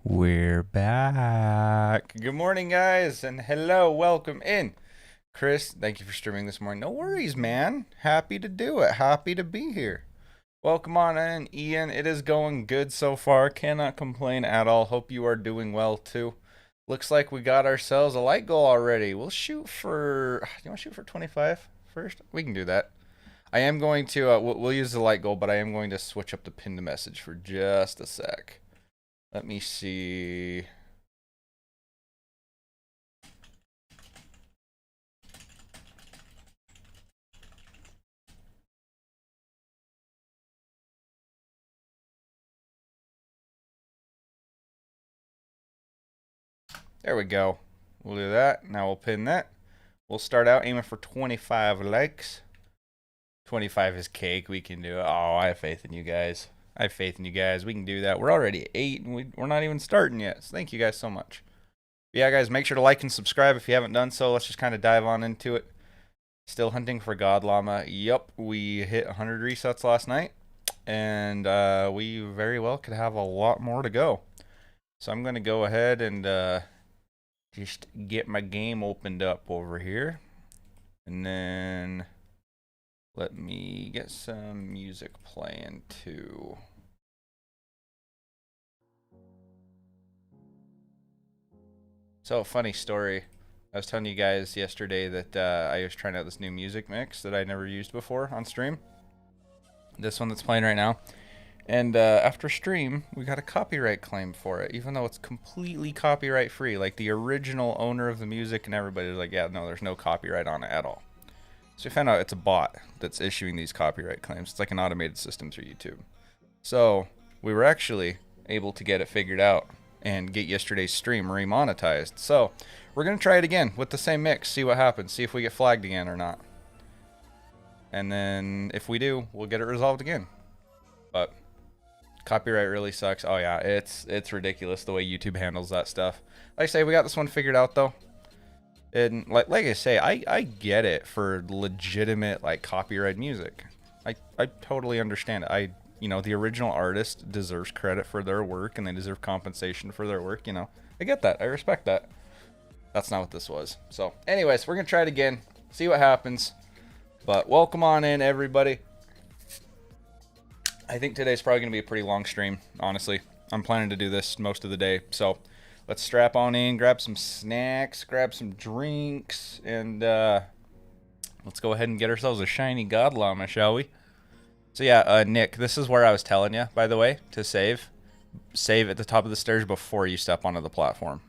We're back. Good morning, guys, and hello, welcome in. Chris, thank you for streaming this morning. No worries, man. Happy to do it. Happy to be here. Welcome on in, Ian. It is going good so far. Cannot complain at all. Hope you are doing well, too. Looks like we got ourselves a light goal already. We'll shoot for... Do you want to shoot for 25 first? We can do that. I am going to... we'll use the light goal, but I am going to switch up the pinned message for just a sec. Let me see. There we go. We'll do that. Now we'll pin that. We'll start out aiming for 25 likes. 25 is cake. We can do it. Oh, I have faith in you guys. I have faith in you guys. We can do that. We're already at 8, and we're not even starting yet. So thank you guys so much. But yeah, guys, make sure to like and subscribe if you haven't done so. Let's just kind of dive on into it. Still hunting for God Llama. Yup, we hit 100 resets last night, and we very well could have a lot more to go. So I'm going to go ahead and just get my game opened up over here. And then... let me get some music playing too. So, funny story. I was telling you guys yesterday that I was trying out this new music mix that I never used before on stream. This one that's playing right now. And after stream, we got a copyright claim for it, even though it's completely copyright free. Like, the original owner of the music and everybody was like, yeah, no, there's no copyright on it at all. So we found out it's a bot that's issuing these copyright claims. It's like an automated system through YouTube. So we were actually able to get it figured out and get yesterday's stream remonetized. So we're going to try it again with the same mix, see what happens, see if we get flagged again or not. And then if we do, we'll get it resolved again. But copyright really sucks. Oh yeah, it's ridiculous the way YouTube handles that stuff. Like I say, we got this one figured out though. And like I say, I get it for legitimate like copyright music. I totally understand it. You know, the original artist deserves credit for their work and they deserve compensation for their work, you know. I get that. I respect that. That's not what this was. So, anyways, we're going to try it again. See what happens. But welcome on in, everybody. I think today's probably going to be a pretty long stream, honestly. I'm planning to do this most of the day. So, let's strap on in, grab some snacks, grab some drinks, and let's go ahead and get ourselves a shiny god llama, shall we? So yeah, Nick, this is where I was telling you, by the way, to save. Save at the top of the stairs before you step onto the platform.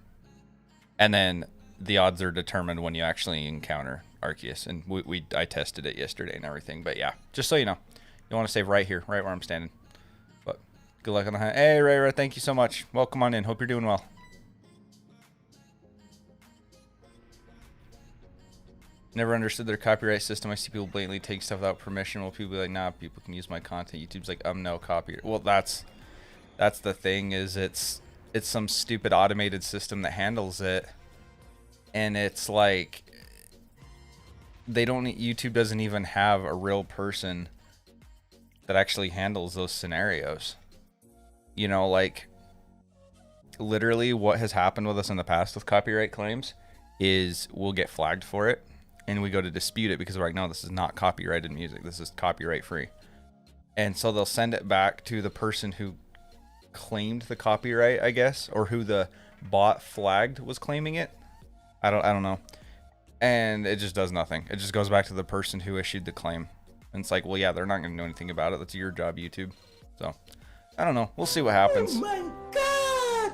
And then the odds are determined when you actually encounter Arceus. And I tested it yesterday and everything. But yeah, just so you know, you want to save right here, right where I'm standing. But good luck on the hunt. Hey, Rayra, thank you so much. Welcome on in. Hope you're doing well. Never understood their copyright system. I see people blatantly take stuff without permission. Well, people be like, nah, people can use my content. YouTube's like, no copyright. Well, that's the thing, is it's some stupid automated system that handles it. And it's like, YouTube doesn't even have a real person that actually handles those scenarios. You know, like, literally what has happened with us in the past with copyright claims is we'll get flagged for it. And we go to dispute it because we're like, no, this is not copyrighted music. This is copyright free. And so they'll send it back to the person who claimed the copyright, I guess, or who the bot flagged was claiming it. I don't know. And it just does nothing. It just goes back to the person who issued the claim. And it's like, well, yeah, they're not going to know anything about it. That's your job, YouTube. So, I don't know. We'll see what happens. Oh my god!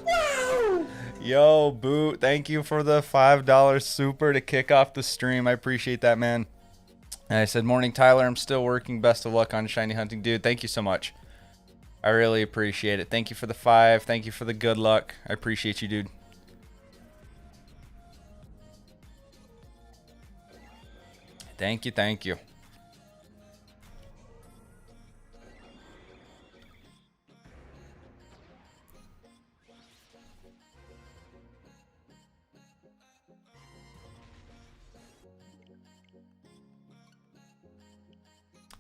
Wow! Yo, Boot, thank you for the $5 super to kick off the stream. I appreciate that, man. And I said, morning, Tyler. I'm still working. Best of luck on shiny hunting. Dude, thank you so much. I really appreciate it. Thank you for the 5. Thank you for the good luck. I appreciate you, dude. Thank you, thank you.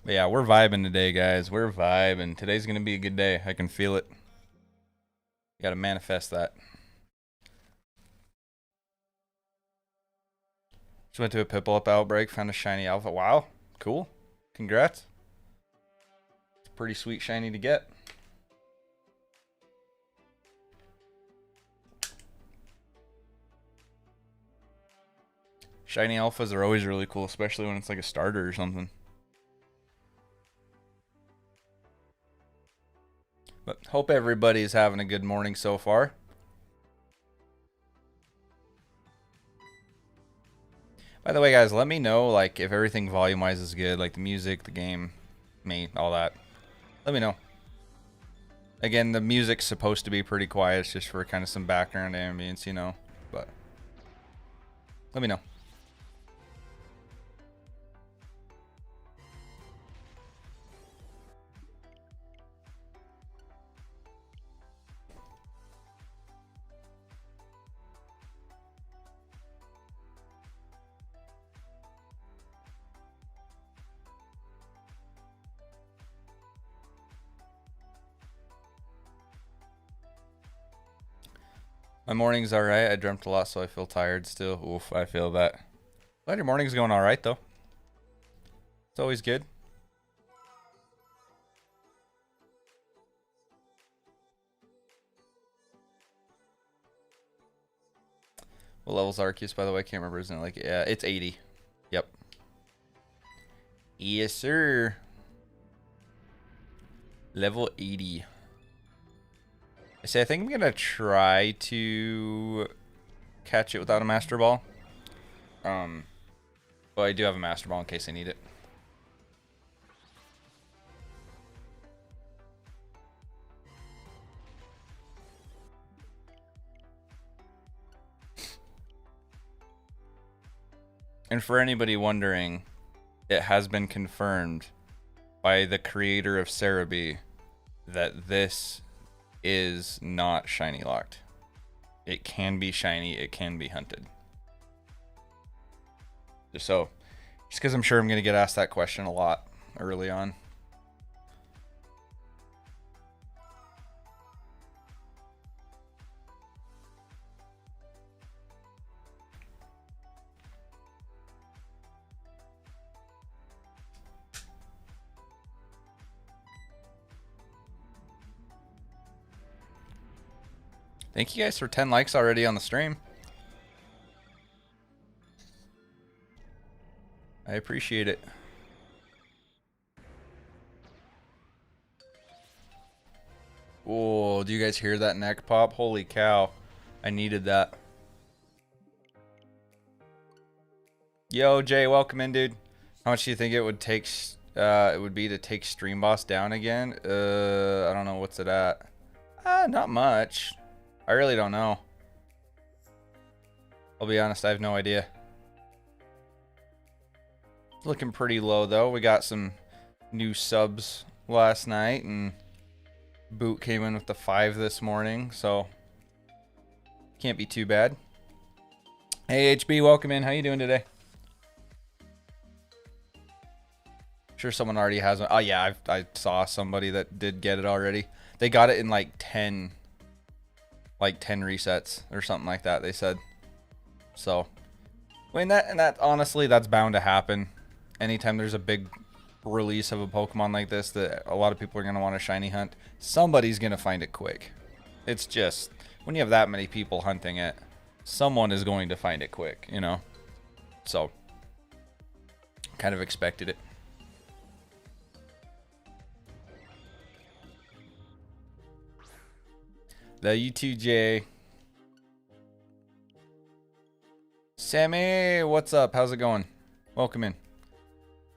But yeah, we're vibing today, guys. We're vibing. Today's going to be a good day. I can feel it. You got to manifest that. Just went to a Piplup outbreak, found a shiny alpha. Wow, cool. Congrats. It's a pretty sweet shiny to get. Shiny alphas are always really cool, especially when it's like a starter or something. But hope everybody's having a good morning so far. By the way, guys, let me know like if everything volume-wise is good, like the music, the game, me, all that. Let me know. Again, the music's supposed to be pretty quiet. It's just for kind of some background ambience, you know. But let me know. My morning's alright. I dreamt a lot, so I feel tired still. Oof, I feel that. Glad your morning's going alright, though. It's always good. What level's Arceus, by the way? I can't remember. Isn't it like, yeah, it's 80. Yep. Yes, sir. Level 80. I say I think I'm going to try to catch it without a Master Ball. But I do have a Master Ball in case I need it. And for anybody wondering, it has been confirmed by the creator of Cerebi that this is not shiny locked. It can be shiny, it can be hunted. Just because I'm sure I'm going to get asked that question a lot early on. Thank you guys for 10 likes already on the stream. I appreciate it. Oh, do you guys hear that neck pop? Holy cow. I needed that. Yo, Jay, welcome in, dude. How much do you think it would take to take Stream Boss down again? I don't know, what's it at? Not much. I really don't know. I'll be honest, I have no idea. Looking pretty low though. We got some new subs last night, and Boot came in with the 5 this morning, so can't be too bad. Hey HB, welcome in. How you doing today? Sure someone already has one. Oh yeah, I saw somebody that did get it already. They got it in like 10 resets or something like that, they said. So, and that honestly, that's bound to happen. Anytime there's a big release of a Pokemon like this that a lot of people are going to want to shiny hunt, somebody's going to find it quick. It's just, when you have that many people hunting it, someone is going to find it quick, you know? So, kind of expected it. The U2J. Sammy, what's up? How's it going? Welcome in.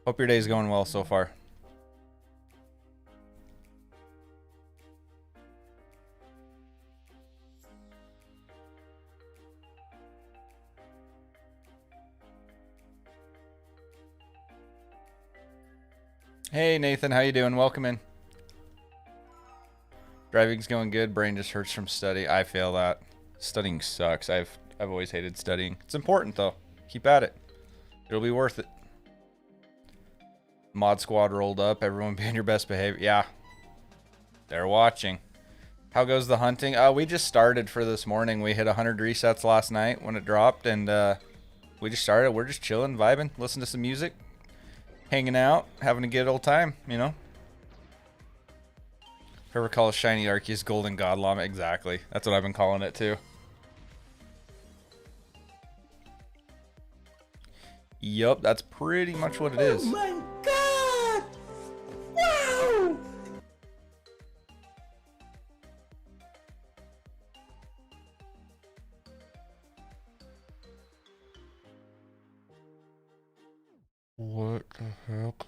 Hope your day's going well so far. Hey Nathan, how you doing? Welcome in. Driving's going good. Brain just hurts from study. I feel that. Studying sucks. I've always hated studying. It's important though. Keep at it. It'll be worth it. Mod squad rolled up. Everyone be on your best behavior. Yeah. They're watching. How goes the hunting? We just started for this morning. We hit 100 resets last night when it dropped, and we just started. We're just chilling, vibing, listening to some music, hanging out, having a good old time, you know? Whoever calls Shiny Arceus Golden God Llama. Exactly. That's what I've been calling it too. Yup, that's pretty much what it is. Oh my god! Wow! What the heck?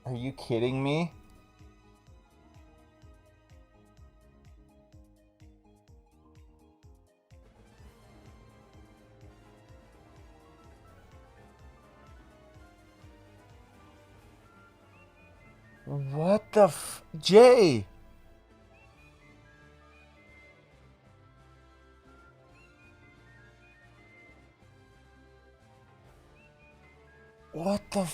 Are you kidding me? What the Jay? What the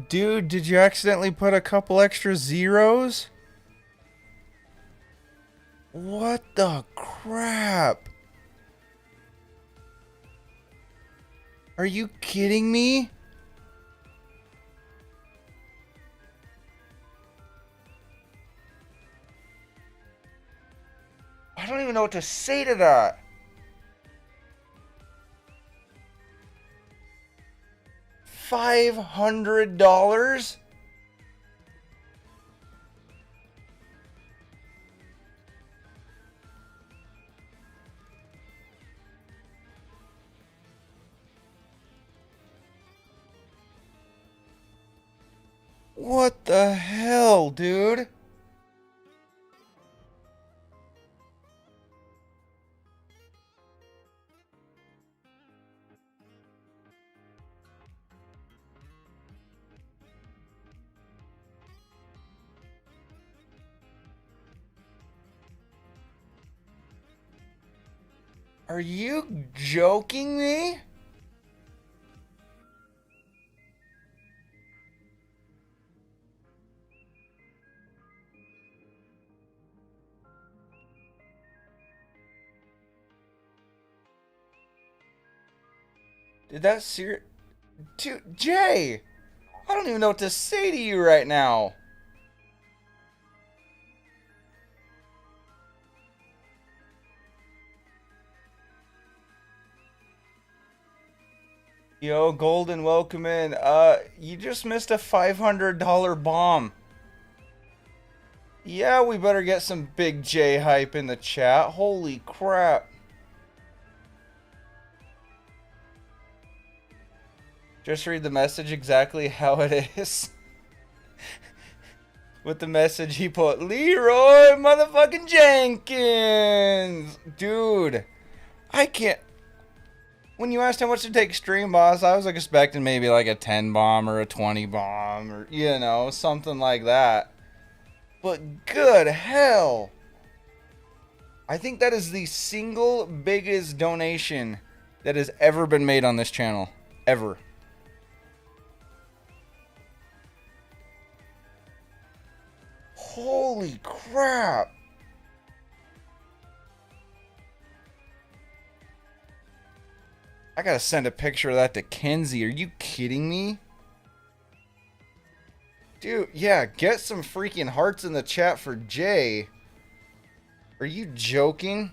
Dude, did you accidentally put a couple extra zeros? What the crap? Are you kidding me? I don't even know what to say to that. $500? What the hell, dude? Are you joking me? Did that Dude, Jay! I don't even know what to say to you right now. Yo, Golden, welcome in. You just missed a $500 bomb. Yeah, we better get some Big J hype in the chat. Holy crap. Just read the message exactly how it is. With the message he put, Leroy motherfucking Jenkins! Dude, I can't... When you asked how much to take Stream Boss, I was like expecting maybe like a 10 bomb or a 20 bomb or, you know, something like that. But good hell. I think that is the single biggest donation that has ever been made on this channel. Ever. Holy crap. I gotta send a picture of that to Kenzie. Are you kidding me? Dude, yeah, get some freaking hearts in the chat for Jay. Are you joking?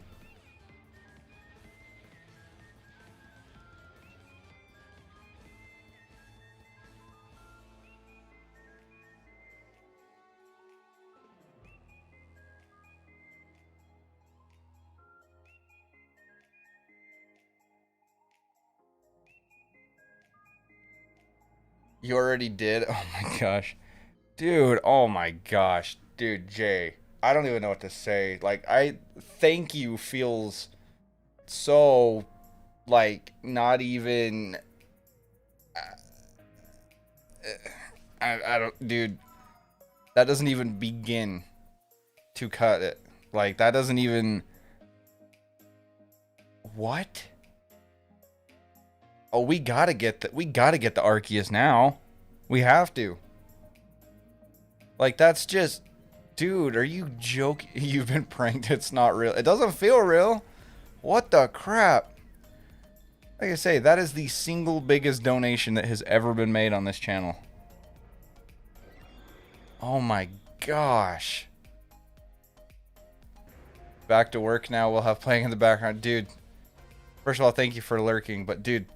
You already did? Oh my gosh. Dude, oh my gosh. Dude, Jay, I don't even know what to say. Like, thank you feels so, like, not even... I don't... Dude, that doesn't even begin to cut it. Like, that doesn't even... What? Oh, we gotta get the Arceus now. We have to. Like, that's just... Dude, are you joking? You've been pranked. It's not real. It doesn't feel real. What the crap? Like I say, that is the single biggest donation that has ever been made on this channel. Oh my gosh. Back to work now. We'll have playing in the background. Dude, first of all, thank you for lurking. But dude,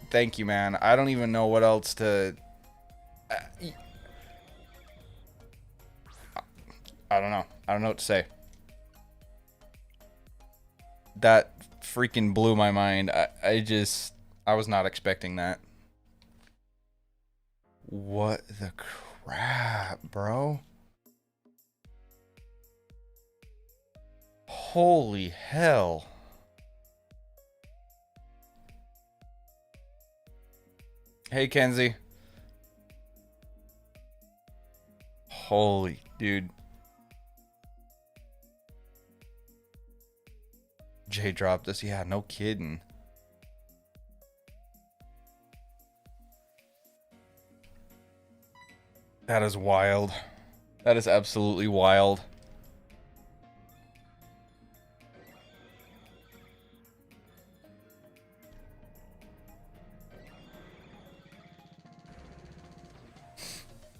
thank you, man. I don't even know what else to... I don't know. I don't know what to say. That freaking blew my mind. I was not expecting that. What the crap, bro? Holy hell. Hey, Kenzie. Holy, dude. Jay dropped this. Yeah, no kidding. That is wild. That is absolutely wild.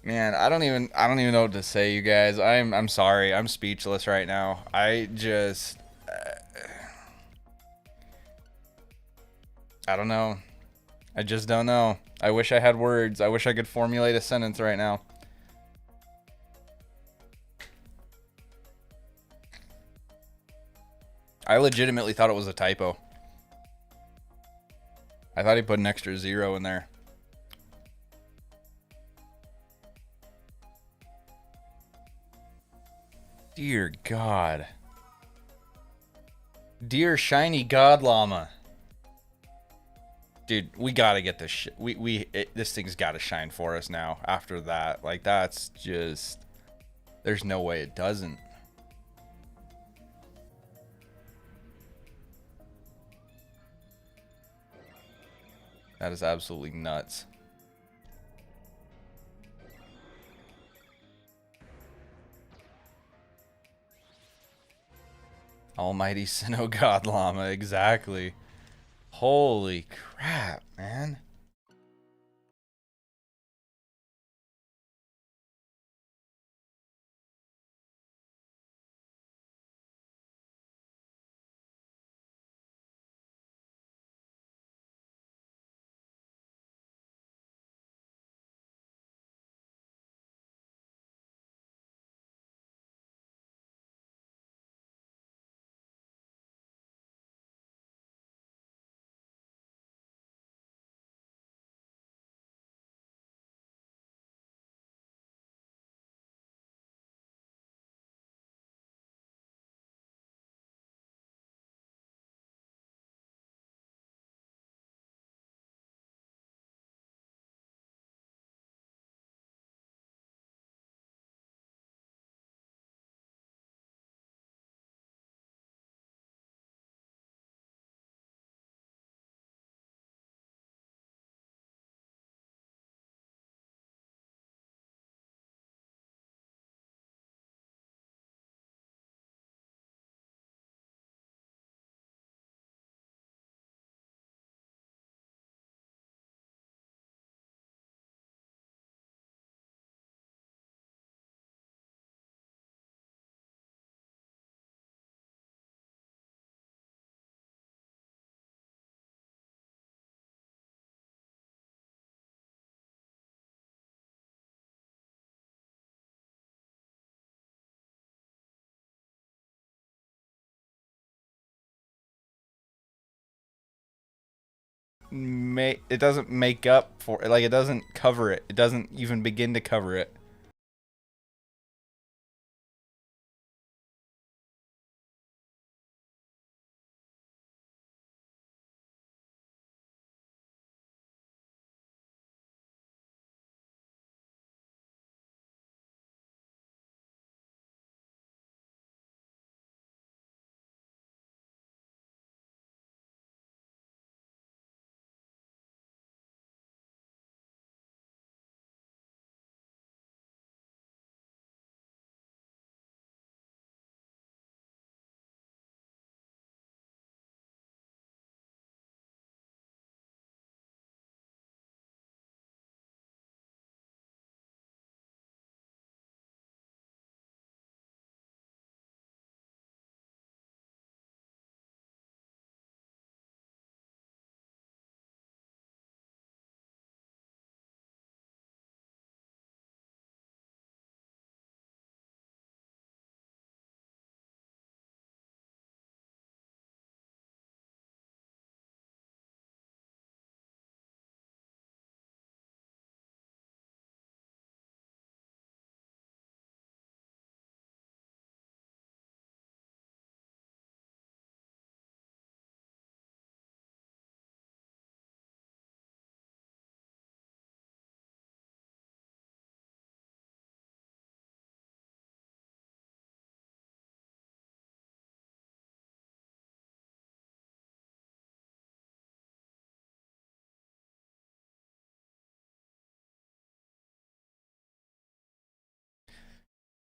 Man, I don't even know what to say, you guys. I'm sorry. I'm speechless right now. I don't know. I just don't know. I wish I had words. I wish I could formulate a sentence right now. I legitimately thought it was a typo. I thought he put an extra 0 in there. Dear God. Dear shiny God llama. Dude, we gotta get this shit. This thing's gotta shine for us now after that. Like, that's just... There's no way it doesn't. That is absolutely nuts. Almighty Sinnoh God Llama, exactly. Holy crap, man. It doesn't make up for it. Like, it doesn't cover it. It doesn't even begin to cover it.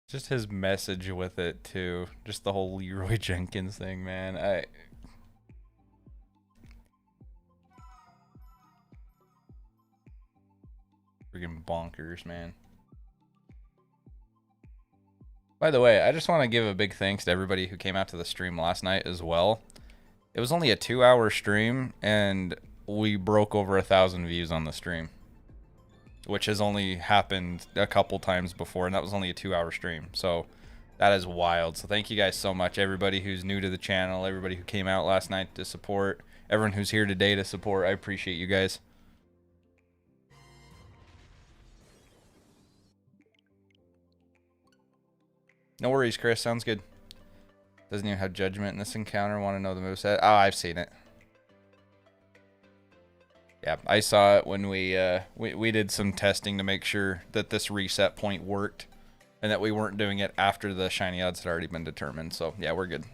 Just his message with it too. Just the whole Leroy Jenkins thing, man. Freaking bonkers, man. By the way, I just want to give a big thanks to everybody who came out to the stream last night as well. It was only a 2-hour stream, and we broke over 1,000 views on the stream, which has only happened a couple times before, and that was only a 2-hour stream. So that is wild. So thank you guys so much, everybody who's new to the channel, everybody who came out last night to support, everyone who's here today to support. I appreciate you guys. No worries, Chris. Sounds good. Doesn't even have judgment in this encounter. Want to know the moveset? Oh, I've seen it. Yeah, I saw it when we did some testing to make sure that this reset point worked and that we weren't doing it after the shiny odds had already been determined. So, yeah, we're good.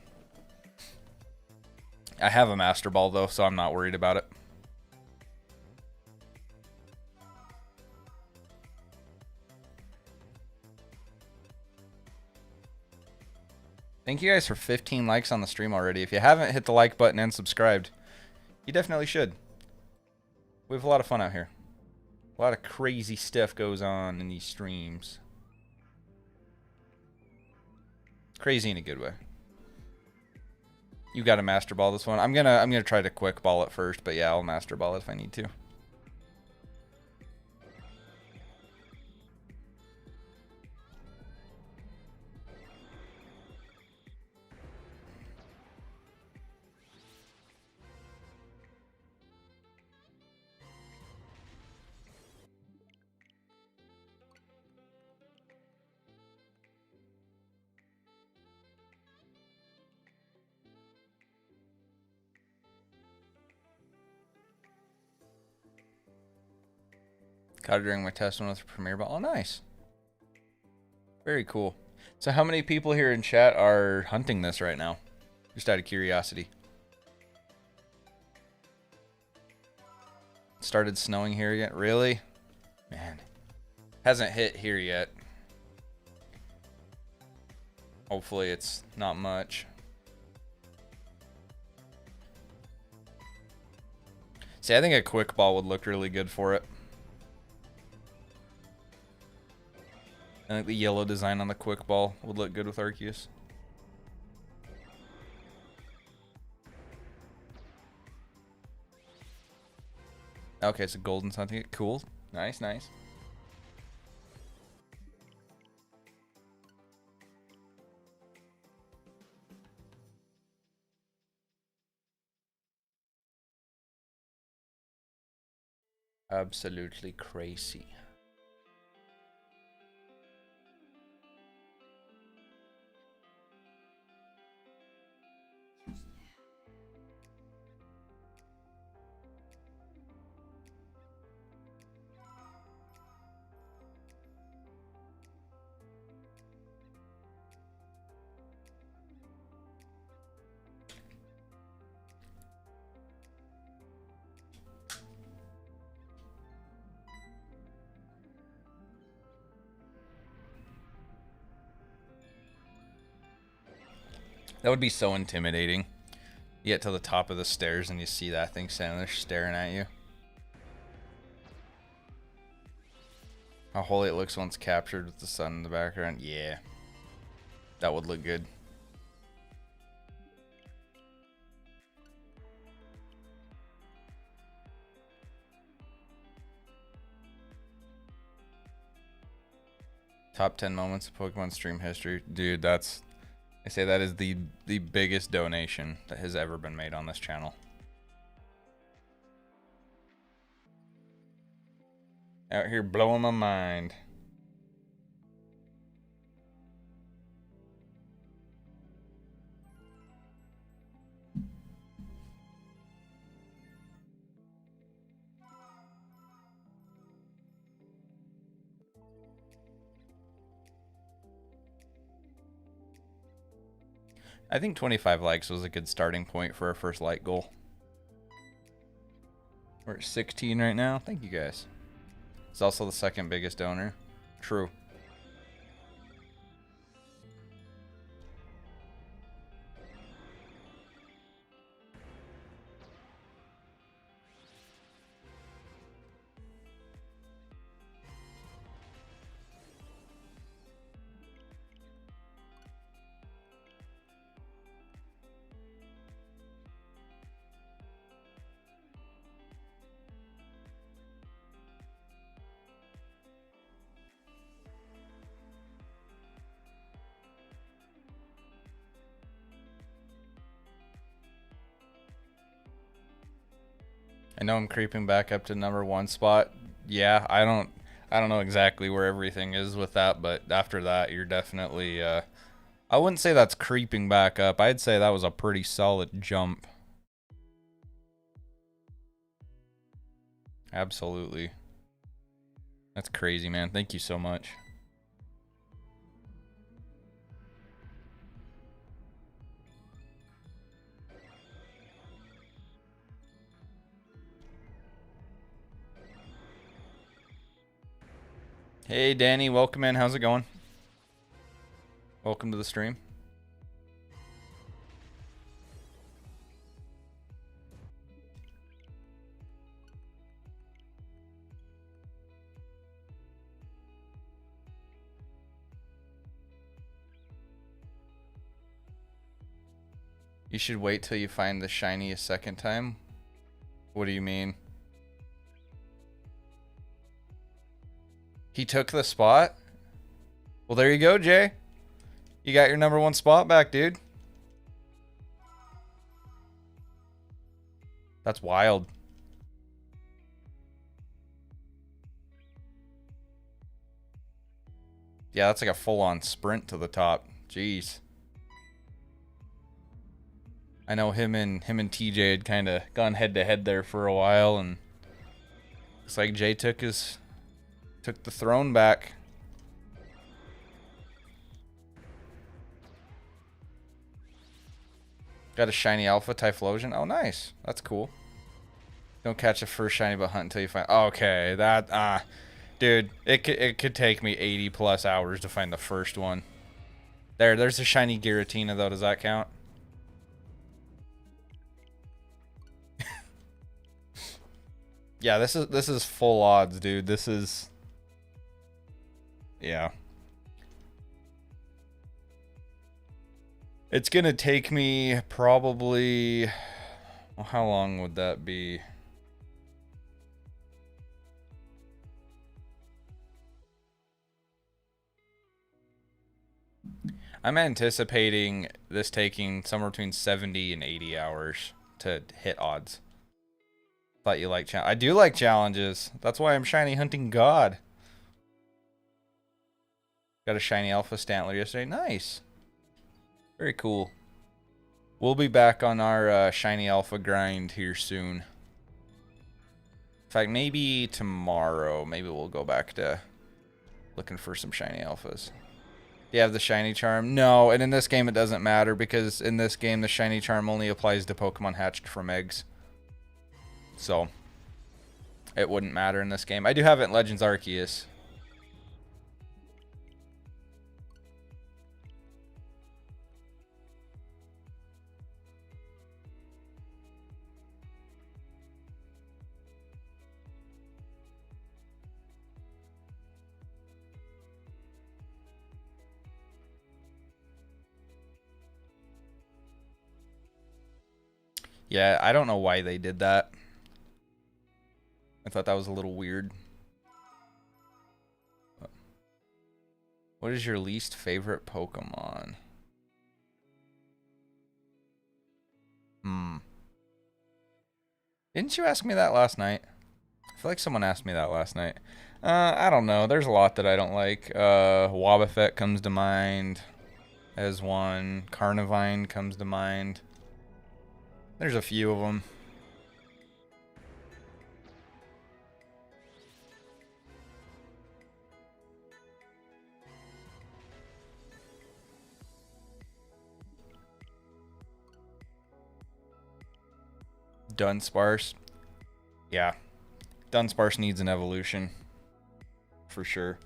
I have a Master Ball, though, so I'm not worried about it. Thank you guys for 15 likes on the stream already. If you haven't hit the like button and subscribed, you definitely should. We have a lot of fun out here. A lot of crazy stuff goes on in these streams. Crazy in a good way. You got to Master Ball this one. I'm gonna try to quick ball it first, but yeah, I'll Master Ball it if I need to. Caught it during my test one with Premier Ball. Oh, nice. Very cool. So how many people here in chat are hunting this right now? Just out of curiosity. Started snowing here yet? Really? Man. Hasn't hit here yet. Hopefully it's not much. See, I think a quick ball would look really good for it. I think the yellow design on the quick ball would look good with Arceus. Okay, it's a golden something. Cool. Nice, nice. Absolutely crazy. That would be so intimidating. You get to the top of the stairs and you see that thing standing there staring at you. How holy it looks once captured with the sun in the background. Yeah. That would look good. Top 10 moments of Pokemon stream history. Dude, that's... I say that is the biggest donation that has ever been made on this channel. Out here blowing my mind. I think 25 likes was a good starting point for our first like goal. We're at 16 right now. Thank you guys. It's also the second biggest donor. True. I know I'm creeping back up to #1 spot. Yeah, I don't know exactly where everything is with that, but after that, you're definitely I wouldn't say that's creeping back up. I'd say that was a pretty solid jump. Absolutely. That's crazy, man. Thank you so much. Hey, Danny. Welcome in. How's it going? Welcome to the stream. You should wait till you find the shiny a second time. What do you mean? He took the spot? Well, there you go, Jay. You got your #1 spot back, dude. That's wild. Yeah, that's like a full-on sprint to the top. Jeez. I know him and TJ had kind of gone head-to-head there for a while, and looks like Jay took the throne back. Got a shiny alpha Typhlosion. Oh, nice. That's cool. Don't catch the first shiny but hunt until you find... Okay, that... dude, it could take me 80+ hours to find the first one. There's a shiny Giratina, though. Does that count? Yeah, this is full odds, dude. This is... Yeah. It's gonna take me probably... Well, how long would that be? I'm anticipating this taking somewhere between 70 and 80 hours to hit odds. Thought you liked I do like challenges. That's why I'm shiny hunting God. Got a shiny alpha Stantler yesterday. Nice. Very cool. We'll be back on our shiny alpha grind here soon. In fact, maybe tomorrow. Maybe we'll go back to looking for some shiny alphas. Do you have the shiny charm? No, and in this game it doesn't matter because in this game the shiny charm only applies to Pokemon hatched from eggs. So, it wouldn't matter in this game. I do have it in Legends Arceus. Yeah, I don't know why they did that. I thought that was a little weird. What is your least favorite Pokemon? Didn't you ask me that last night? I feel like someone asked me that last night. I don't know. There's a lot that I don't like. Wobbuffet comes to mind as one. Carnivine comes to mind. There's a few of them. Dunsparce. Yeah. Dunsparce needs an evolution. For sure.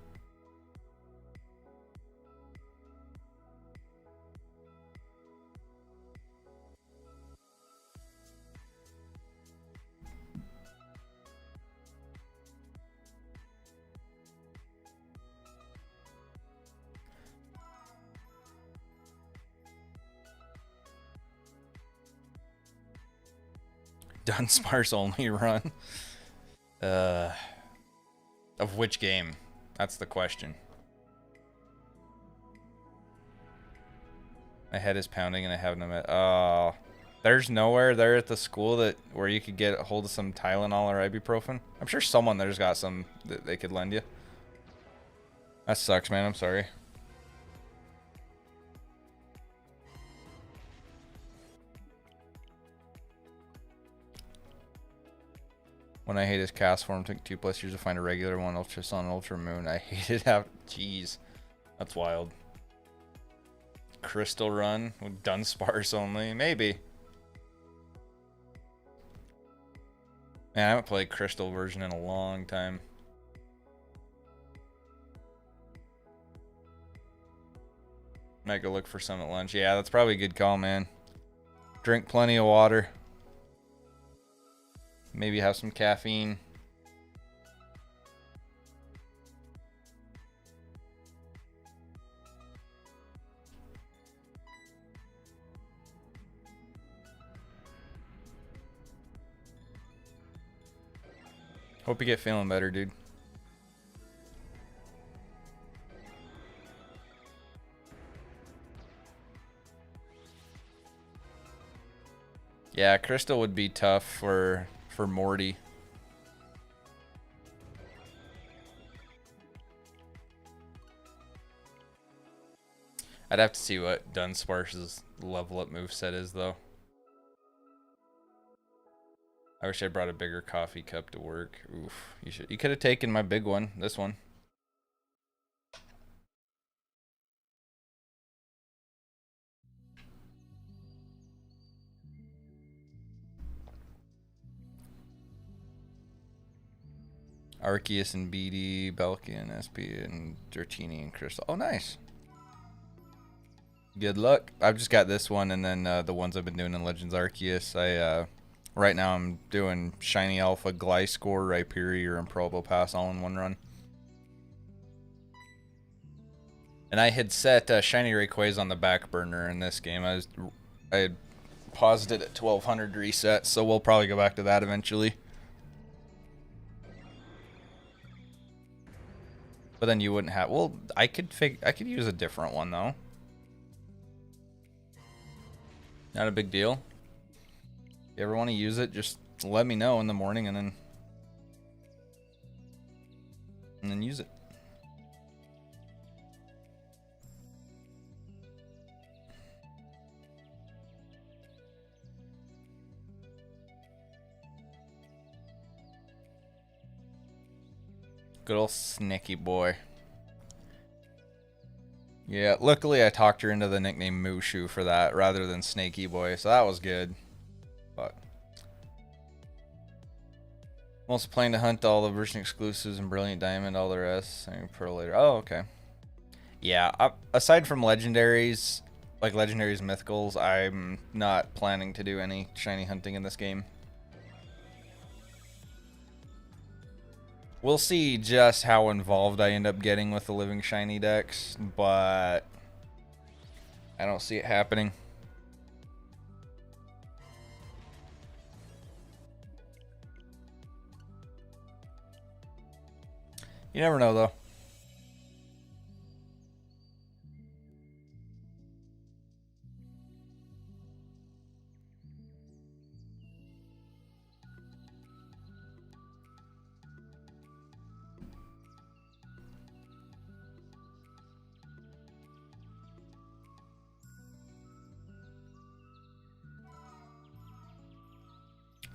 Dunsparce only run. Of which game? That's the question. My head is pounding and I have no... Oh. There's nowhere there at the school where you could get a hold of some Tylenol or ibuprofen. I'm sure someone there's got some that they could lend you. That sucks, man. I'm sorry. When I hate his cast form, took 2+ years to find a regular one. Ultra Sun, Ultra Moon. I hated how. Jeez, that's wild. Crystal Run with Dunsparce only, maybe. Man, I haven't played Crystal version in a long time. Might go look for some at lunch. Yeah, that's probably a good call, man. Drink plenty of water. Maybe have some caffeine. Hope you get feeling better, dude. Yeah, Crystal would be tough for Morty. I'd have to see what Dunsparce's level up moveset is, though. I wish I brought a bigger coffee cup to work. Oof, you could have taken my big one, this one. Arceus and BD, Belky and SP and Dratini and Crystal. Oh, nice. Good luck. I've just got this one and then the ones I've been doing in Legends Arceus. Right now I'm doing Shiny Alpha, Gliscor, Rhyperior, and Probo Pass all in one run. And I had set Shiny Rayquaza on the back burner in this game. I had paused it at 1200 reset, so we'll probably go back to that eventually. But then you wouldn't have. Well, I could use a different one though. Not a big deal. If you ever want to use it, just let me know in the morning and then use it. Good old Snicky boy. Yeah, luckily I talked her into the nickname Mushu for that rather than Snaky Boy, so that was good. But I'm also planning to hunt all the version exclusives and Brilliant Diamond, all the rest. And Pearl later. Oh, okay. Yeah, aside from legendaries, like legendaries, mythicals, I'm not planning to do any shiny hunting in this game. We'll see just how involved I end up getting with the living shiny decks, but I don't see it happening. You never know, though.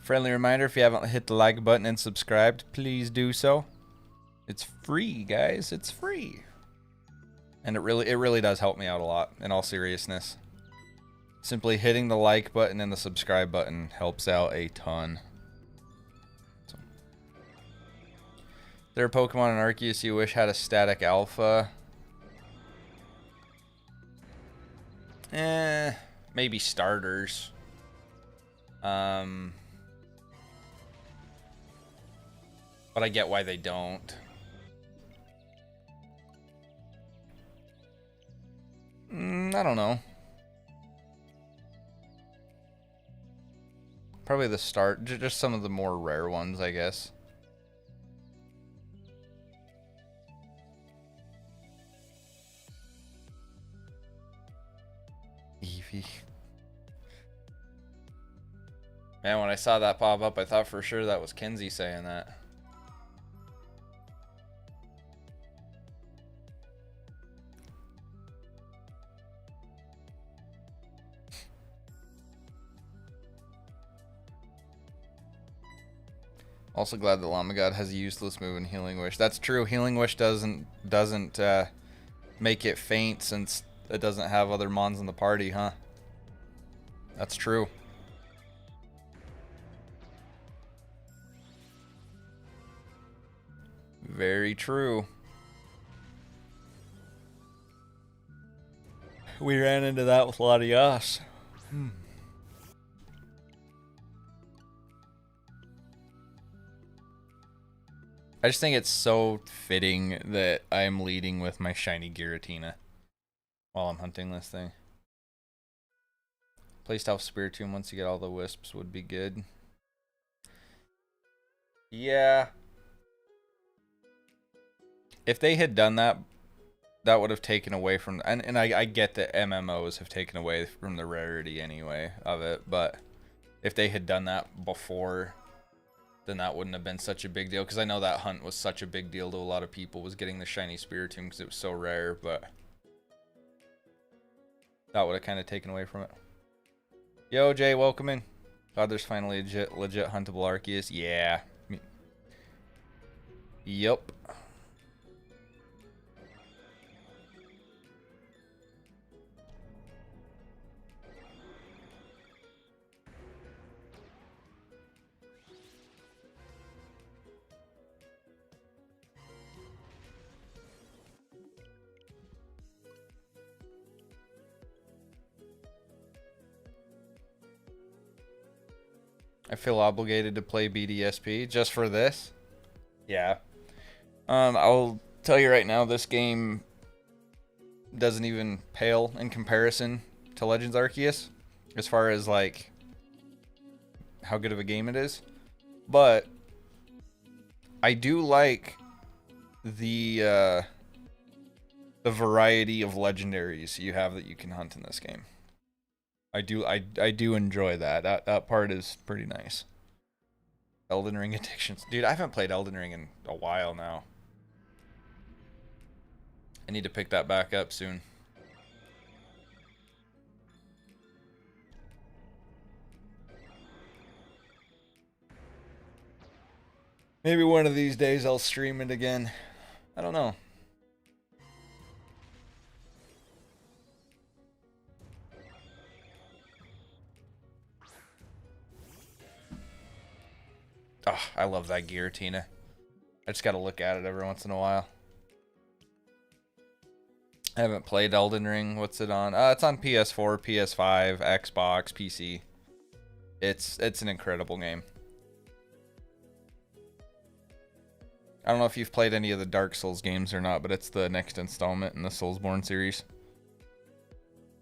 Friendly reminder, if you haven't hit the like button and subscribed, please do so. It's free, guys. It's free. And it really does help me out a lot, in all seriousness. Simply hitting the like button and the subscribe button helps out a ton. So. Is there a Pokemon in Arceus you wish had a static alpha? Maybe starters. But I get why they don't. I don't know. Probably the start, just some of the more rare ones, I guess. Eevee. Man, when I saw that pop up, I thought for sure that was Kenzie saying that. Also glad that Llama God has a useless move in Healing Wish. That's true. Healing Wish doesn't make it faint since it doesn't have other mons in the party, huh? That's true. Very true. We ran into that with Latias. I just think it's so fitting that I'm leading with my shiny Giratina while I'm hunting this thing. Play Stealth Spiritomb once you get all the wisps would be good. Yeah. If they had done that, that would have taken away from... And I get that MMOs have taken away from the rarity anyway of it, but if they had done that before, then that wouldn't have been such a big deal. Because I know that hunt was such a big deal to a lot of people, was getting the shiny Spiritomb because it was so rare, but that would have kind of taken away from it. Yo, Jay, welcome in. God, there's finally legit huntable Arceus. Yeah. Yup. I feel obligated to play BDSP just for this. Yeah. I'll tell you right now, this game doesn't even pale in comparison to Legends Arceus as far as like how good of a game it is. But I do like the variety of legendaries you have that you can hunt in this game. I do enjoy that. That part is pretty nice. Elden Ring addictions. Dude, I haven't played Elden Ring in a while now. I need to pick that back up soon. Maybe one of these days I'll stream it again. I don't know. Oh, I love that Giratina. I just gotta look at it every once in a while. I haven't played Elden Ring. What's it on? It's on PS4, PS5, Xbox, PC. It's an incredible game. I don't know if you've played any of the Dark Souls games or not, but it's the next installment in the Soulsborne series.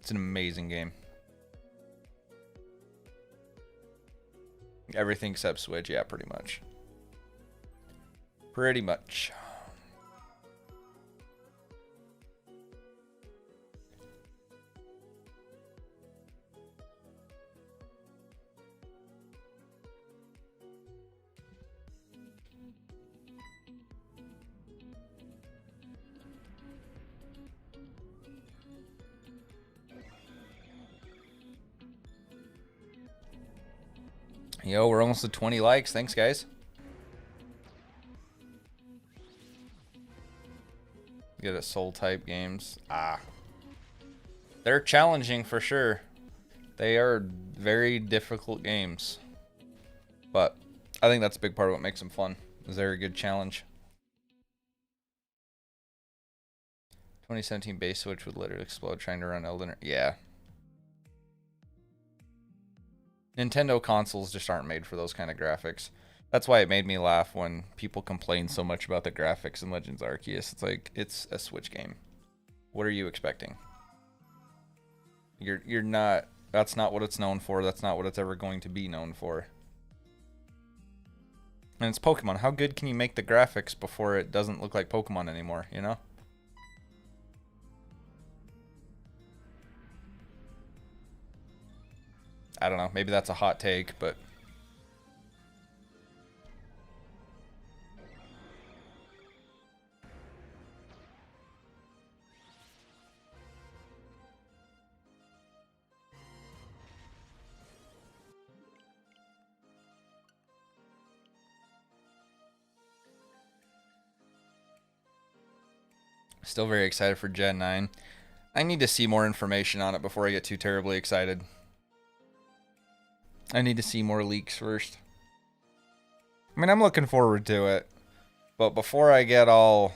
It's an amazing game. Everything except Switch, yeah, pretty much. Pretty much. Yo, we're almost at 20 likes. Thanks, guys. Good at soul type games. They're challenging for sure. They are very difficult games. But I think that's a big part of what makes them fun. Is they're a good challenge. 2017 base Switch would literally explode trying to run Elden Ring. Yeah. Nintendo consoles just aren't made for those kind of graphics. That's why it made me laugh when people complain so much about the graphics in Legends Arceus. It's like, it's a Switch game. What are you expecting? You're not, that's not what it's known for. That's not what it's ever going to be known for. And it's Pokemon. How good can you make the graphics before it doesn't look like Pokemon anymore, you know? I don't know. Maybe that's a hot take, but Still very excited for Gen 9. I need to see more information on it before I get too terribly excited. I need to see more leaks first. I mean, I'm looking forward to it. But before I get all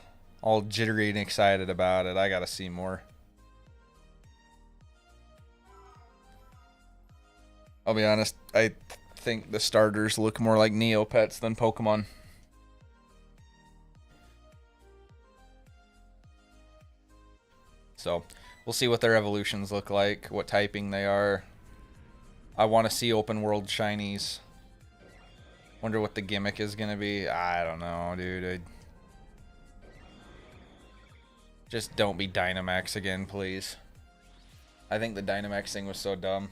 jittery and excited about it, I gotta see more. I'll be honest, I think the starters look more like Neopets than Pokemon. So, we'll see what their evolutions look like, what typing they are. I want to see open world shinies. Wonder what the gimmick is going to be. I don't know, dude. Just don't be Dynamax again, please. I think the Dynamax thing was so dumb.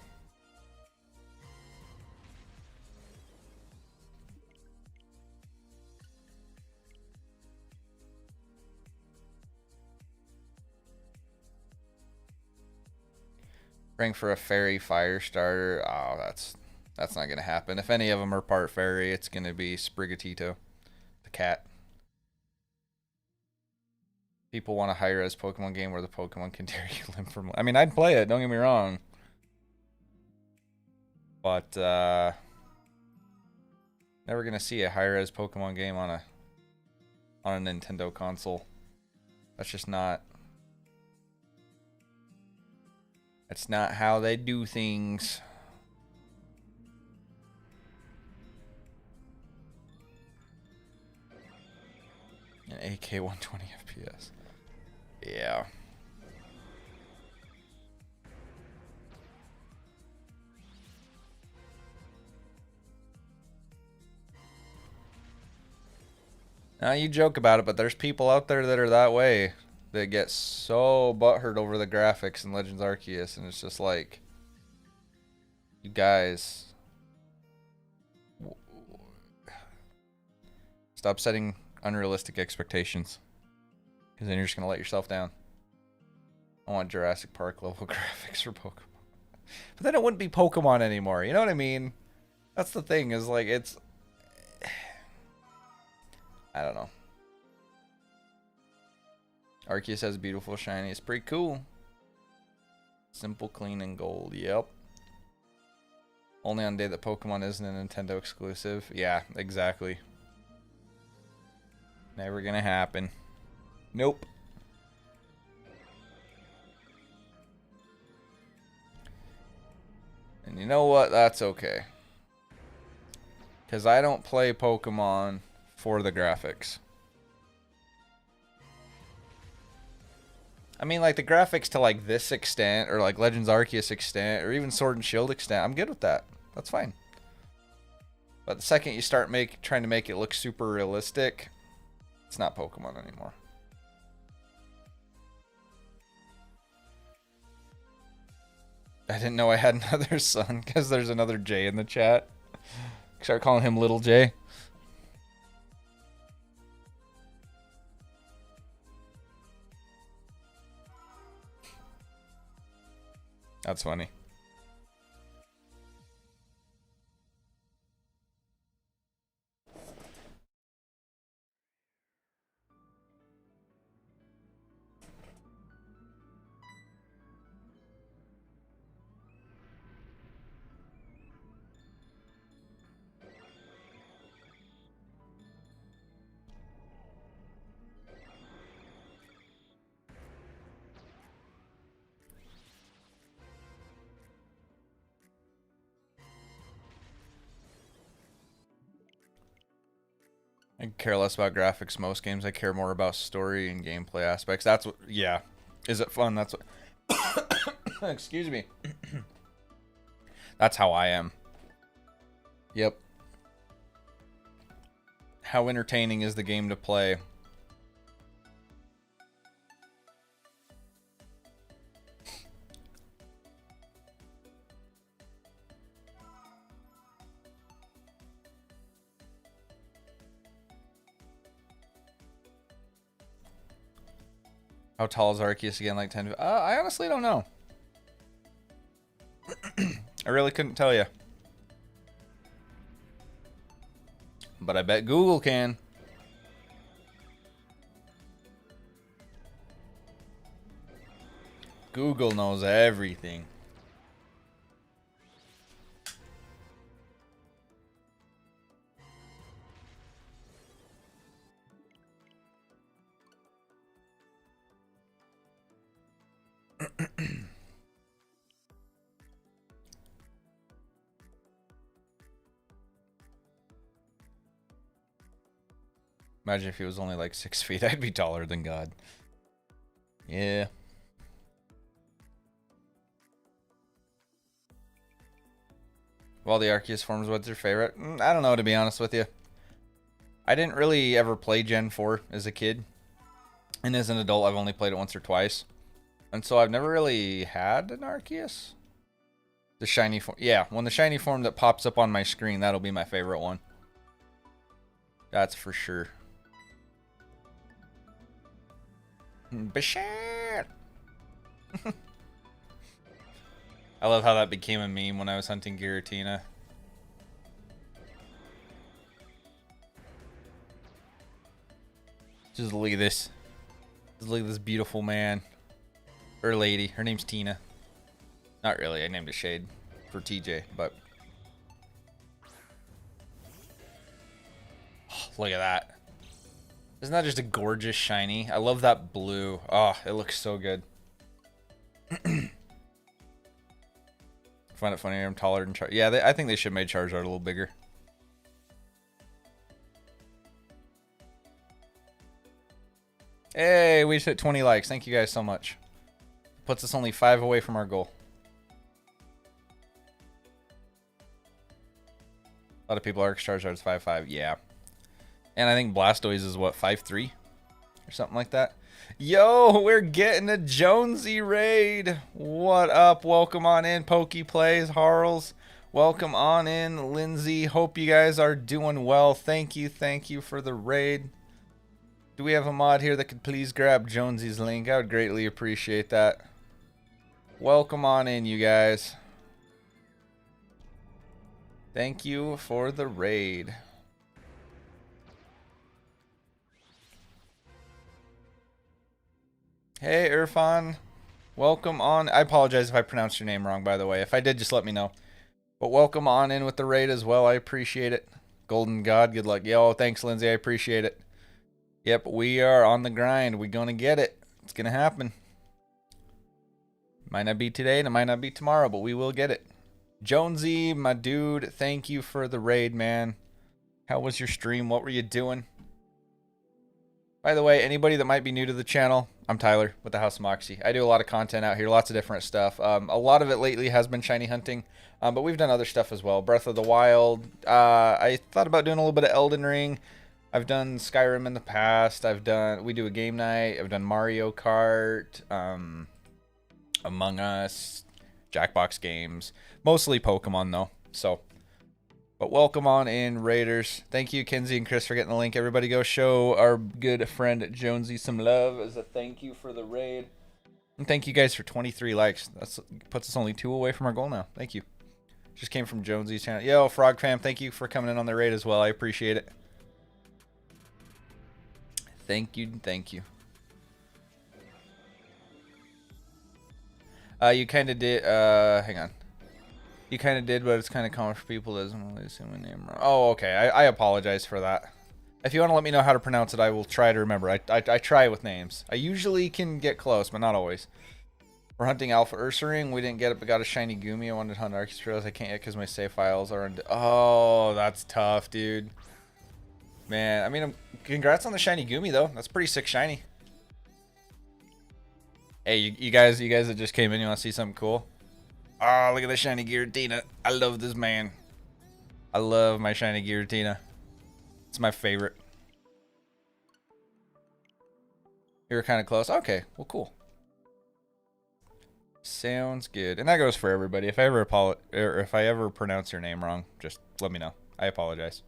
Ring for a fairy fire starter. Oh, that's not gonna happen. If any of them are part fairy, it's gonna be Sprigatito, the cat. People want a high-res Pokemon game where the Pokemon can tear you limb from. I mean, I'd play it. Don't get me wrong. But never gonna see a high-res Pokemon game on a Nintendo console. That's just not. That's not how they do things. An AK 120 FPS. Yeah. Now you joke about it, but there's people out there that are that way. That get so butthurt over the graphics in Legends Arceus, and it's just like, you guys, stop setting unrealistic expectations, because then you're just gonna let yourself down. I want Jurassic Park level graphics for Pokemon, but then it wouldn't be Pokemon anymore. You know what I mean? That's the thing. Is like it's, I don't know. Arceus has a beautiful shiny. It's pretty cool. Simple, clean, and gold. Yep. Only on the day that Pokemon isn't a Nintendo exclusive. Yeah, exactly. Never gonna happen. Nope. And you know what? That's okay. Because I don't play Pokemon for the graphics. I mean, like, the graphics to, like, this extent, or, like, Legends Arceus extent, or even Sword and Shield extent, I'm good with that. That's fine. But the second you start trying to make it look super realistic, it's not Pokemon anymore. I didn't know I had another son, because there's another J in the chat. Start calling him Little J. That's funny. I care less about graphics most games. I care more about story and gameplay aspects. That's what, yeah. Is it fun? That's what, excuse me. That's how I am. Yep. How entertaining is the game to play? How tall is Arceus again? Like 10? I honestly don't know. I really couldn't tell you. But I bet Google can. Google knows everything. Imagine if he was only like 6 feet. I'd be taller than God. Yeah. Of all the Arceus forms, what's your favorite? I don't know, to be honest with you. I didn't really ever play Gen 4 as a kid. And as an adult, I've only played it once or twice. And so I've never really had an Arceus. The shiny form. Yeah, when the shiny form that pops up on my screen, that'll be my favorite one. That's for sure. Bashir! I love how that became a meme when I was hunting Giratina. Just look at this. Just look at this beautiful man. Or lady. Her name's Tina. Not really. I named it Shade for TJ, but... Oh, look at that. Isn't that just a gorgeous shiny? I love that blue. Oh, it looks so good. Find it funny I'm taller than Charizard. Yeah, I think they should have made Charizard a little bigger. Hey, we just hit 20 likes. Thank you guys so much. Puts us only 5 away from our goal. A lot of people are Charizard's 5'5". Yeah. And I think Blastoise is what, 5'3"? Or something like that. Yo, we're getting a Jonesy raid. What up? Welcome on in, Pokey Plays, Harls. Welcome on in, Lindsay. Hope you guys are doing well. Thank you for the raid. Do we have a mod here that could please grab Jonesy's link? I would greatly appreciate that. Welcome on in, you guys. Thank you for the raid. Hey, Irfan. Welcome on. I apologize if I pronounced your name wrong, by the way. If I did, just let me know. But welcome on in with the raid as well. I appreciate it. Golden God, good luck. Yo, thanks, Lindsay. I appreciate it. Yep, we are on the grind. We're going to get it. It's going to happen. Might not be today and it might not be tomorrow, but we will get it. Jonesy, my dude, thank you for the raid, man. How was your stream? What were you doing? By the way, anybody that might be new to the channel, I'm Tyler with the House of Moxie. I do a lot of content out here, lots of different stuff. A lot of it lately has been shiny hunting, but we've done other stuff as well. Breath of the Wild. I thought about doing a little bit of Elden Ring. I've done Skyrim in the past. We do a game night. I've done Mario Kart, Among Us, Jackbox games. Mostly Pokemon though. So, but welcome on in, Raiders. Thank you, Kenzie and Chris, for getting the link. Everybody go show our good friend Jonesy some love as a thank you for the raid. And thank you guys for 23 likes. That puts us only 2 away from our goal now. Thank you. Just came from Jonesy's channel. Yo, Frog Fam, thank you for coming in on the raid as well. I appreciate it. Thank you, thank you. You kind of did, hang on. You kind of did, but it's kind of common for people that doesn't really say my name wrong. Oh, okay. I apologize for that. If you want to let me know how to pronounce it, I will try to remember. I try with names. I usually can get close, but not always. We're hunting Alpha Ursaring. We didn't get it, but got a shiny Goomy. I wanted to hunt Arceus Trails. I can't yet because my save files are in... Oh, that's tough, dude. Man, I mean, congrats on the shiny Goomy, though. That's pretty sick shiny. Hey, you guys that just came in, you want to see something cool? Oh, look at the shiny Giratina. I love this man. I love my shiny Giratina. It's my favorite. You were kind of close. Okay, well, cool. Sounds good. And that goes for everybody. If I ever pronounce your name wrong, just let me know. I apologize.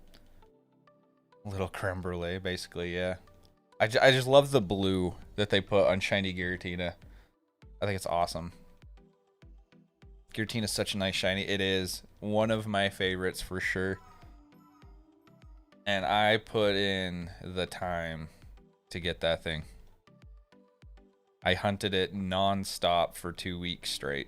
Little creme brulee, basically, yeah. I just love the blue that they put on shiny Giratina. I think it's awesome. Giratina's such a nice shiny. It is one of my favorites for sure. And I put in the time to get that thing. I hunted it non-stop for 2 weeks straight.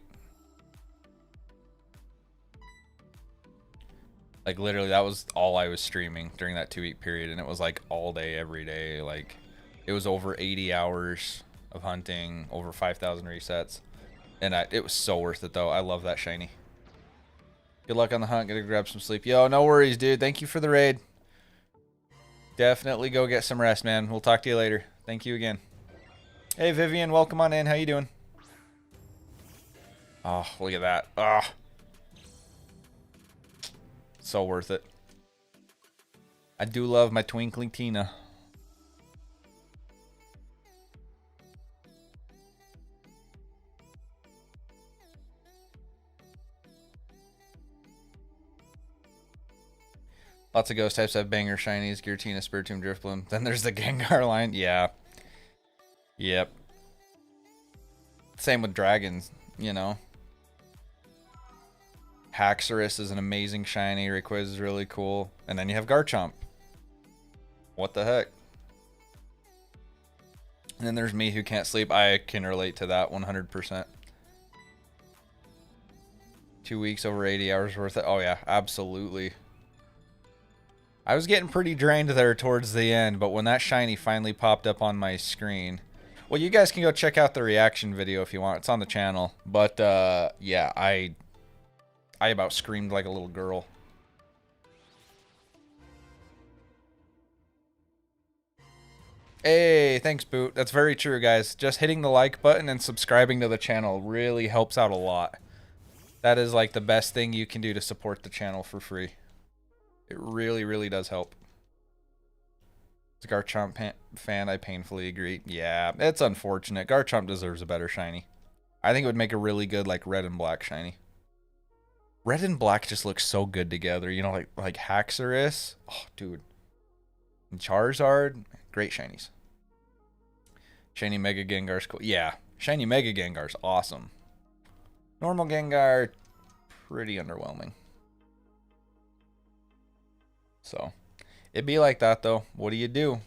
Like literally that was all I was streaming during that 2-week period, and it was like all day every day. Like it was over 80 hours of hunting, over 5,000 resets, and it was so worth it though. I love that shiny. Good luck on the hunt. Gonna grab some sleep. Yo, no worries, dude. Thank you for the raid. Definitely go get some rest, man. We'll talk to you later. Thank you again. Hey Vivian, welcome on in. How you doing? Oh, look at that. Ah. Oh. So worth it. I do love my twinkling Tina. Lots of ghost types have banger shinies, Giratina, Spiritomb, Drifblim. Then there's the Gengar line. Yeah. Yep. Same with dragons, you know. Haxorus is an amazing shiny. Rayquaza is really cool. And then you have Garchomp. What the heck? And then there's me who can't sleep. I can relate to that 100%. 2 weeks, over 80 hours worth of... Oh, yeah. Absolutely. I was getting pretty drained there towards the end, but when that shiny finally popped up on my screen... Well, you guys can go check out the reaction video if you want. It's on the channel. But, yeah, I about screamed like a little girl. Hey, thanks, Boot. That's very true, guys. Just hitting the like button and subscribing to the channel really helps out a lot. That is like the best thing you can do to support the channel for free. It really, really does help. As a Garchomp fan, I painfully agree. Yeah, it's unfortunate. Garchomp deserves a better shiny. I think it would make a really good, like, red and black shiny. Red and black just looks so good together. You know, like Haxorus. Oh, dude. And Charizard. Great shinies. Shiny Mega Gengar's cool. Yeah. Shiny Mega Gengar's awesome. Normal Gengar, pretty underwhelming. So, it'd be like that, though. What do you do?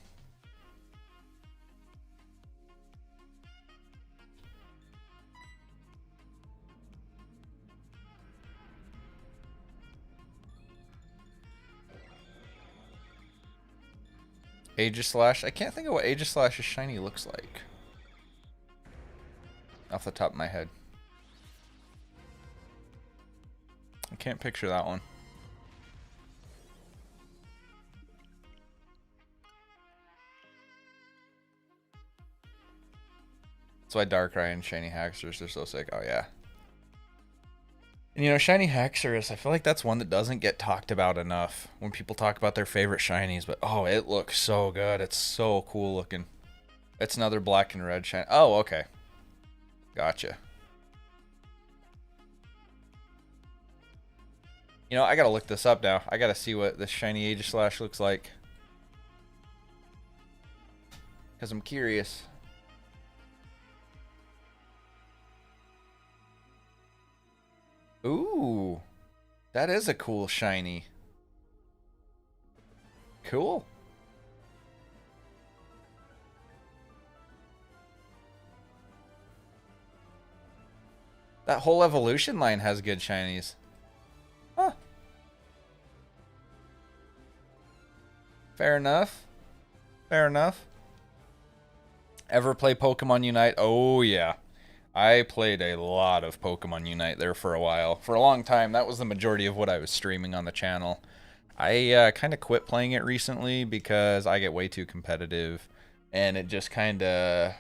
Aegislash. I can't think of what Aegislash's shiny looks like. Off the top of my head. I can't picture that one. That's why Darkrai and Shiny Haxorus are so sick. Oh, yeah. And, you know, Shiny Haxorus, I feel like that's one that doesn't get talked about enough when people talk about their favorite shinies. But, oh, it looks so good. It's so cool looking. It's another black and red shiny. Oh, okay. Gotcha. You know, I gotta look this up now. I gotta see what this shiny Aegislash looks like. Because I'm curious. Ooh. That is a cool shiny. Cool. That whole evolution line has good shinies. Huh. Fair enough. Fair enough. Ever play Pokemon Unite? Oh, yeah. I played a lot of Pokemon Unite there for a while. For a long time, that was the majority of what I was streaming on the channel. I kind of quit playing it recently because I get way too competitive. And it just kind of...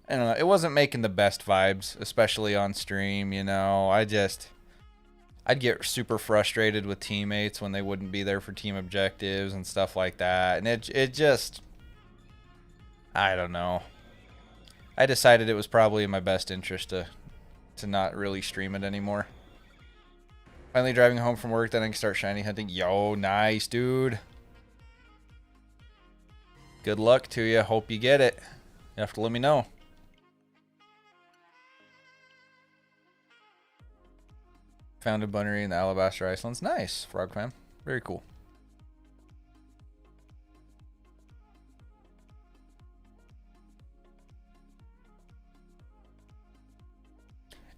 I don't know, it wasn't making the best vibes, especially on stream, you know. I'd get super frustrated with teammates when they wouldn't be there for team objectives and stuff like that. And it just... I don't know. I decided it was probably in my best interest to not really stream it anymore. Finally driving home from work, then I can start shiny hunting. Yo, nice, dude. Good luck to you. Hope you get it. You have to let me know. Found a bunnery in the Alabaster Icelands. Nice, Frog Fam. Very cool.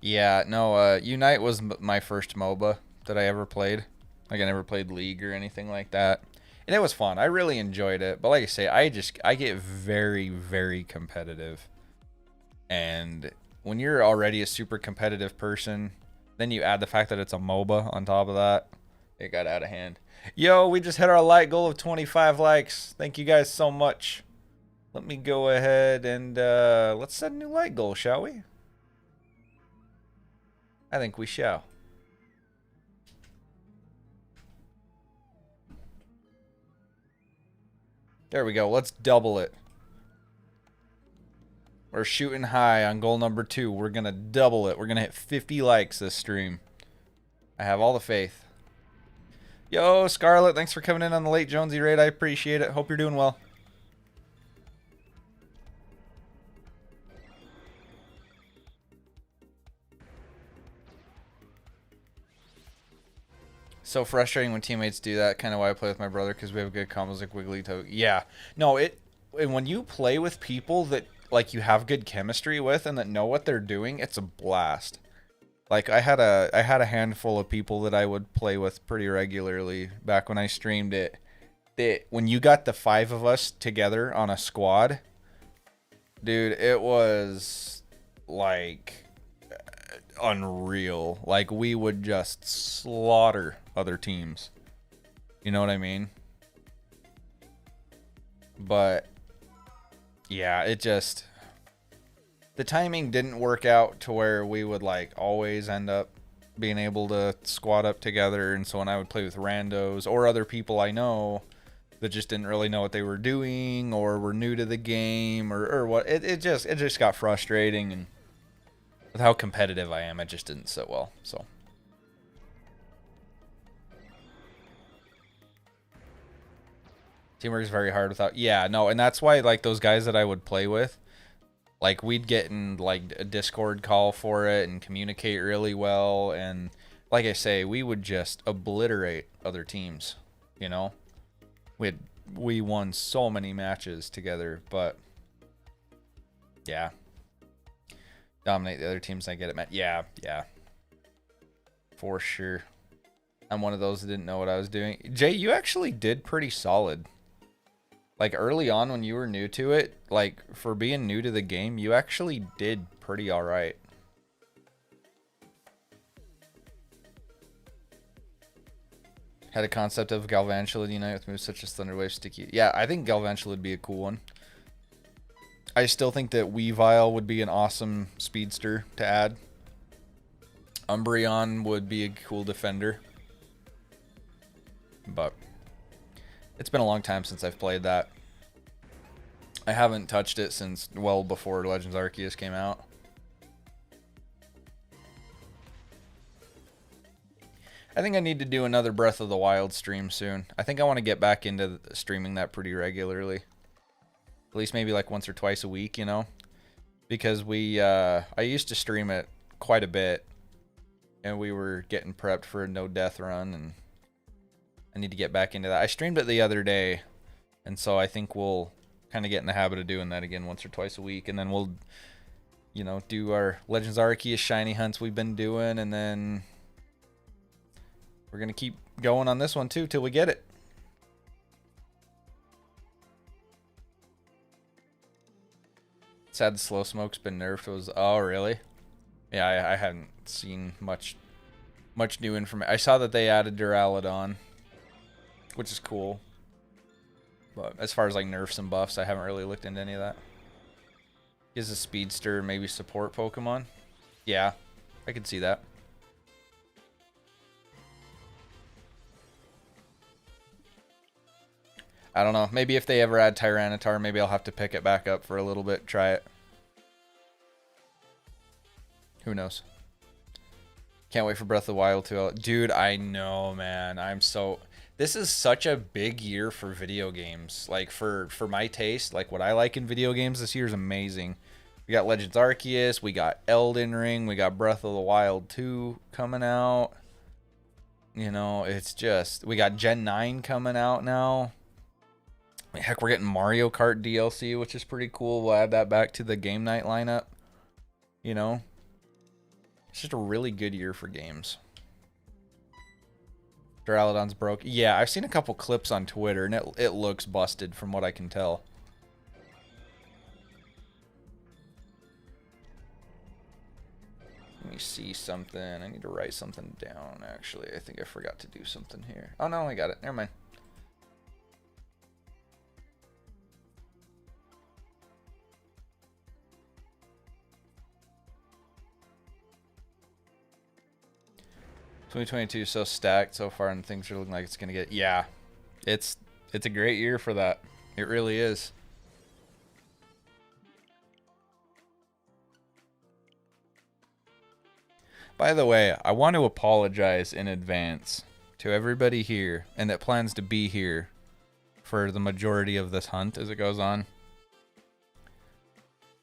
Yeah, no, Unite was my first MOBA that I ever played. Like, I never played League or anything like that. And it was fun. I really enjoyed it. But like I say, I get very, very competitive. And when you're already a super competitive person, then you add the fact that it's a MOBA on top of that, it got out of hand. Yo, we just hit our like goal of 25 likes. Thank you guys so much. Let me go ahead and let's set a new like goal, shall we? I think we shall. There we go. Let's double it. We're shooting high on goal number 2. We're going to double it. We're going to hit 50 likes this stream. I have all the faith. Yo, Scarlett, thanks for coming in on the late Jonesy raid. I appreciate it. Hope you're doing well. So frustrating when teammates do that. Kind of why I play with my brother, because we have good combos like Wiggly Toe. Yeah. No, and when you play with people that like you have good chemistry with and that know what they're doing, it's a blast. Like I had a handful of people that I would play with pretty regularly back when I streamed it. That when you got the 5 of us together on a squad, dude, it was like unreal. Like we would just slaughter other teams. You know what I mean? But yeah, it just, the timing didn't work out to where we would like always end up being able to squad up together. And so when I would play with randos or other people I know that just didn't really know what they were doing or were new to the game or what, it just got frustrating. And with how competitive I am, it just didn't sit well. So teamwork is very hard without, yeah, no, and that's why like those guys that I would play with, like we'd get in like a Discord call for it and communicate really well, and like I say, we would just obliterate other teams, you know? We won so many matches together, but yeah. Dominate the other teams I get it, Matt. Yeah. For sure. I'm one of those that didn't know what I was doing. Jay, you actually did pretty solid. Like early on when you were new to it, like for being new to the game, you actually did pretty alright. Had a concept of Galvantula Unite with moves such as Thunderwave, Sticky. Yeah, I think Galvantula would be a cool one. I still think that Weavile would be an awesome speedster to add. Umbreon would be a cool defender. But it's been a long time since I've played that. I haven't touched it since well before Legends Arceus came out. I think I need to do another Breath of the Wild stream soon. I think I want to get back into streaming that pretty regularly. At least maybe like once or twice a week, you know? Because I used to stream it quite a bit. And we were getting prepped for a no-death run, and I need to get back into that. I streamed it the other day, and so I think we'll kind of get in the habit of doing that again once or twice a week, and then we'll, you know, do our Legends Arceus shiny hunts we've been doing, and then we're going to keep going on this one too till we get it. Sad the Slow Smoke's been nerfed. It was, oh, really? Yeah, I hadn't seen much new information. I saw that they added Duraludon, which is cool. But as far as like nerfs and buffs, I haven't really looked into any of that. Is a speedster maybe support Pokemon? Yeah, I could see that. I don't know. Maybe if they ever add Tyranitar, maybe I'll have to pick it back up for a little bit, try it. Who knows? Can't wait for Breath of the Wild 2. Dude, I know, man. This is such a big year for video games. Like, for my taste, like, what I like in video games this year is amazing. We got Legends Arceus, we got Elden Ring, we got Breath of the Wild 2 coming out. You know, it's just... We got Gen 9 coming out now. Heck, we're getting Mario Kart DLC, which is pretty cool. We'll add that back to the game night lineup. You know? It's just a really good year for games. Duraludon's broke. Yeah, I've seen a couple clips on Twitter, and it looks busted from what I can tell. Let me see something. I need to write something down, actually. I think I forgot to do something here. Oh, no, I got it. Never mind. $2022 is so stacked so far, and things are looking like it's gonna get. Yeah, it's a great year for that. It really is. By the way, I want to apologize in advance to everybody here and that plans to be here for the majority of this hunt as it goes on.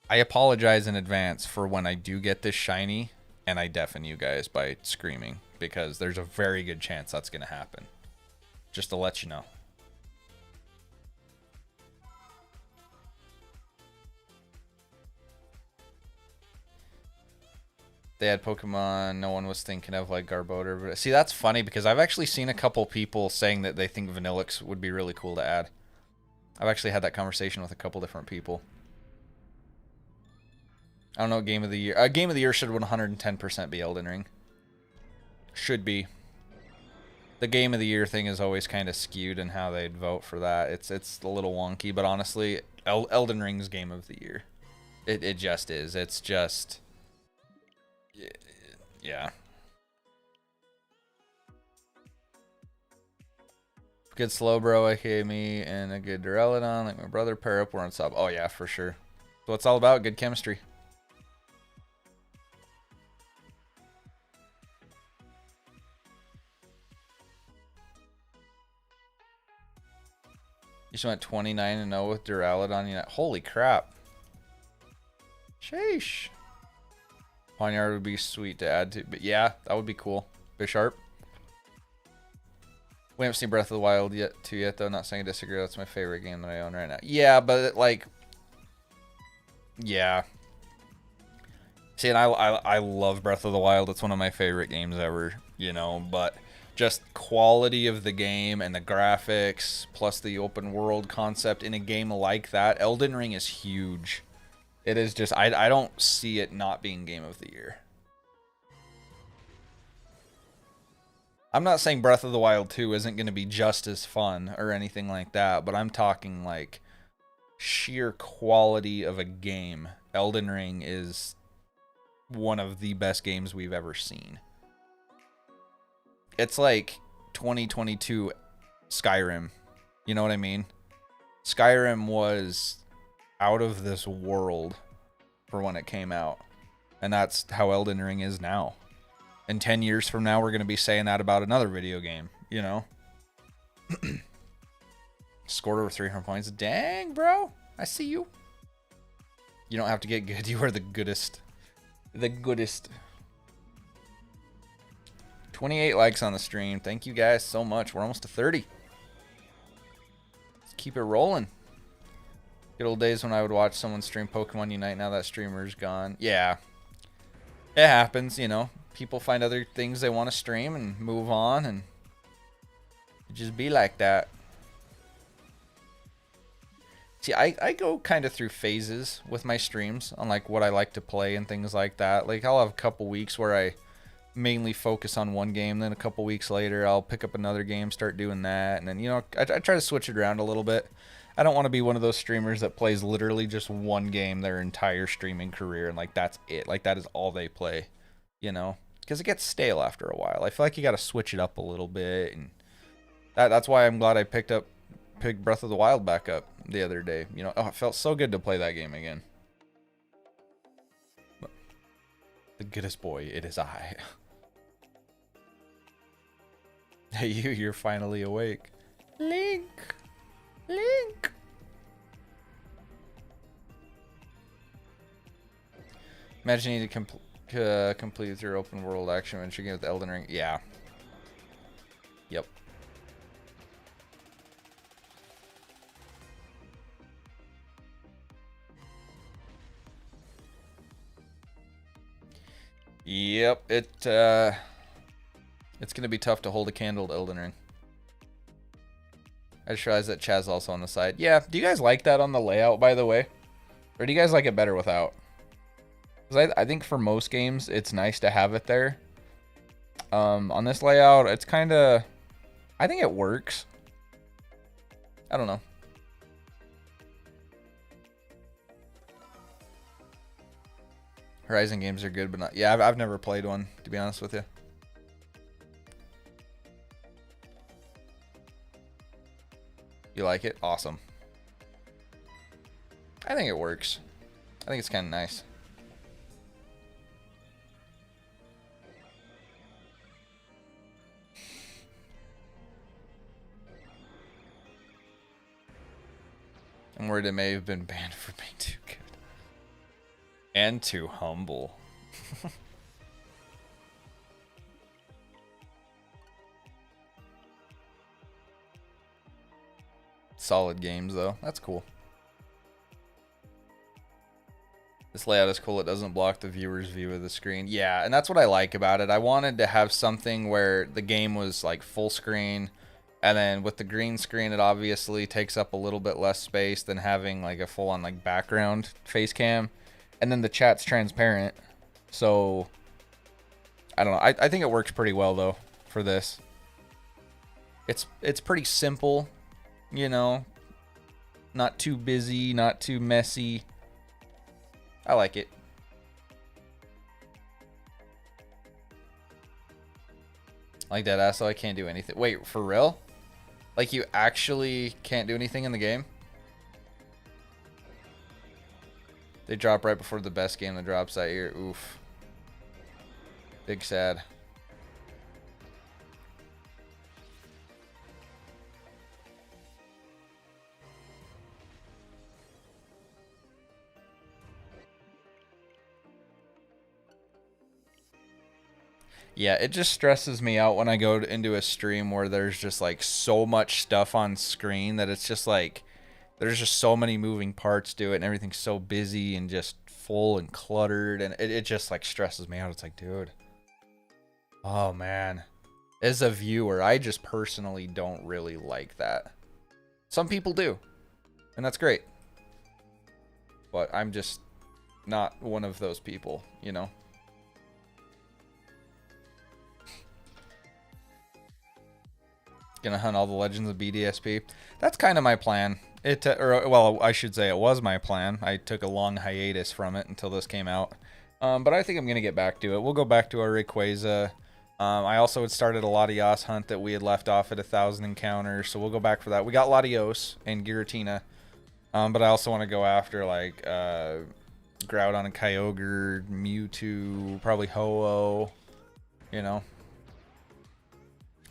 I apologize in advance for when I do get this shiny and I deafen you guys by screaming, because there's a very good chance that's going to happen. Just to let you know. They had Pokemon no one was thinking of, like Garbodor. But see, that's funny because I've actually seen a couple people saying that they think Vanillix would be really cool to add. I've actually had that conversation with a couple different people. I don't know, game of the year. Game of the year should 110% be Elden Ring. Should be. The game of the year thing is always kind of skewed in how they'd vote for that. It's a little wonky, but honestly, Elden Ring's game of the year. It just is. It's just... yeah. Good Slowbro, aka me, and a good Duraludon, like my brother, pair up, we're on sub. Oh yeah, for sure. So it's all about good chemistry. You just went 29-0 with Duraludon. Holy crap. Sheesh. Ponyard would be sweet to add to, but yeah, that would be cool. Bisharp. We haven't seen Breath of the Wild yet, though. Not saying I disagree. That's my favorite game that I own right now. Yeah, but like, yeah. See, and I love Breath of the Wild. It's one of my favorite games ever, you know. But just quality of the game and the graphics, plus the open world concept in a game like that, Elden Ring is huge. It is just, I don't see it not being game of the year. I'm not saying Breath of the Wild 2 isn't going to be just as fun or anything like that, but I'm talking like sheer quality of a game. Elden Ring is one of the best games we've ever seen. It's like 2022 Skyrim. You know what I mean? Skyrim was out of this world for when it came out. And that's how Elden Ring is now. And 10 years from now, we're going to be saying that about another video game, you know? Scored over 300 points. Dang, bro. I see you. You don't have to get good. You are the goodest. The goodest. 28 likes on the stream. Thank you guys so much. We're almost to 30. Let's keep it rolling. Good old days when I would watch someone stream Pokemon Unite. Now that streamer's gone. Yeah. It happens, you know. People find other things they want to stream and move on, and it just be like that. See, I go kind of through phases with my streams on like what I like to play and things like that. Like I'll have a couple weeks where I mainly focus on one game, then a couple weeks later I'll pick up another game, start doing that, and then, you know, I try to switch it around a little bit. I don't want to be one of those streamers that plays literally just one game their entire streaming career and like that's it. Like that is all they play, you know? Because it gets stale after a while. I feel like you got to switch it up a little bit, and that's why I'm glad I picked Breath of the Wild back up the other day. You know, oh, it felt so good to play that game again. But the goodest boy, it is I. Hey, you're finally awake. Link. Link. Imagine you need to complete your open world action adventure game with Elden Ring. Yeah. Yep. Yep, it's gonna be tough to hold a candle to Elden Ring. I just realized that Chaz also on the side. Yeah, do you guys like that on the layout, by the way? Or do you guys like it better without? Because I think for most games, it's nice to have it there. On this layout, it's kind of... I think it works. I don't know. Horizon games are good, but not... Yeah, I've never played one, to be honest with you. You like it? Awesome. I think it works. I think it's kind of nice. I'm worried it may have been banned for being too good. And too humble. Solid games, though. That's cool. This layout is cool. It doesn't block the viewer's view of the screen. Yeah, and that's what I like about it. I wanted to have something where the game was like full screen, and then with the green screen, it obviously takes up a little bit less space than having like a full-on like background face cam, and then the chat's transparent. So I don't know. I think it works pretty well though for this. It's pretty simple, you know. Not too busy, not too messy. I like it. Like that ass, so I can't do anything. Wait, for real? Like you actually can't do anything in the game? They drop right before the best game that drops that year. Oof. Big sad. Yeah, it just stresses me out when I go into a stream where there's just like so much stuff on screen that it's just like there's just so many moving parts to it and everything's so busy and just full and cluttered, and it just like stresses me out. It's like, dude. Oh man. As a viewer, I just personally don't really like that. Some people do, and that's great. But I'm just not one of those people, you know? Gonna hunt all the legends of BDSP. That's kind of my plan. Well, I should say it was my plan. I took a long hiatus from it until this came out. But I think I'm gonna get back to it. We'll go back to our Rayquaza. I also had started a Latios hunt that we had left off at 1,000 encounters, so we'll go back for that. We got Latios and Giratina, but I also want to go after like Groudon and Kyogre, Mewtwo, probably Ho-Oh. You know,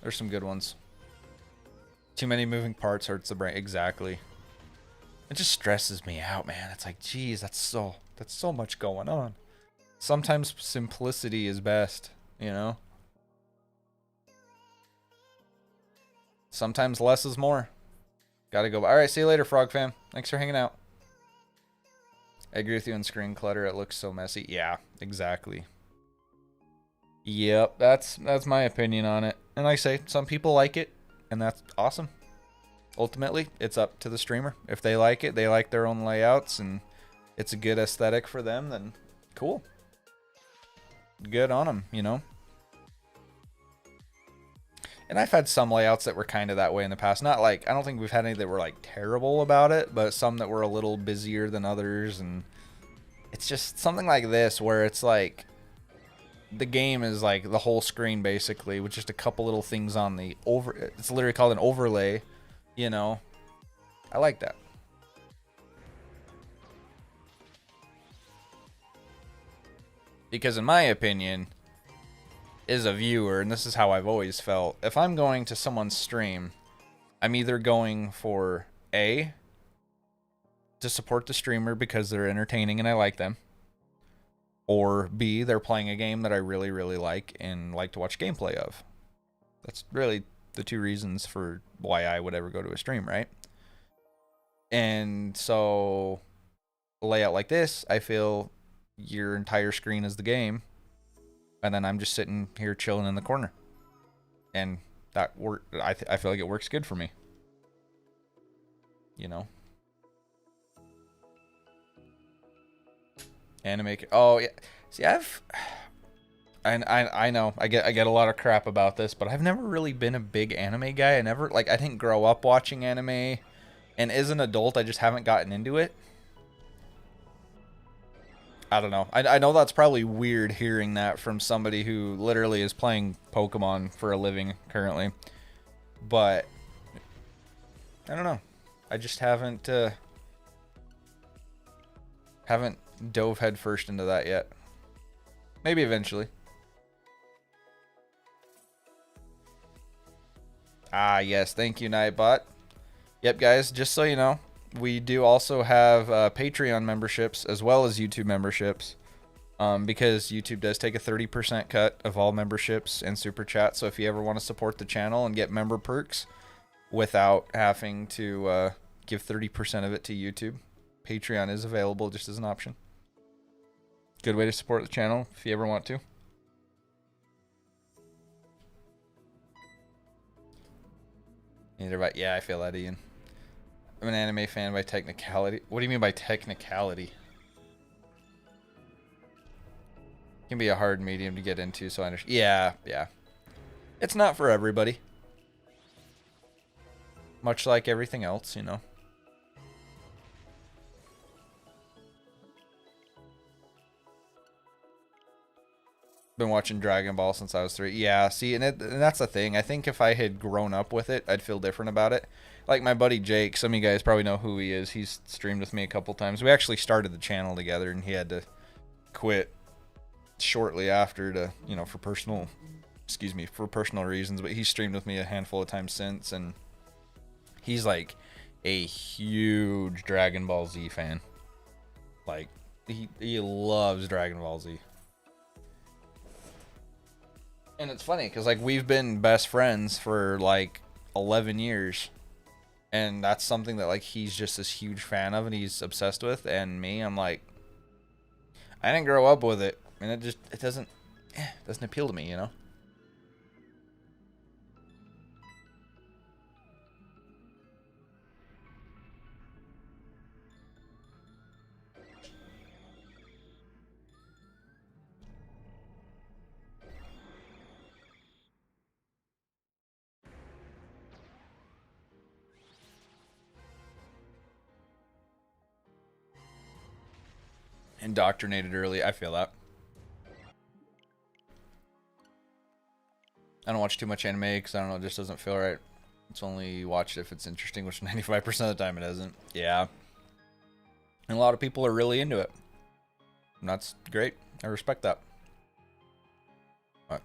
there's some good ones. Too many moving parts hurts the brain. Exactly. It just stresses me out, man. It's like, geez, that's so much going on. Sometimes simplicity is best, you know? Sometimes less is more. Gotta go. Alright, see you later, Frog Fam. Thanks for hanging out. I agree with you on screen clutter. It looks so messy. Yeah, exactly. Yep, that's my opinion on it. And like I say, some people like it, and that's awesome. Ultimately, it's up to the streamer. If they like it, they like their own layouts, and it's a good aesthetic for them, then cool. Good on them, you know? And I've had some layouts that were kind of that way in the past. Not like, I don't think we've had any that were like terrible about it, but some that were a little busier than others. And it's just something like this where it's like the game is like the whole screen basically with just a couple little things on the it's literally called an overlay, you know. I like that. Because in my opinion, as a viewer, and this is how I've always felt, if I'm going to someone's stream, I'm either going for A, to support the streamer because they're entertaining and I like them, or B, they're playing a game that I really, really like and like to watch gameplay of. That's really the two reasons for why I would ever go to a stream, right? And so a layout like this, I feel your entire screen is the game. and then I'm just sitting here chilling in the corner. And that I feel like it works good for me. You know. Anime. Oh yeah. See, I know I get a lot of crap about this, but I've never really been a big anime guy. I didn't grow up watching anime, and as an adult, I just haven't gotten into it. I don't know. I know that's probably weird hearing that from somebody who literally is playing Pokemon for a living currently, but I don't know. I just haven't dove headfirst into that yet. Maybe eventually. Ah, yes. Thank you, Nightbot. Yep, guys. Just so you know, we do also have Patreon memberships as well as YouTube memberships. Because YouTube does take a 30% cut of all memberships and super chats. So if you ever want to support the channel and get member perks without having to give 30% of it to YouTube, Patreon is available just as an option. Good way to support the channel if you ever want to. Yeah, I feel that, Ian. I'm an anime fan by technicality. What do you mean by technicality? Can be a hard medium to get into, so I understand. Yeah. It's not for everybody. Much like everything else, you know. Been watching Dragon Ball since I was 3. Yeah, see, and that's the thing. I think if I had grown up with it, I'd feel different about it. Like my buddy Jake, some of you guys probably know who he is. He's streamed with me a couple times. We actually started the channel together, and he had to quit shortly after to, you know, for personal reasons. But he's streamed with me a handful of times since, and he's like a huge Dragon Ball Z fan. Like he loves Dragon Ball Z. And it's funny because like we've been best friends for like 11 years, and that's something that like he's just this huge fan of and he's obsessed with. And me, I'm like, I didn't grow up with it, and it doesn't appeal to me, you know. Indoctrinated early. I feel that. I don't watch too much anime because I don't know, it just doesn't feel right. It's only watched if it's interesting, which 95% of the time it isn't. Yeah. And a lot of people are really into it. And that's great. I respect that. But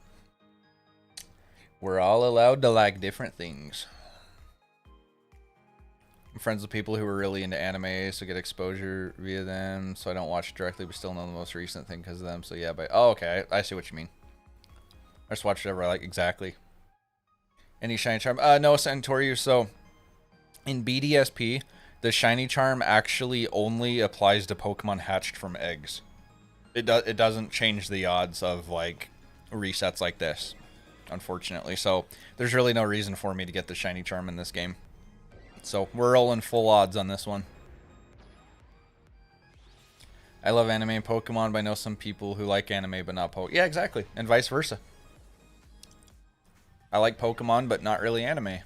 we're all allowed to like different things. I'm friends with people who are really into anime, so get exposure via them. So I don't watch directly, but still know the most recent thing because of them. So yeah, but oh, okay, I see what you mean. I just watch whatever I like. Exactly. Any shiny charm? No, Santoriu. So in BDSP, the shiny charm actually only applies to Pokemon hatched from eggs. It doesn't change the odds of like resets like this, unfortunately. So there's really no reason for me to get the shiny charm in this game. So we're rolling full odds on this one. I love anime and Pokemon, but I know some people who like anime but not Pokemon. Yeah, exactly. And vice versa. I like Pokemon, but not really anime.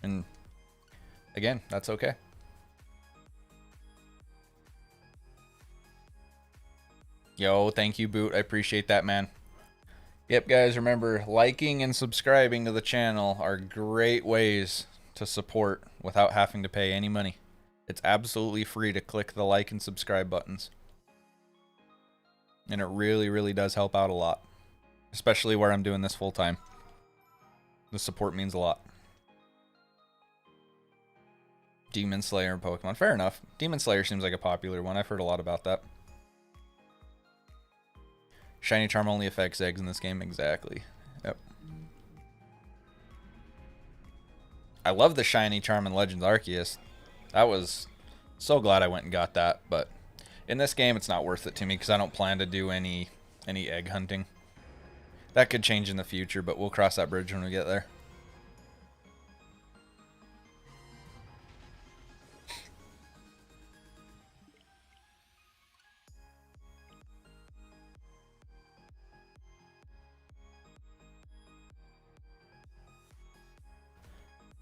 And again, that's okay. Yo, thank you, Boot. I appreciate that, man. Yep, guys, remember, liking and subscribing to the channel are great ways to support without having to pay any money. It's absolutely free to click the like and subscribe buttons. And it really, really does help out a lot. Especially where I'm doing this full time. The support means a lot. Demon Slayer and Pokemon. Fair enough. Demon Slayer seems like a popular one. I've heard a lot about that. Shiny Charm only affects eggs in this game. Exactly. Yep. I love the Shiny Charm in Legends Arceus. That was so glad I went and got that. But in this game, it's not worth it to me because I don't plan to do any egg hunting. That could change in the future, but we'll cross that bridge when we get there.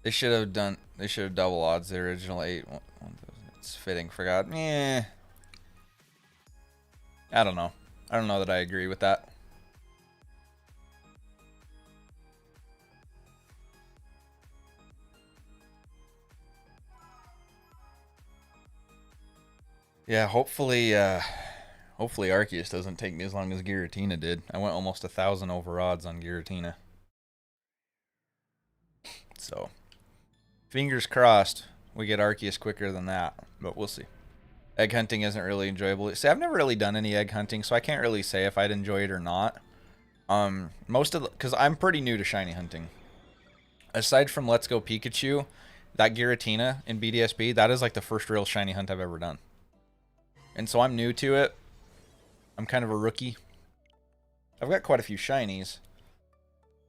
They should have double odds the original 8. It's fitting for God. I don't know. I don't know that I agree with that. Yeah, hopefully Arceus doesn't take me as long as Giratina did. I went almost 1,000 over odds on Giratina. So, fingers crossed we get Arceus quicker than that, but we'll see. Egg hunting isn't really enjoyable. See, I've never really done any egg hunting, so I can't really say if I'd enjoy it or not. Because I'm pretty new to shiny hunting. Aside from Let's Go Pikachu, that Giratina in BDSP, that is like the first real shiny hunt I've ever done. And so I'm new to it. I'm kind of a rookie. I've got quite a few shinies.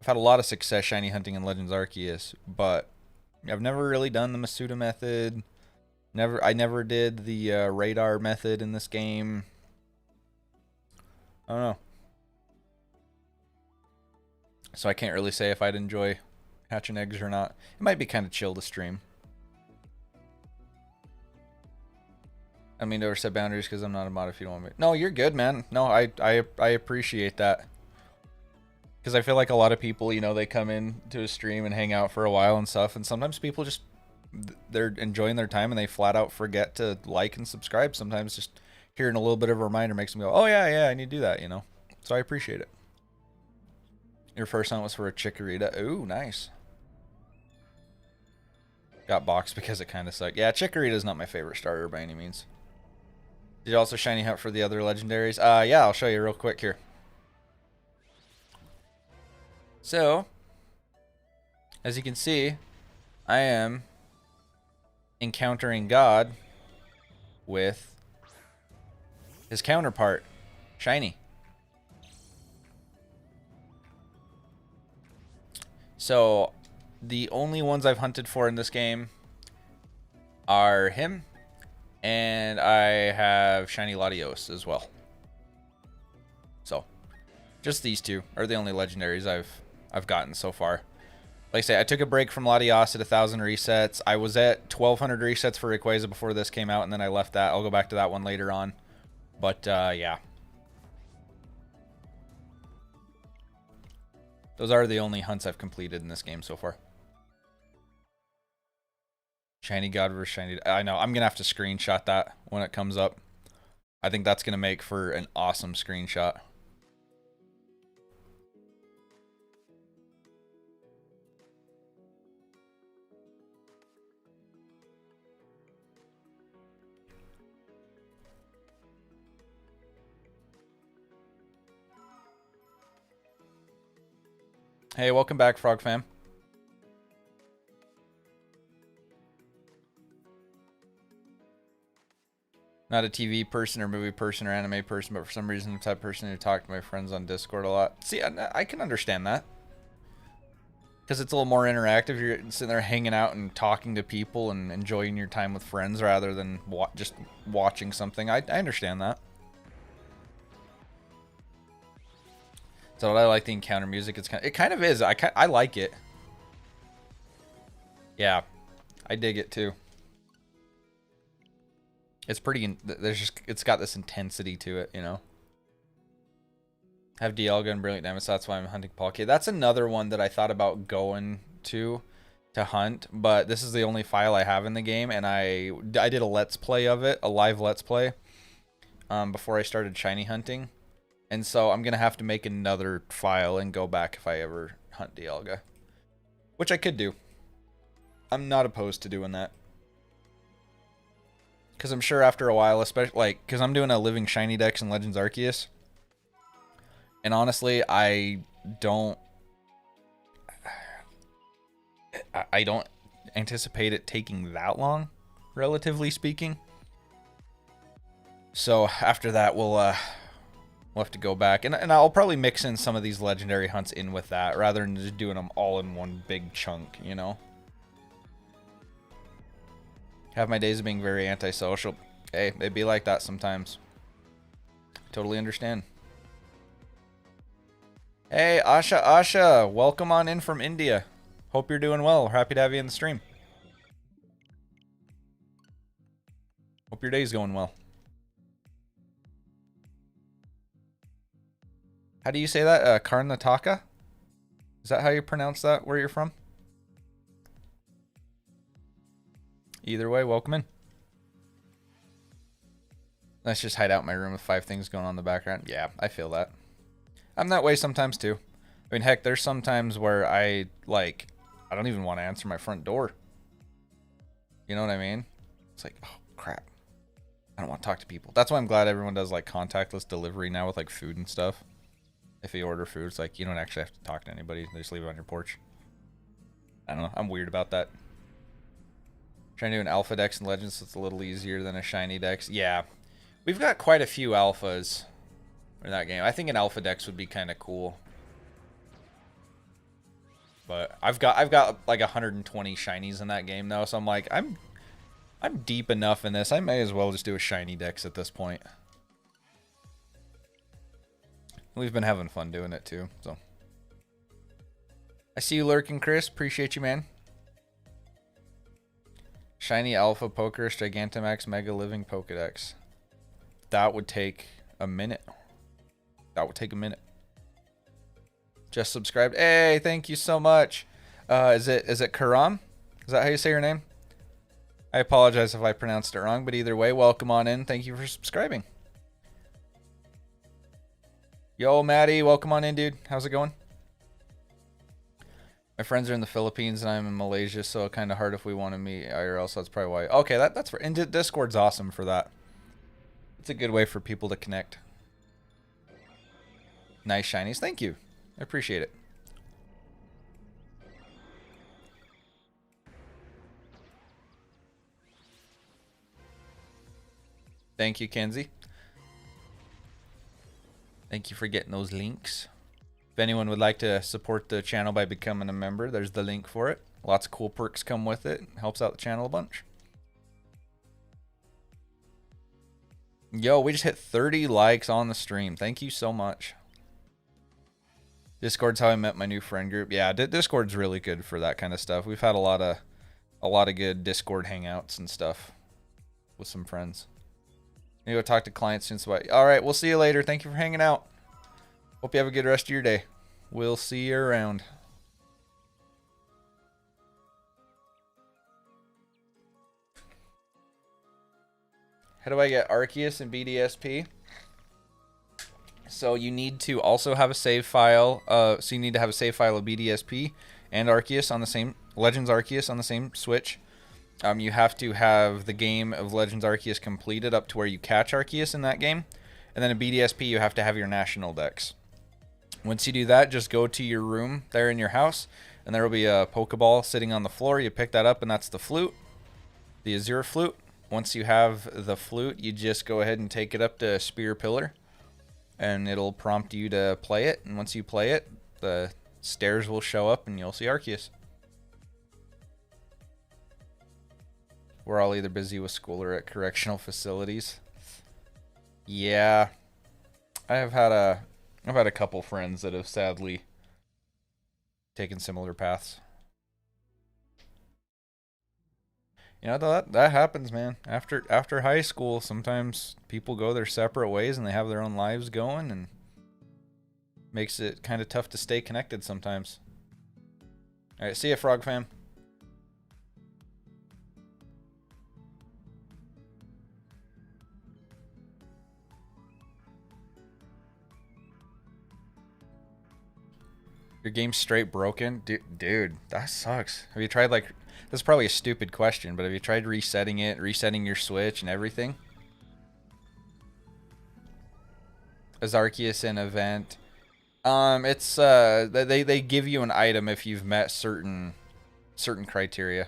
I've had a lot of success shiny hunting in Legends Arceus, but I've never really done the Masuda method. I never did the radar method in this game. I don't know. So I can't really say if I'd enjoy hatching eggs or not. It might be kind of chill to stream. I mean, to set boundaries because I'm not a mod if you don't want me. No, you're good, man. No, I appreciate that. Because I feel like a lot of people, you know, they come in to a stream and hang out for a while and stuff. And sometimes people just, they're enjoying their time and they flat out forget to like and subscribe. Sometimes just hearing a little bit of a reminder makes them go, oh, yeah, I need to do that, you know. So I appreciate it. Your first hunt was for a Chikorita. Ooh, nice. Got boxed because it kind of sucked. Yeah, Chikorita's not my favorite starter by any means. Did you also shiny hunt for the other legendaries? Yeah, I'll show you real quick here. So, as you can see, I am encountering God with his counterpart, Shiny. So, the only ones I've hunted for in this game are him, and I have Shiny Latios as well. So, just these two are the only legendaries I've gotten so far. Like I say, I took a break from Latios at 1,000 resets. I was at 1,200 resets for Rayquaza before this came out, and then I left that. I'll go back to that one later on. But, yeah. Those are the only hunts I've completed in this game so far. Shiny God versus Shiny... I know, I'm going to have to screenshot that when it comes up. I think that's going to make for an awesome screenshot. Hey, welcome back, Frog Fam. Not a TV person or movie person or anime person, but for some reason I'm the type of person who talk to my friends on Discord a lot. See, I can understand that. Because it's a little more interactive. You're sitting there hanging out and talking to people and enjoying your time with friends rather than just watching something. I understand that. So I like the encounter music. It kind of is. I like it. Yeah, I dig it too. It's pretty. It's got this intensity to it, you know. Have Dialga and Brilliant Diamond, so that's why I'm hunting Palkia. That's another one that I thought about going to hunt, but this is the only file I have in the game, and I did a let's play of it, a live let's play, before I started shiny hunting. And so I'm going to have to make another file and go back if I ever hunt Dialga. Which I could do. I'm not opposed to doing that. Because I'm sure after a while, especially, like, because I'm doing a living shiny dex in Legends Arceus. And honestly, I don't anticipate it taking that long, relatively speaking. So after that, we'll We'll have to go back. And I'll probably mix in some of these legendary hunts in with that, rather than just doing them all in one big chunk, you know? Have my days of being very antisocial. Hey, it'd be like that sometimes. Totally understand. Hey, Asha, welcome on in from India. Hope you're doing well. Happy to have you in the stream. Hope your day's going well. How do you say that? Karnataka? Is that how you pronounce that, where you're from? Either way, welcome in. Let's just hide out in my room with 5 things going on in the background. Yeah, I feel that. I'm that way sometimes too. I mean, heck, there's some times where I don't even want to answer my front door. You know what I mean? It's like, oh, crap. I don't want to talk to people. That's why I'm glad everyone does like contactless delivery now with like food and stuff. If you order food, it's like you don't actually have to talk to anybody. They just leave it on your porch. I don't know. I'm weird about that. Trying to do an alpha dex in Legends so it's a little easier than a shiny dex. Yeah. We've got quite a few alphas in that game. I think an alpha dex would be kind of cool. But I've got like 120 shinies in that game though, so I'm like I'm deep enough in this. I may as well just do a shiny dex at this point. We've been having fun doing it too, so. I see you lurking, Chris. Appreciate you, man. Shiny Alpha Pokerus Gigantamax Mega Living Pokedex. That would take a minute. That would take a minute. Just subscribed. Hey, thank you so much. Is it Karam? Is that how you say your name? I apologize if I pronounced it wrong, but either way, welcome on in. Thank you for subscribing. Yo, Maddie, welcome on in, dude. How's it going? My friends are in the Philippines and I'm in Malaysia, so kind of hard if we want to meet IRL, so that's probably why. Okay, that's for, and Discord's awesome for that. It's a good way for people to connect. Nice shinies. Thank you. I appreciate it. Thank you, Kenzie. Thank you for getting those links. If anyone would like to support the channel by becoming a member, there's the link for it. Lots of cool perks come with it. Helps out the channel a bunch. Yo, we just hit 30 likes on the stream. Thank you so much. Discord's how I met my new friend group. Yeah, Discord's really good for that kind of stuff. We've had a lot of good Discord hangouts and stuff with some friends. I'm gonna go talk to clients soon. So all right, we'll see you later. Thank you for hanging out. Hope you have a good rest of your day. We'll see you around. How do I get Arceus and BDSP? So you need to also have a save file. So you need to have a save file of BDSP and Arceus on the same Legends Arceus on the same Switch. You have to have the game of Legends Arceus completed up to where you catch Arceus in that game. And then in BDSP, you have to have your national dex. Once you do that, just go to your room there in your house, and there will be a Pokeball sitting on the floor. You pick that up, and that's the flute, the Azure flute. Once you have the flute, you just go ahead and take it up to Spear Pillar, and it'll prompt you to play it. And once you play it, the stairs will show up, and you'll see Arceus. We're all either busy with school or at correctional facilities. Yeah, I've had a couple friends that have sadly taken similar paths. You know, that happens, man. After high school, sometimes people go their separate ways and they have their own lives going, and makes it kind of tough to stay connected sometimes. All right, see ya, Frog Fam. Your game's straight broken? Dude, that sucks. Have you tried, like, this is probably a stupid question, but have you tried resetting your Switch and everything? Is Arceus an event? It's, they give you an item if you've met certain criteria.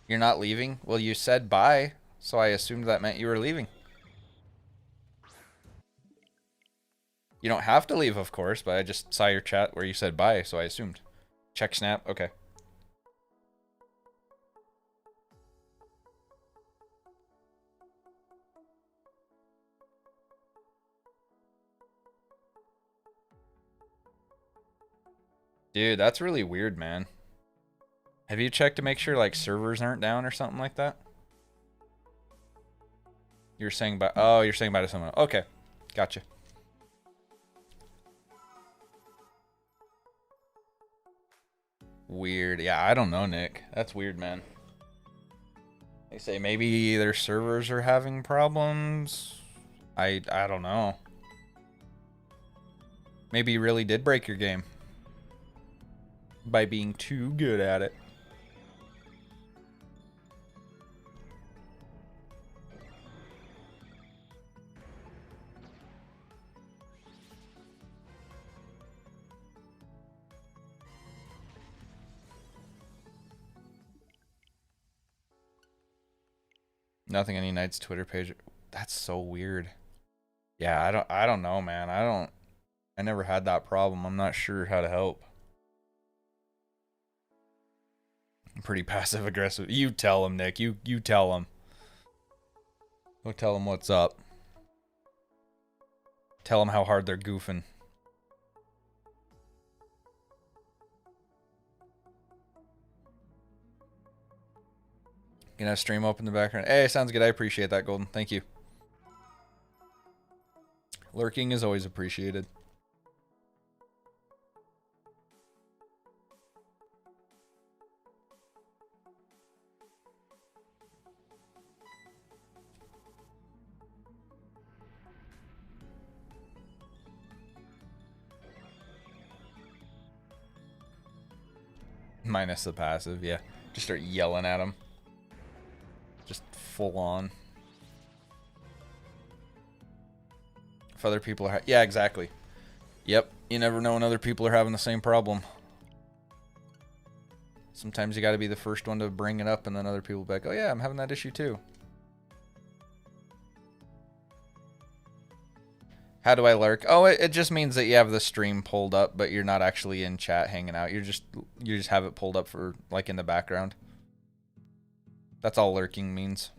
You're not leaving? Well, you said bye, so I assumed that meant you were leaving. You don't have to leave, of course, but I just saw your chat where you said bye, so I assumed. Check snap. Okay. Dude, that's really weird, man. Have you checked to make sure like servers aren't down or something like that? You're saying bye. Oh, you're saying bye to someone. Okay, gotcha. Weird. Yeah, I don't know, Nick. That's weird, man. They say maybe their servers are having problems. I don't know. Maybe you really did break your game by being too good at it. Nothing on United's Twitter page. That's so weird. Yeah, I don't know, man. I never had that problem. I'm not sure how to help. I'm pretty passive aggressive. You tell him, Nick. You tell him. Go tell him what's up. Tell them how hard they're goofing. You know, stream open in the background. Hey, sounds good. I appreciate that, Golden. Thank you. Lurking is always appreciated. Minus the passive, yeah. Just start yelling at him. Just full on. If other people are... Yeah, exactly. Yep. You never know when other people are having the same problem. Sometimes you got to be the first one to bring it up, and then other people will be like, oh yeah, I'm having that issue too. How do I lurk? Oh, it just means that you have the stream pulled up, but you're not actually in chat hanging out. You just have it pulled up for like in the background. That's all lurking means.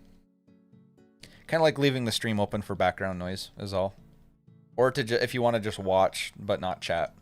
Kind of like leaving the stream open for background noise is all. Or to if you want to just watch but not chat.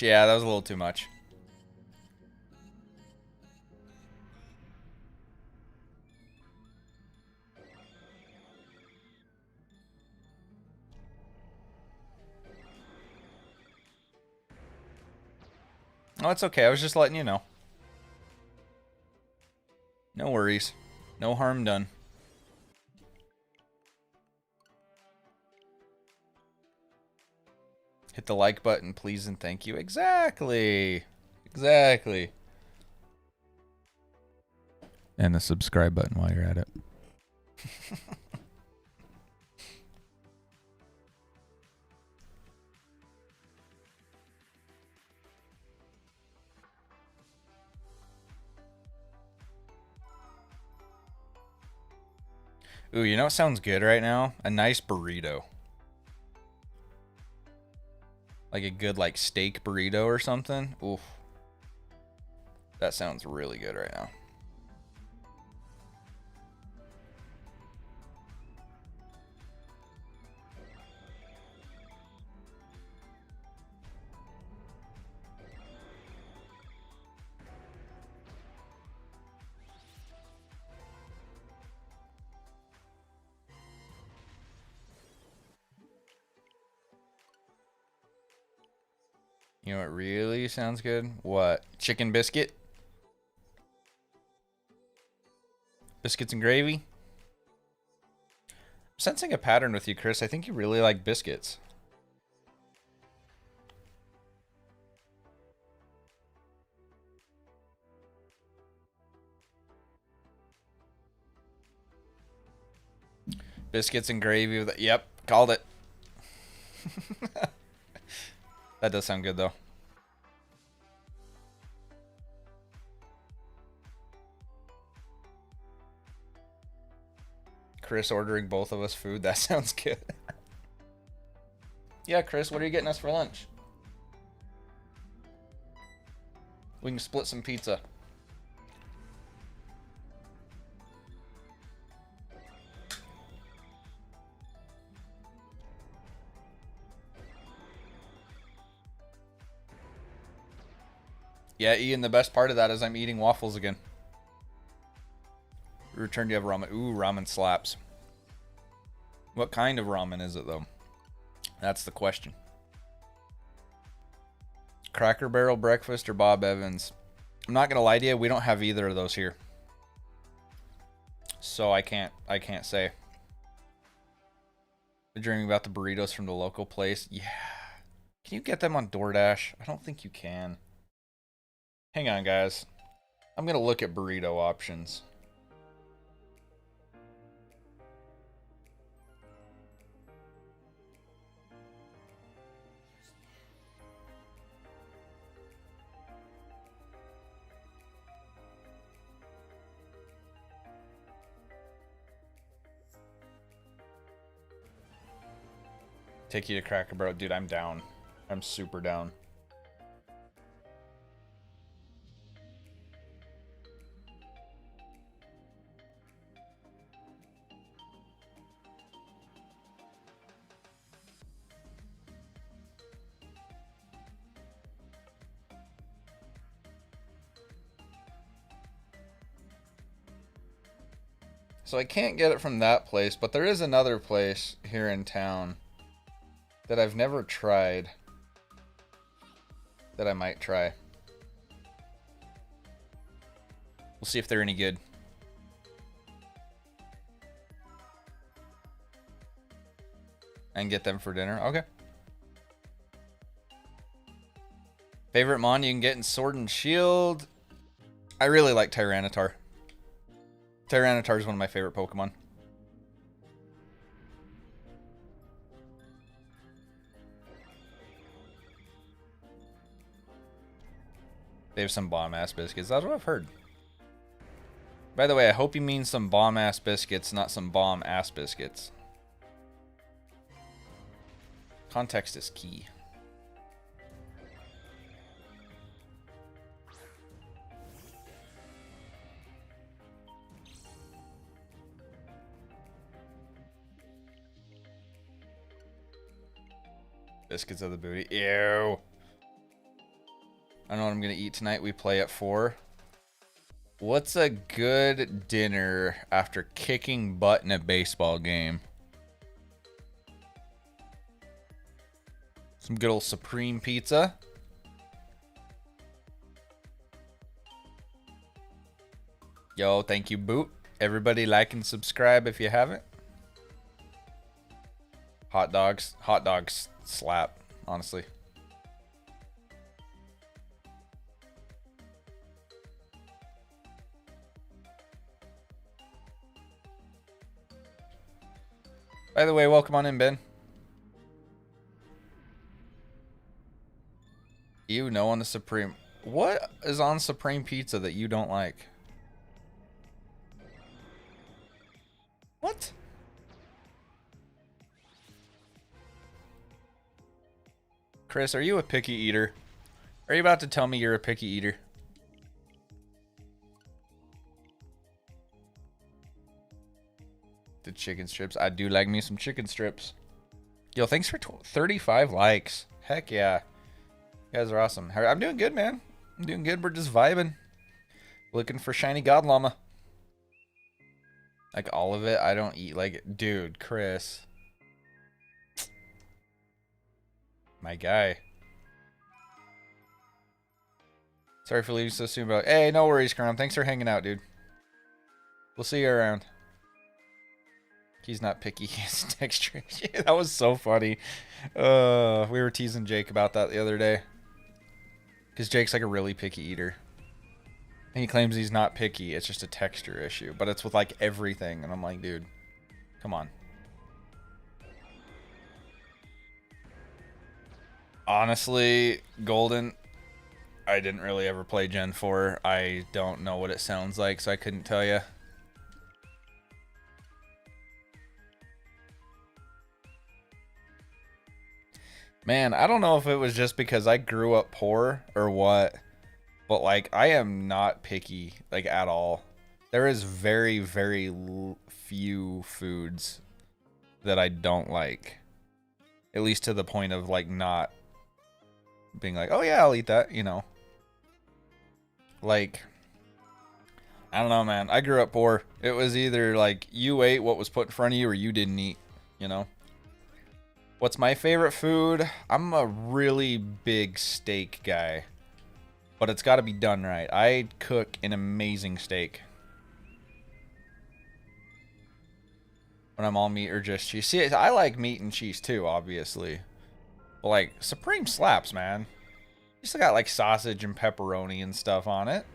Yeah, that was a little too much. Oh, it's okay. I was just letting you know. No worries. No harm done. Hit the like button, please, and thank you. Exactly. Exactly. And the subscribe button while you're at it. Ooh, you know what sounds good right now? A nice burrito. Like a good like steak burrito or something. Oof. That sounds really good right now. You know what really sounds good? What? Chicken biscuit? Biscuits and gravy? I'm sensing a pattern with you, Chris. I think you really like biscuits. Biscuits and gravy with yep, called it. That does sound good though. Chris ordering both of us food, that sounds good. Yeah, Chris, what are you getting us for lunch? We can split some pizza. Yeah, Ian, the best part of that is I'm eating waffles again. Return, you have ramen. Ooh, ramen slaps. What kind of ramen is it, though? That's the question. Cracker Barrel breakfast or Bob Evans? I'm not gonna lie to you, we don't have either of those here. So I can't say. You're dreaming about the burritos from the local place? Yeah. Can you get them on DoorDash? I don't think you can. Hang on, guys. I'm gonna look at burrito options. Take you to Cracker Barrel. Dude, I'm down. I'm super down. So I can't get it from that place, but there is another place here in town that I've never tried that I might try. We'll see if they're any good. And get them for dinner. Okay. Favorite mon you can get in Sword and Shield? I really like Tyranitar. Tyranitar is one of my favorite Pokemon. They have some bomb-ass biscuits. That's what I've heard. By the way, I hope you mean some bomb-ass biscuits, not some bomb-ass biscuits. Context is key. Biscuits of the booty. Ew. I know what I'm going to eat tonight. We play at 4. What's a good dinner after kicking butt in a baseball game? Some good old Supreme pizza. Yo, thank you, Boot. Everybody like and subscribe if you haven't. Hot dogs slap, honestly. By the way, welcome on in, Ben. You know on the Supreme. What is on Supreme Pizza that you don't like? What? Chris, are you a picky eater? Are you about to tell me you're a picky eater? The chicken strips. I do like me some chicken strips. Yo, thanks for 35 likes. Heck yeah. You guys are awesome. I'm doing good, man. I'm doing good. We're just vibing. Looking for shiny god llama. Like all of it. I don't eat like it. Dude, Chris. My guy. Sorry for leaving so soon, but hey, no worries, Crum. Thanks for hanging out, dude. We'll see you around. He's not picky. He's texture. That was so funny. We were teasing Jake about that the other day. Because Jake's like a really picky eater. And he claims he's not picky. It's just a texture issue. But it's with like everything. And I'm like, dude, come on. Honestly, Golden, I didn't really ever play Gen 4. I don't know what it sounds like, so I couldn't tell you. Man, I don't know if it was just because I grew up poor or what, but like I am not picky like at all. There is very, very few foods that I don't like. At least to the point of like not being like, oh yeah, I'll eat that, you know. Like, I don't know, man. I grew up poor. It was either like you ate what was put in front of you or you didn't eat, you know. What's my favorite food? I'm a really big steak guy, but it's got to be done right. I cook an amazing steak. When I'm all meat or just cheese. See, I like meat and cheese too, obviously. But like, Supreme slaps, man. You still got like sausage and pepperoni and stuff on it.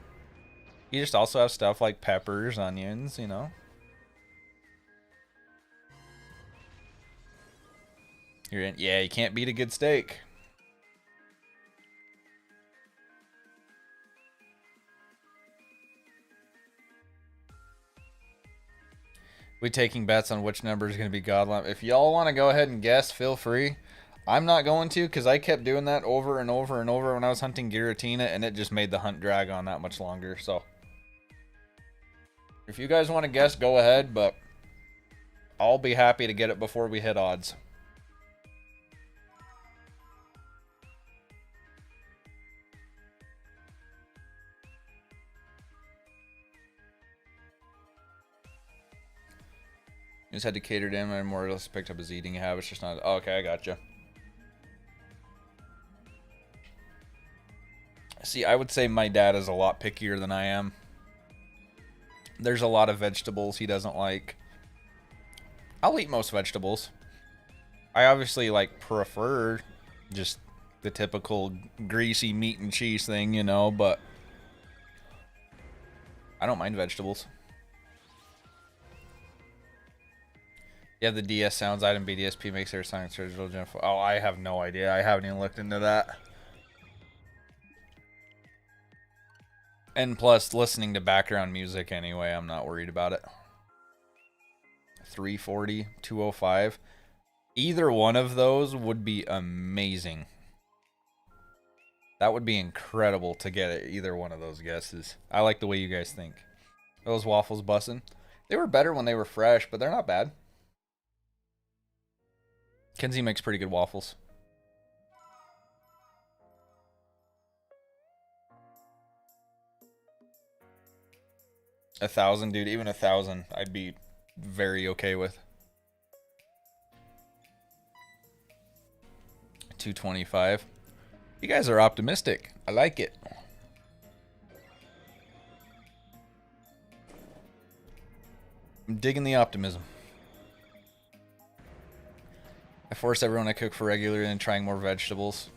You just also have stuff like peppers, onions, you know. You're in, yeah, you can't beat a good steak. We taking bets on which number is going to be Godlamp. If y'all want to go ahead and guess, feel free. I'm not going to because I kept doing that over and over and over when I was hunting Giratina, and it just made the hunt drag on that much longer. So if you guys want to guess, go ahead, but I'll be happy to get it before we hit odds. You just had to cater to him and more or less picked up his eating habits. Just not. Oh, okay, I gotcha. See, I would say my dad is a lot pickier than I am. There's a lot of vegetables he doesn't like. I'll eat most vegetables. I obviously like prefer just the typical greasy meat and cheese thing, you know, but I don't mind vegetables. Yeah, the DS sounds item BDSP makes their science original Gen 4. Oh, I have no idea. I haven't even looked into that. And plus, listening to background music anyway, I'm not worried about it. 340, 205. Either one of those would be amazing. That would be incredible to get either one of those guesses. I like the way you guys think. Those waffles bussin'. They were better when they were fresh, but they're not bad. Kenzie makes pretty good waffles. 1,000, dude. Even 1,000, I'd be very okay with. 225. You guys are optimistic. I like it. I'm digging the optimism. I force everyone I cook for regularly and trying more vegetables.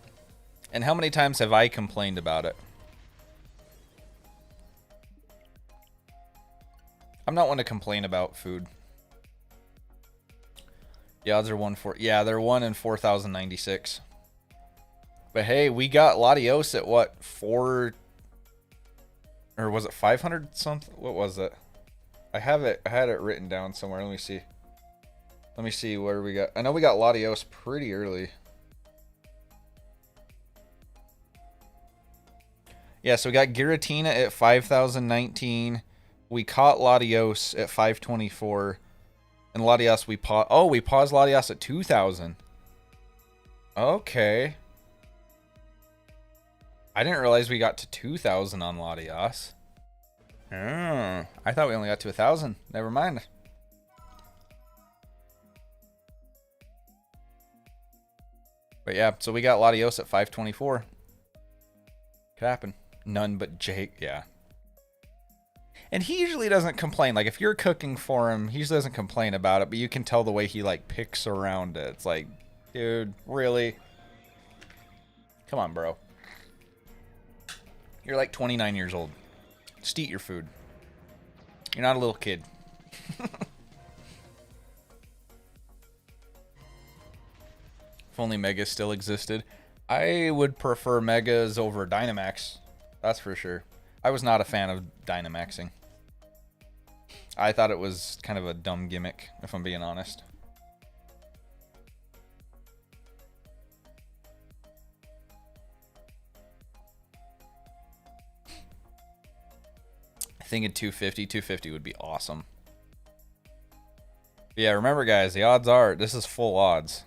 And how many times have I complained about it? I'm not one to complain about food. The odds are 1-4. Yeah, they're 1 in 4,096. But hey, we got Latios at what, 4, or was it 500 something? What was it? I had it written down somewhere. Let me see. Let me see where we got. I know we got Latios pretty early. Yeah, so we got Giratina at 5,019. We caught Latios at 524. And Latios we paused. Oh, we paused Latios at 2,000. Okay. I didn't realize we got to 2,000 on Latios. Oh, I thought we only got to 1,000. Never mind. But yeah, so we got Latios at 524. Could happen. None but Jake, yeah. And he usually doesn't complain. Like, if you're cooking for him, he usually doesn't complain about it, but you can tell the way he, like, picks around it. It's like, dude, really? Come on, bro. You're like 29 years old. Just eat your food. You're not a little kid. If only Megas still existed. I would prefer Megas over Dynamax. That's for sure. I was not a fan of Dynamaxing. I thought it was kind of a dumb gimmick, if I'm being honest. I think at 250 would be awesome. But yeah, remember guys, the odds are, this is full odds.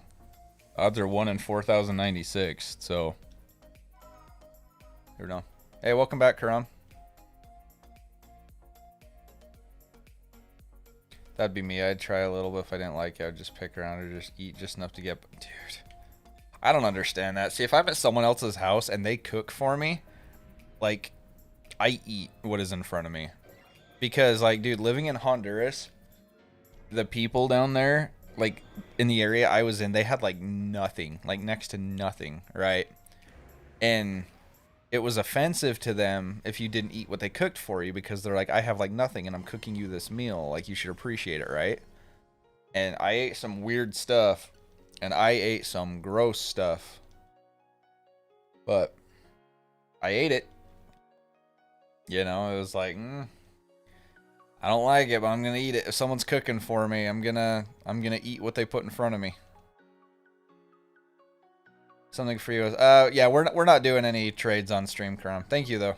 Odds are 1 in 4,096, so here we go. Hey, welcome back, Karam. That'd be me. I'd try a little, but if I didn't like it, I'd just pick around or just eat just enough to get... Dude, I don't understand that. See, if I'm at someone else's house and they cook for me, like, I eat what is in front of me. Because, like, dude, living in Honduras, the people down there, like, in the area I was in, they had, like, nothing. Like, next to nothing, right? And it was offensive to them if you didn't eat what they cooked for you because they're like, I have, like, nothing and I'm cooking you this meal. Like, you should appreciate it, right? And I ate some weird stuff. And I ate some gross stuff. But I ate it. You know, it was like, I don't like it, but I'm gonna eat it. If someone's cooking for me, I'm gonna eat what they put in front of me. Something for you. Yeah, we're not doing any trades on stream, Karam. Thank you though.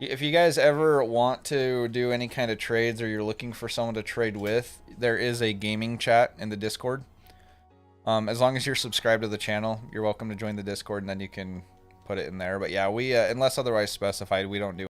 If you guys ever want to do any kind of trades or you're looking for someone to trade with, there is a gaming chat in the Discord. As long as you're subscribed to the channel, you're welcome to join the Discord, and then you can put it in there. But yeah, we unless otherwise specified, we don't do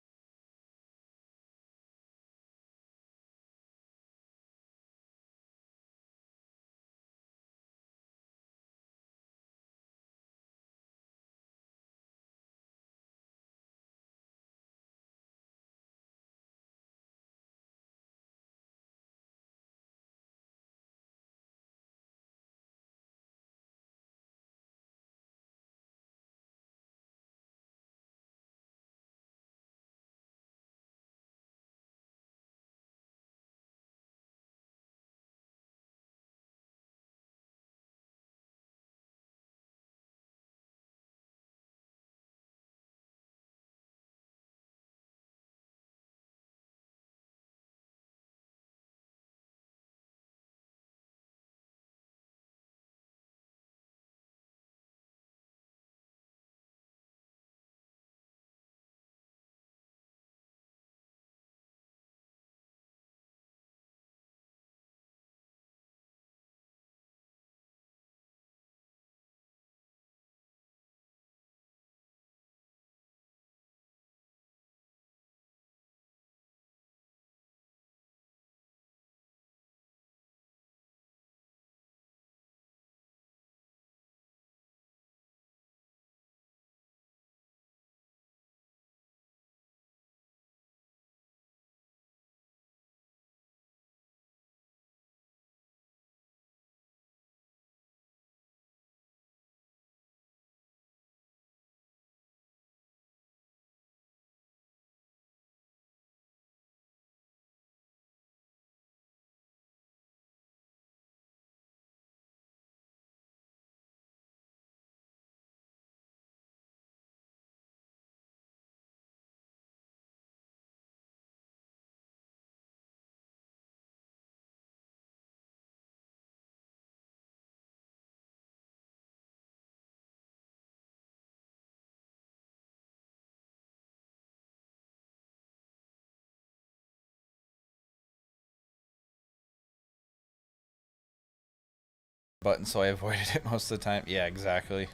button, so I avoided it most of the time. Yeah, exactly.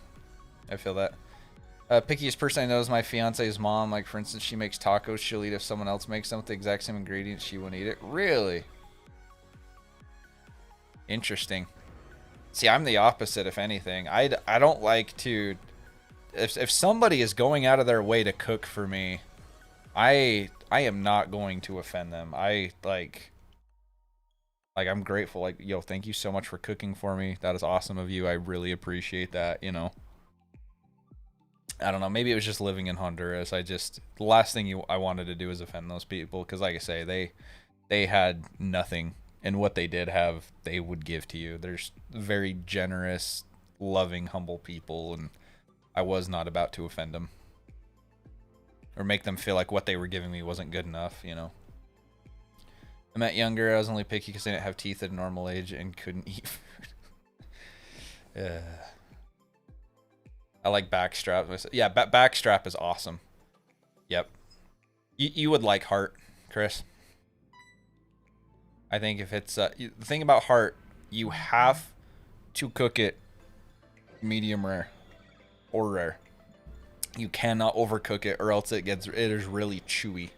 I feel that. Pickiest person I know is my fiance's mom. Like, for instance, she makes tacos. She'll eat if someone else makes them with the exact same ingredients. She won't eat it. Really? Interesting. See, I'm the opposite, if anything. I don't like to... If somebody is going out of their way to cook for me, I am not going to offend them. Like, I'm grateful. Like, yo, thank you so much for cooking for me. That is awesome of you. I really appreciate that, you know. I don't know. Maybe it was just living in Honduras. The last thing I wanted to do was offend those people. Because, like I say, they had nothing. And what they did have, they would give to you. There's very generous, loving, humble people. And I was not about to offend them. Or make them feel like what they were giving me wasn't good enough, you know. I met younger. I was only picky because they didn't have teeth at a normal age and couldn't eat food. I like backstrap. Yeah, backstrap is awesome. Yep. You would like heart, Chris. I think if it's... the thing about heart, you have to cook it medium rare or rare. You cannot overcook it or else it is really chewy.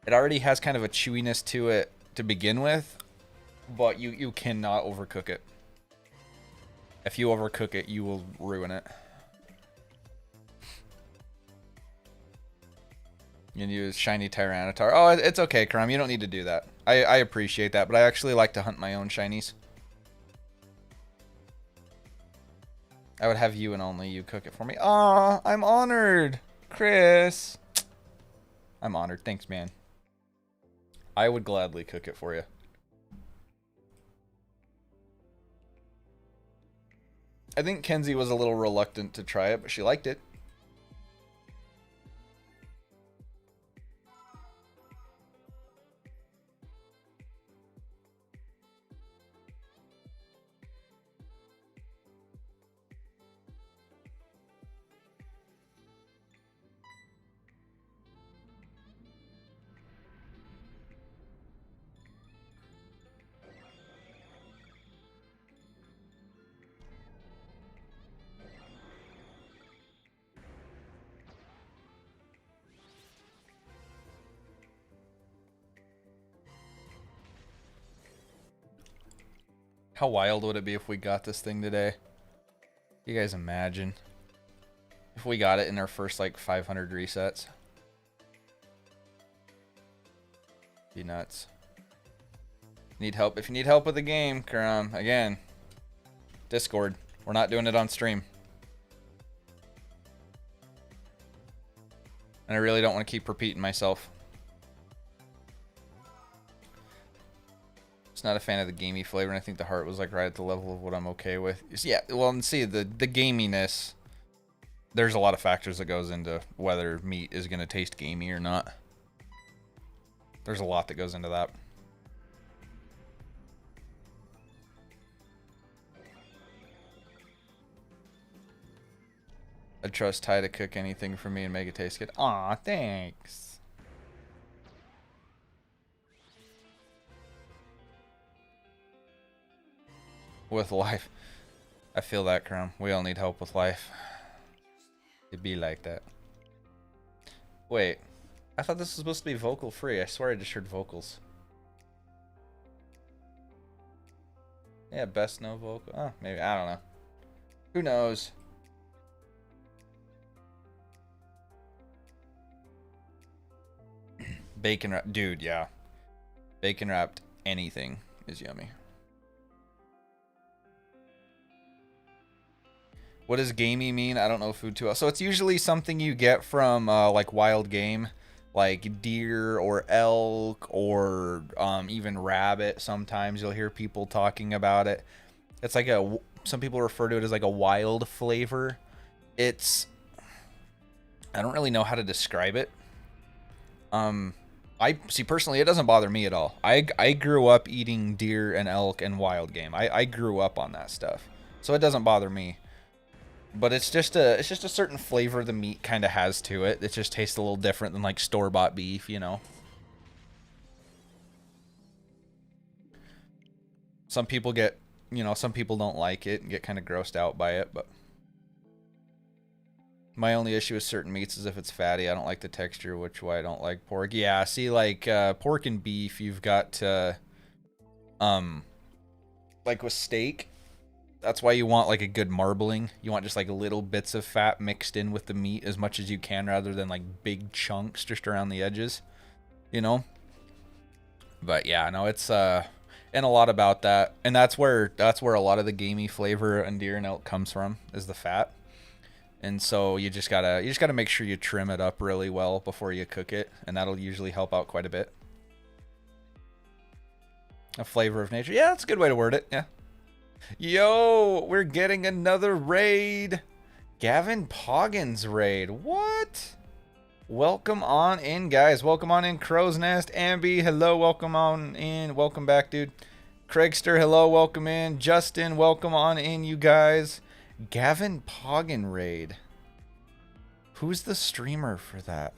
It already has kind of a chewiness to it to begin with, but you cannot overcook it. If you overcook it, you will ruin it. You can use shiny Tyranitar. Oh, it's okay, Crumb. You don't need to do that. I appreciate that, but I actually like to hunt my own shinies. I would have you and only you cook it for me. Aw, I'm honored, Chris. I'm honored. Thanks, man. I would gladly cook it for you. I think Kenzie was a little reluctant to try it, but she liked it. How wild would it be if we got this thing today? You guys imagine if we got it in our first like 500 resets? Be nuts. Need help? If you need help with the game, Karam, again, Discord. We're not doing it on stream. And I really don't want to keep repeating myself. Just not a fan of the gamey flavor, and I think the heart was like right at the level of what I'm okay with. Yeah, well, and see, the gaminess, there's a lot of factors that goes into whether meat is going to taste gamey or not. There's a lot that goes into that. I'd trust Ty to cook anything for me and make it taste good. Aw, thanks. With life. I feel that, Crumb. We all need help with life. It'd be like that. Wait. I thought this was supposed to be vocal free. I swear I just heard vocals. Yeah, best no vocal. Oh, maybe. I don't know. Who knows? Bacon wrap. Dude, yeah. Bacon wrapped anything is yummy. What does gamey mean? I don't know food too well. So it's usually something you get from like wild game, like deer or elk or even rabbit. Sometimes you'll hear people talking about it. It's like some people refer to it as like a wild flavor. I don't really know how to describe it. I see personally, it doesn't bother me at all. I grew up eating deer and elk and wild game. I grew up on that stuff, so it doesn't bother me. But it's just a certain flavor the meat kind of has to it. It just tastes a little different than like store-bought beef, you know. Some people get you know, some people don't like it and get kind of grossed out by it, but my only issue with certain meats is if it's fatty. I don't like the texture, which why I don't like pork. Yeah, see, like pork and beef, you've got like with steak, that's why you want like a good marbling. You want just like little bits of fat mixed in with the meat as much as you can, rather than like big chunks just around the edges, you know. But yeah, no, it's and a lot about that, and that's where a lot of the gamey flavor in deer and elk comes from, is the fat. And so you just gotta make sure you trim it up really well before you cook it, and that'll usually help out quite a bit. A flavor of nature. Yeah, that's a good way to word it. Yeah. Yo, we're getting another raid. Gavin Poggins raid. What? Welcome on in, guys. Welcome on in, Crow's Nest. Ambi, hello. Welcome on in. Welcome back, dude. Craigster, hello. Welcome in. Justin, welcome on in, you guys. Gavin Poggin raid. Who's the streamer for that?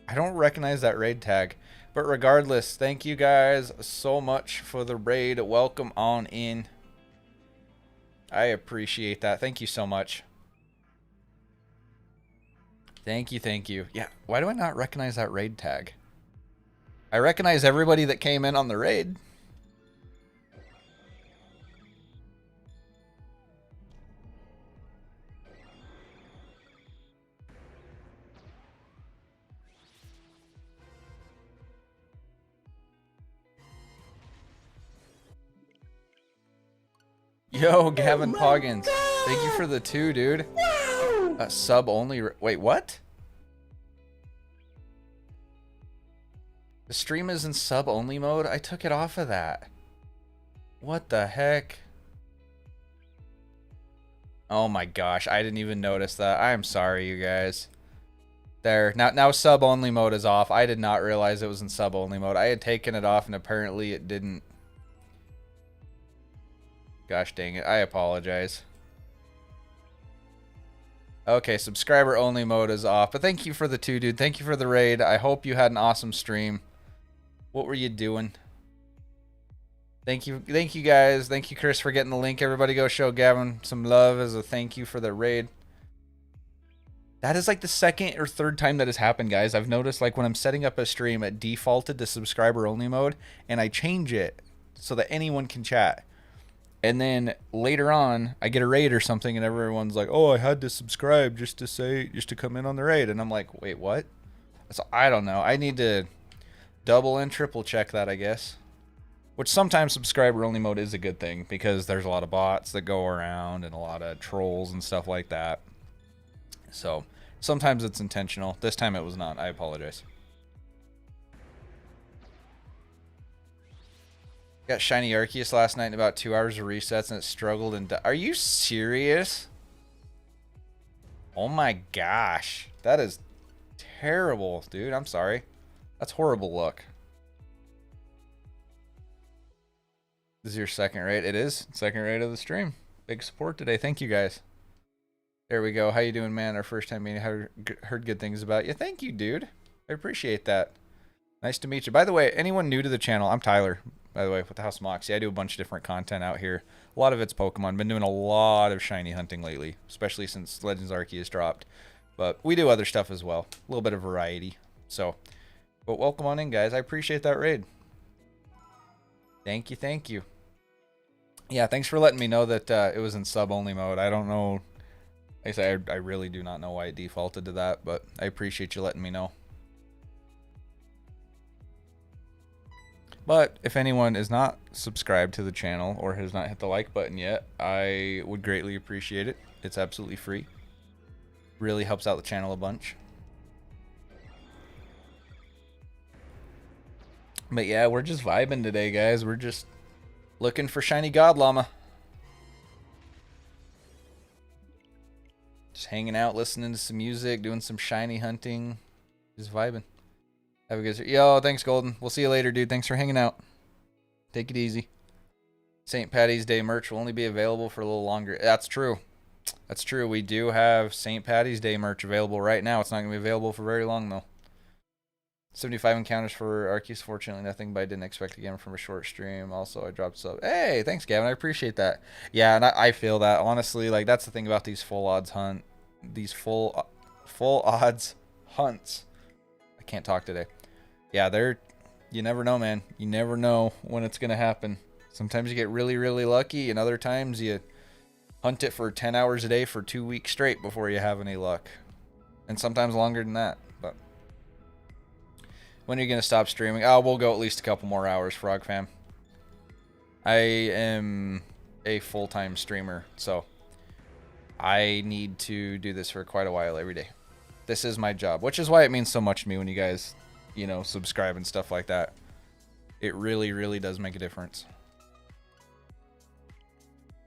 I don't recognize that raid tag. But regardless, thank you guys so much for the raid. Welcome on in. I appreciate that. Thank you so much. Thank you, thank you. Yeah, why do I not recognize that raid tag? I recognize everybody that came in on the raid. Yo, Gavin Poggins. Thank you for the 2, dude. Wow! Sub only. Wait, what? The stream is in sub only mode? I took it off of that. What the heck? Oh my gosh, I didn't even notice that. I'm sorry, you guys. There. Now sub only mode is off. I did not realize it was in sub only mode. I had taken it off and apparently it didn't. Gosh dang it. I apologize. Okay, subscriber only mode is off. But thank you for the 2, dude. Thank you for the raid. I hope you had an awesome stream. What were you doing? Thank you guys. Thank you, Chris, for getting the link. Everybody go show Gavin some love as a thank you for the raid. That is like the 2nd or 3rd time that has happened, guys. I've noticed like when I'm setting up a stream, it defaulted to subscriber only mode, and I change it so that anyone can chat. And then later on, I get a raid or something, and everyone's like, "Oh, I had to subscribe just to come in on the raid." And I'm like, "Wait, what?" So I don't know. I need to double and triple check that, I guess. Which sometimes subscriber only mode is a good thing, because there's a lot of bots that go around and a lot of trolls and stuff like that. So sometimes it's intentional. This time it was not. I apologize. Got shiny Arceus last night in about 2 hours of resets, and it struggled and are you serious? Oh my gosh. That is terrible, dude. I'm sorry. That's horrible luck. This is your 2nd raid. It is 2nd raid of the stream. Big support today. Thank you guys. There we go. How you doing, man? Our first time meeting. Heard good things about you. Thank you, dude. I appreciate that. Nice to meet you. By the way, anyone new to the channel, I'm Tyler, by the way, with the House Moxie. I do a bunch of different content out here. A lot of it's Pokemon. Been doing a lot of shiny hunting lately, especially since Legends Arceus dropped. But we do other stuff as well. A little bit of variety. So, but welcome on in, guys. I appreciate that raid. Thank you, thank you. Yeah, thanks for letting me know that it was in sub-only mode. I don't know. Like I say, I really do not know why it defaulted to that, but I appreciate you letting me know. But if anyone is not subscribed to the channel or has not hit the like button yet, I would greatly appreciate it. It's absolutely free. Really helps out the channel a bunch. But yeah, we're just vibing today, guys. We're just looking for shiny God Llama. Just hanging out, listening to some music, doing some shiny hunting. Just vibing. Have a good day. Yo, thanks, Golden. We'll see you later, dude. Thanks for hanging out. Take it easy. St. Patty's Day merch will only be available for a little longer. That's true. That's true. We do have St. Patty's Day merch available right now. It's not going to be available for very long, though. 75 encounters for Arceus. Fortunately, nothing, but I didn't expect again from a short stream. Also, I dropped sub. Hey, thanks, Gavin. I appreciate that. Yeah, and I feel that honestly. Like that's the thing about these full odds full odds hunts. I can't talk today. Yeah, they're. You never know, man. You never know when it's gonna happen. Sometimes you get really, really lucky, and other times you hunt it for 10 hours a day for 2 weeks straight before you have any luck, and sometimes longer than that. But when are you gonna stop streaming? Oh, we'll go at least a couple more hours, Frog Fam. I am a full-time streamer, so I need to do this for quite a while every day. This is my job, which is why it means so much to me when you guys, you know, subscribe and stuff like that. It really, really does make a difference.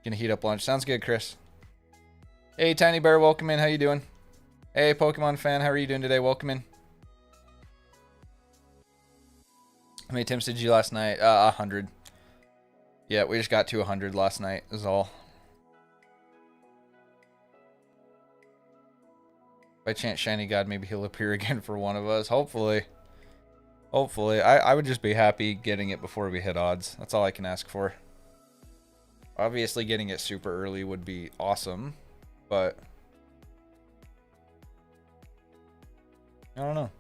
Gonna heat up lunch. Sounds good, Chris. Hey, Tiny Bear, welcome in. How you doing? Hey, Pokemon fan, how are you doing today? Welcome in. How many attempts did you last night? 100. Yeah, we just got to 100 last night, is all. By chance, Shiny God, maybe he'll appear again for one of us. Hopefully. Hopefully. I would just be happy getting it before we hit odds. That's all I can ask for. Obviously, getting it super early would be awesome, but I don't know.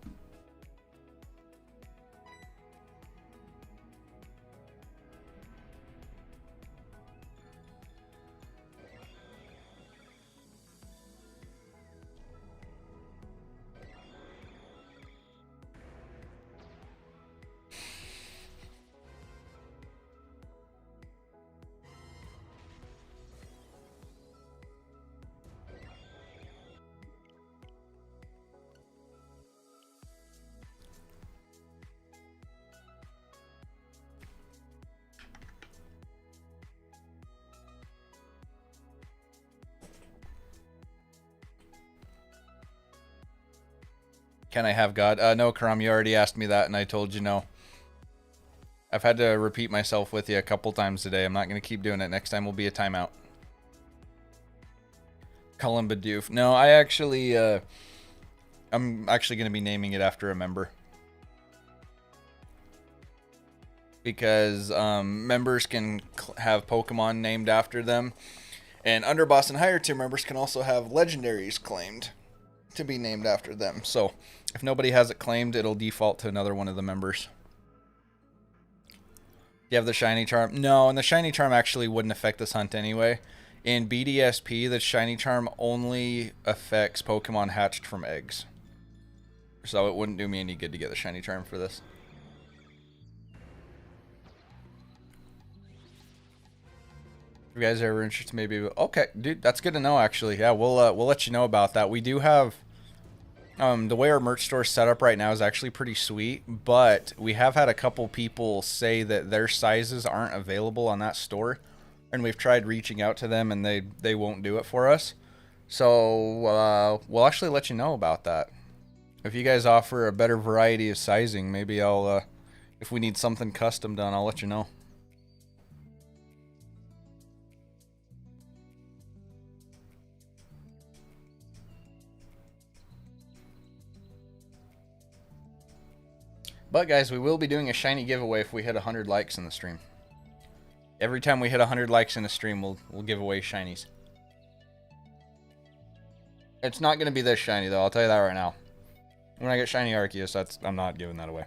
Can I have God? No, Karam, you already asked me that, and I told you no. I've had to repeat myself with you a couple times today. I'm not going to keep doing it. Next time will be a timeout. Cullen Bidoof. No, I actually, I'm actually going to be naming it after a member. Because members can have Pokemon named after them. And Underboss and higher tier members can also have legendaries claimed to be named after them. So if nobody has it claimed, it'll default to another one of the members. You have the shiny charm? No, and the shiny charm actually wouldn't affect this hunt anyway. In BDSP, the shiny charm only affects Pokemon hatched from eggs. So it wouldn't do me any good to get the shiny charm for this. If you guys are ever interested, maybe... Okay, dude, that's good to know, actually. Yeah, we'll let you know about that. We do have... the way our merch store is set up right now is actually pretty sweet, but we have had a couple people say that their sizes aren't available on that store, and we've tried reaching out to them, and they won't do it for us. So we'll actually let you know about that. If you guys offer a better variety of sizing, maybe I'll, if we need something custom done, I'll let you know. But guys, we will be doing a shiny giveaway if we hit 100 likes in the stream. Every time we hit 100 likes in a stream, we'll give away shinies. It's not going to be this shiny though, I'll tell you that right now. When I get shiny Arceus, I'm not giving that away.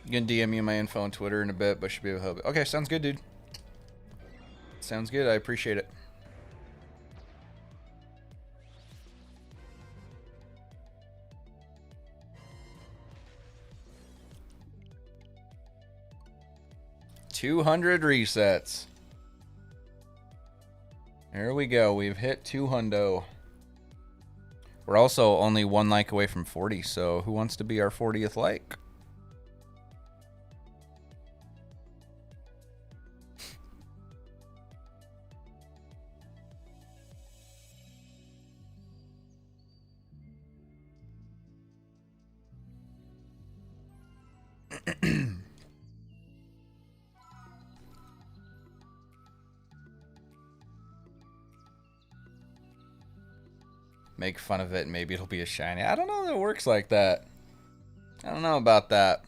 You can DM me my info on Twitter in a bit, but should be able to help. Okay, sounds good, dude. Sounds good. I appreciate it. $200 resets. There we go. We've hit 200. We're also only 1 like away from 40, so who wants to be our 40th like? make fun of it, and maybe it'll be a shiny. I don't know that it works like that. I don't know about that.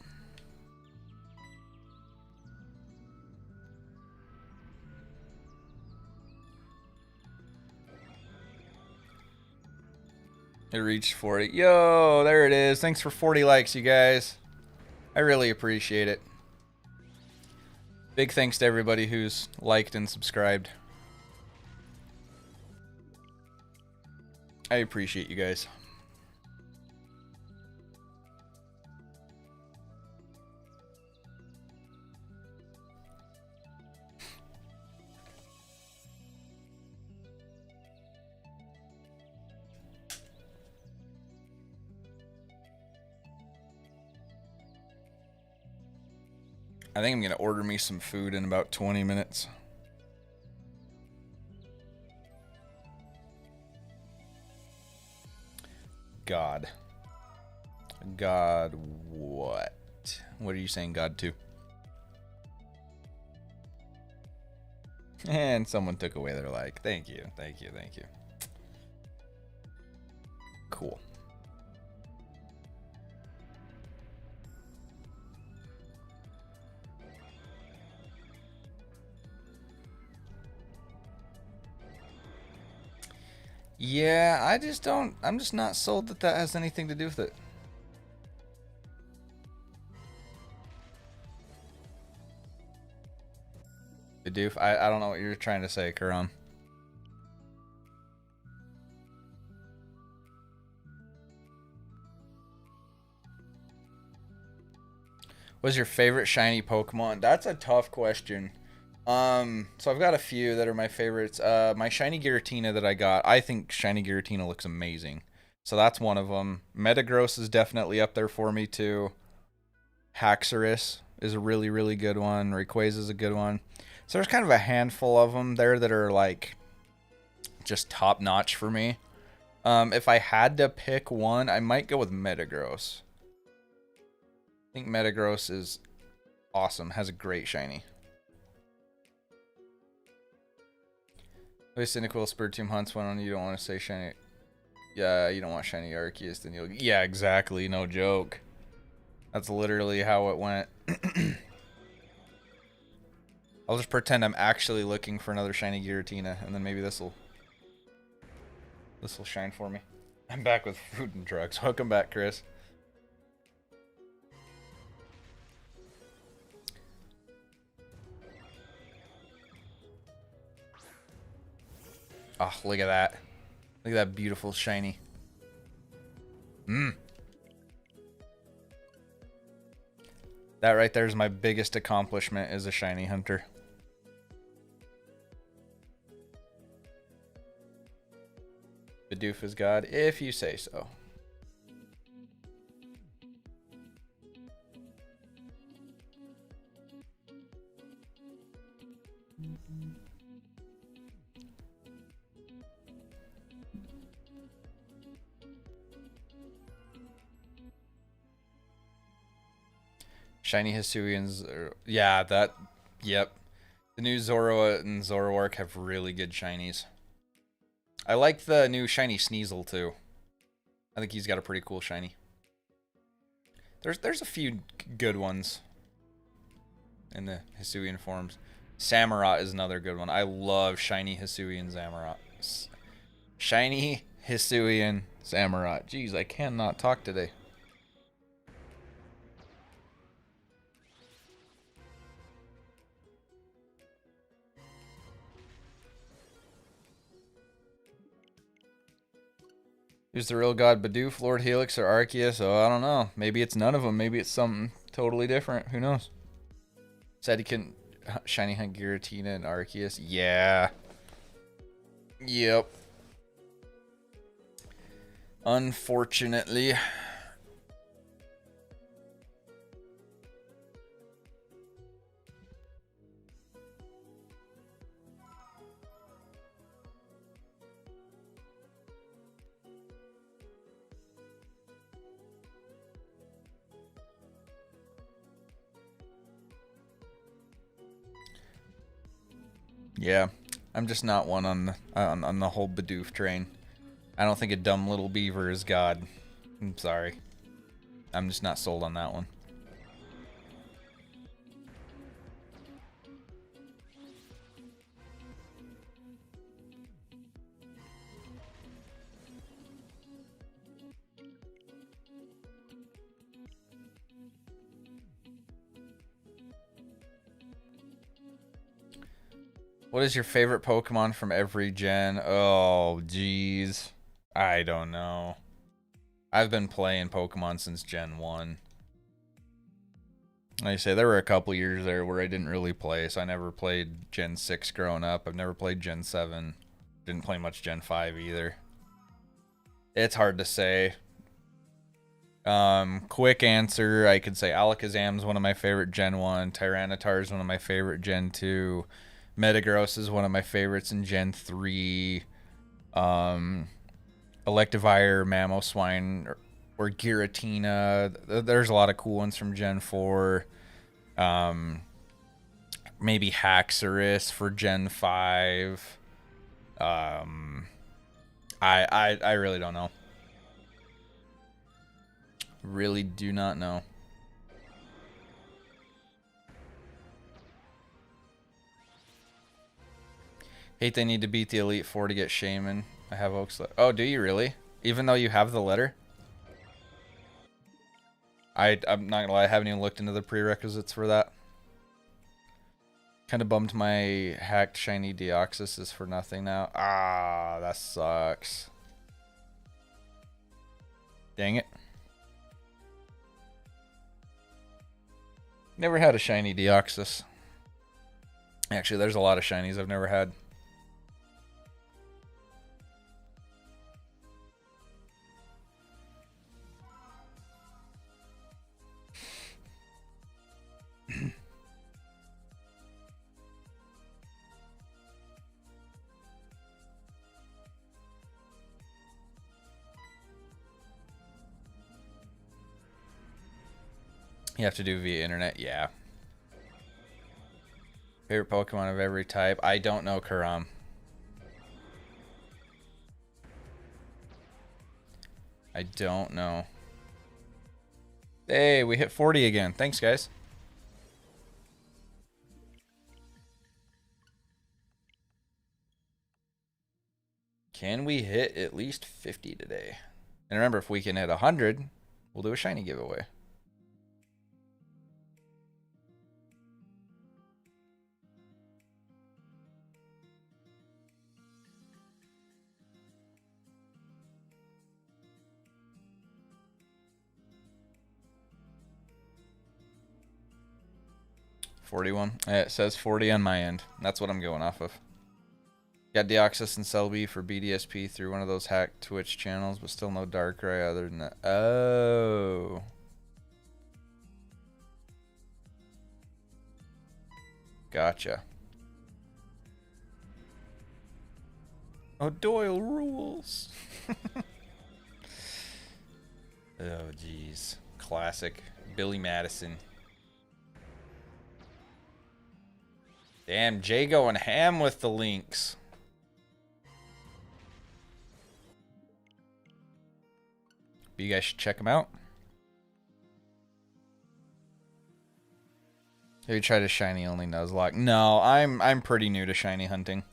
It reached 40. Yo, there it is. Thanks for 40 likes, you guys. I really appreciate it. Big thanks to everybody who's liked and subscribed. I appreciate you guys. I think I'm going to order me some food in about 20 minutes. God. God what? What are you saying God to? And someone took away their like. Thank you, thank you, thank you. Cool. Yeah, I'm just not sold that that has anything to do with it. Bidoof, I don't know what you're trying to say, Karam. What's your favorite shiny Pokemon? That's a tough question. So I've got a few that are my favorites. My shiny Giratina that I got, I think shiny Giratina looks amazing. So that's one of them. Metagross is definitely up there for me too. Haxorus is a really, really good one. Rayquaza is a good one. So there's kind of a handful of them there that are like just top notch for me. If I had to pick one, I might go with Metagross. I think Metagross is awesome. Has a great shiny. Cynical Spiritomb hunts one on you don't want to say shiny. Yeah, you don't want shiny Arceus, then you'll. Yeah, exactly. No joke. That's literally how it went. I'll just pretend I'm actually looking for another shiny Giratina, and then maybe this'll shine for me. I'm back with food and drugs. Welcome back, Chris. Oh, look at that. Look at that beautiful shiny. That right there is my biggest accomplishment as a shiny hunter. Bidoof is God, if you say so. Shiny Hisuians, yeah, that, yep. The new Zoroa and Zoroark have really good shinies. I like the new shiny Sneasel too. I think he's got a pretty cool shiny. There's a few good ones in the Hisuian forms. Samurott is another good one. I love shiny Hisuian Samurott. Shiny Hisuian Samurott. Jeez, I cannot talk today. Who's the real god? Bidoof, Lord Helix, or Arceus? Oh, I don't know. Maybe it's none of them. Maybe it's something totally different. Who knows? Said he can shiny hunt Giratina and Arceus. Yeah. Yep. Unfortunately. Yeah, I'm just not one on the whole Bidoof train. I don't think a dumb little beaver is God. I'm sorry. I'm just not sold on that one. What is your favorite Pokemon from every gen? Oh, jeez. I don't know. I've been playing Pokemon since Gen 1. Like I say, there were a couple years there where I didn't really play, so I never played Gen 6 growing up. I've never played Gen 7. Didn't play much Gen 5 either. It's hard to say. Quick answer, I could say Alakazam's one of my favorite Gen 1. Tyranitar's one of my favorite Gen 2. Metagross is one of my favorites in Gen 3. Electivire, Mamoswine, or Giratina. There's a lot of cool ones from Gen 4. Maybe Haxorus for Gen 5. I really don't know. Really do not know. Hate they need to beat the Elite Four to get Shaman. I have Oak's letter. Oh, do you really? Even though you have the letter? I'm not gonna lie, I haven't even looked into the prerequisites for that. Kind of bummed my hacked shiny Deoxys is for nothing now. Ah, that sucks. Dang it. Never had a shiny Deoxys. Actually, there's a lot of shinies I've never had. You have to do via internet, yeah. Favorite Pokemon of every type? I don't know Karam. I don't know. Hey, we hit 40 again. Thanks, guys. Can we hit at least 50 today? And remember, if we can hit 100, we'll do a shiny giveaway. $41. It says 40 on my end. That's what I'm going off of. Got Deoxys and Celebi for BDSP through one of those hacked Twitch channels, but still no Darkrai other than that. Oh. Gotcha. Oh, Doyle rules. Oh, jeez. Classic. Billy Madison. Damn, Jay going ham with the links. But you guys should check them out. Have you tried a shiny only Nuzlocke? No, I'm pretty new to shiny hunting.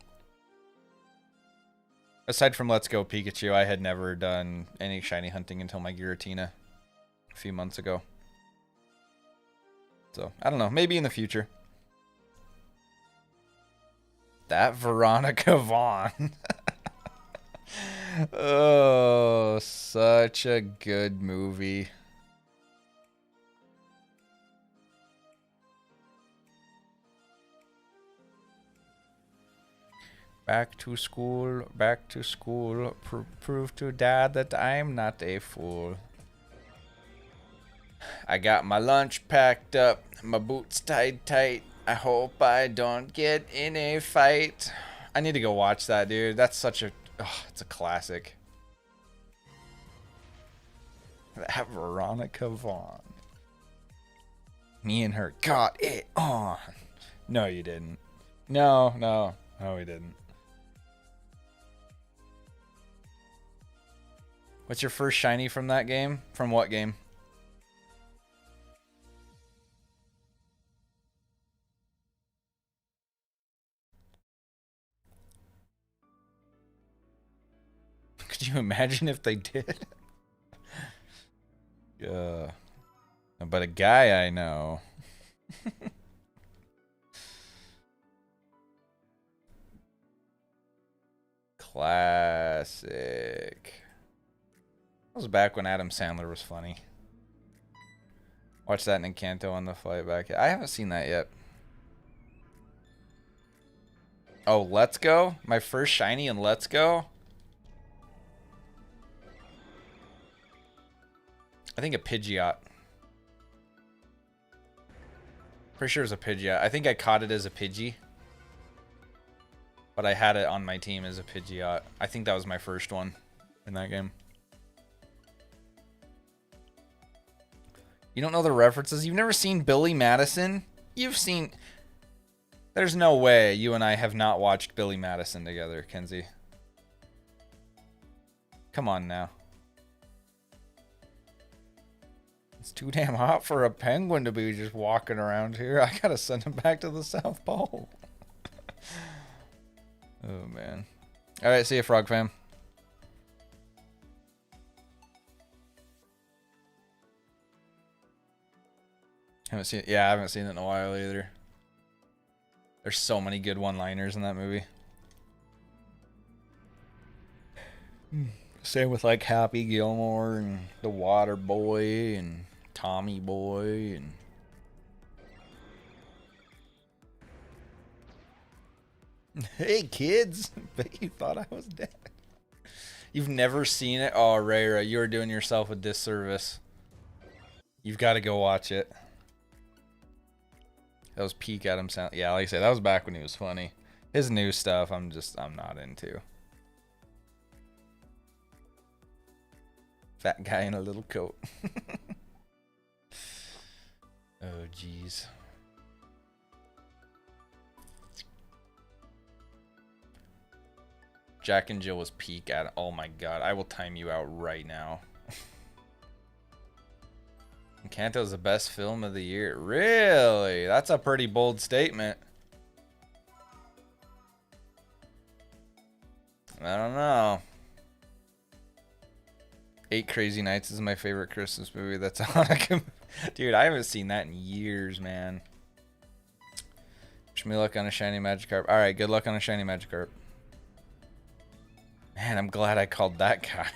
Aside from Let's Go Pikachu, I had never done any shiny hunting until my Giratina a few months ago. So, I don't know. Maybe in the future. That Veronica Vaughn. Oh, such a good movie. Back to school, back to school. Prove to dad that I'm not a fool. I got my lunch packed up, my boots tied tight. I hope I don't get in a fight. I need to go watch that, dude. That's such a... Oh, it's a classic. That Veronica Vaughn. Me and her got it on. No, you didn't. No, we didn't. What's your first shiny from that game? From what game? Could you imagine if they did? But a guy I know. Classic. That was back when Adam Sandler was funny. Watch that in Encanto on the flight back. I haven't seen that yet. Oh, Let's Go? My first shiny in Let's Go? I think a Pidgeot. Pretty sure it was a Pidgeot. I think I caught it as a Pidgey. But I had it on my team as a Pidgeot. I think that was my first one in that game. You don't know the references? You've never seen Billy Madison? You've seen... There's no way you and I have not watched Billy Madison together, Kenzie. Come on now. It's too damn hot for a penguin to be just walking around here. I gotta send him back to the South Pole. Oh, man. Alright, see you, Frog Fam. Haven't seen it. Yeah, I haven't seen it in a while either. There's so many good one-liners in that movie. Same with like Happy Gilmore and the Water Boy and Tommy Boy and... Hey kids, bet you thought I was dead. You've never seen it? Oh, Rayra, you're doing yourself a disservice. You've got to go watch it. That was peak Adam Sandler. Yeah, like I said, that was back when he was funny. His new stuff, I'm not into. Fat guy in a little coat. Oh, jeez. Jack and Jill was peak at... Oh my god, I will time you out right now. Encanto's the best film of the year. Really? That's a pretty bold statement. I don't know. 8 Crazy Nights is my favorite Christmas movie. That's on a... Dude, I haven't seen that in years, man. Wish me luck on a shiny Magikarp. Alright, good luck on a shiny Magikarp. Man, I'm glad I called that guy.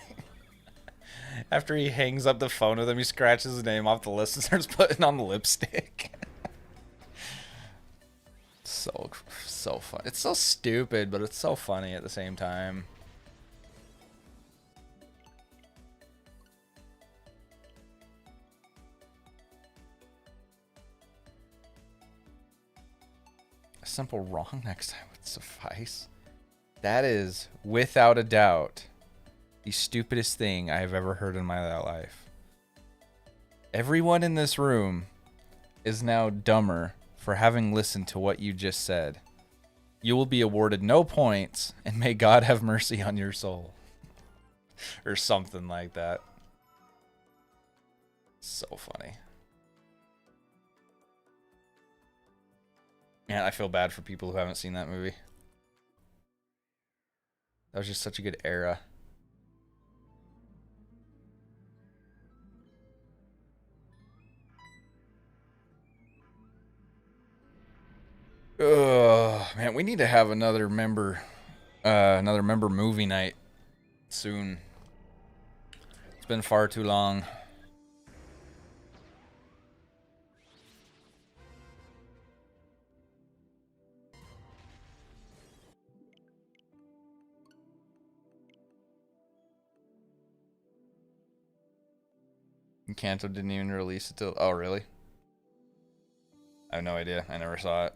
After he hangs up the phone with him, he scratches his name off the list and starts putting on the lipstick. So fun. It's so stupid, but it's so funny at the same time. A simple wrong next time would suffice. That is, without a doubt, the stupidest thing I have ever heard in my life. Everyone in this room is now dumber for having listened to what you just said. You will be awarded no points, and may God have mercy on your soul. Or something like that. So funny. Man, I feel bad for people who haven't seen that movie. That was just such a good era. Ugh, man, we need to have another member movie night soon. It's been far too long. Encanto didn't even release it till... Oh, really? I have no idea. I never saw it.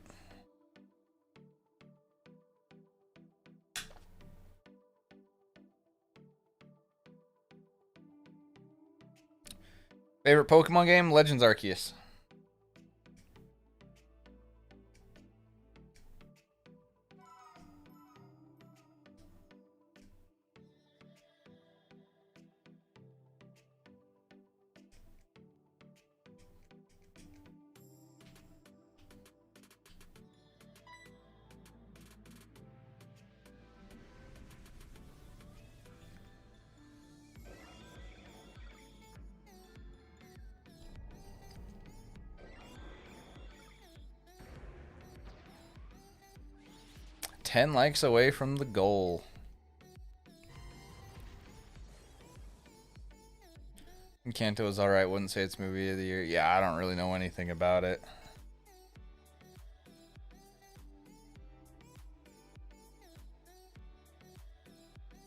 Favorite Pokemon game? Legends Arceus. 10 likes away from the goal. Encanto is alright. Wouldn't say it's movie of the year. Yeah, I don't really know anything about it.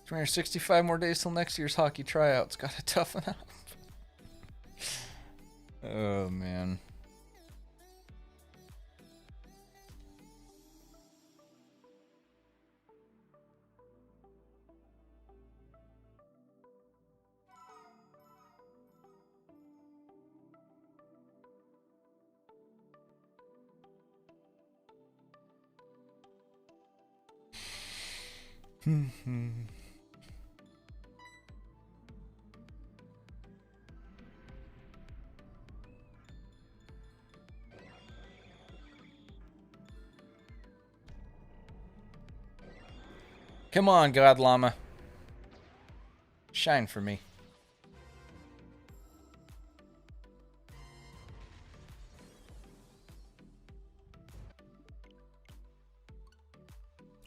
365 more days till next year's hockey tryouts. Gotta toughen up. Oh, man. Come on, God Llama. Shine for me.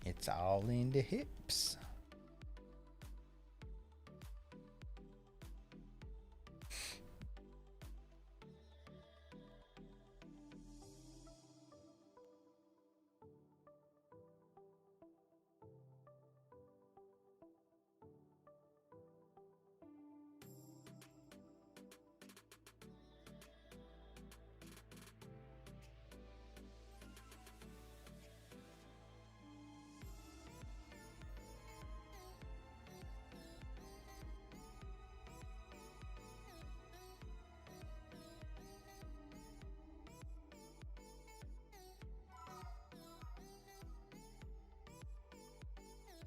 It's all in the hips.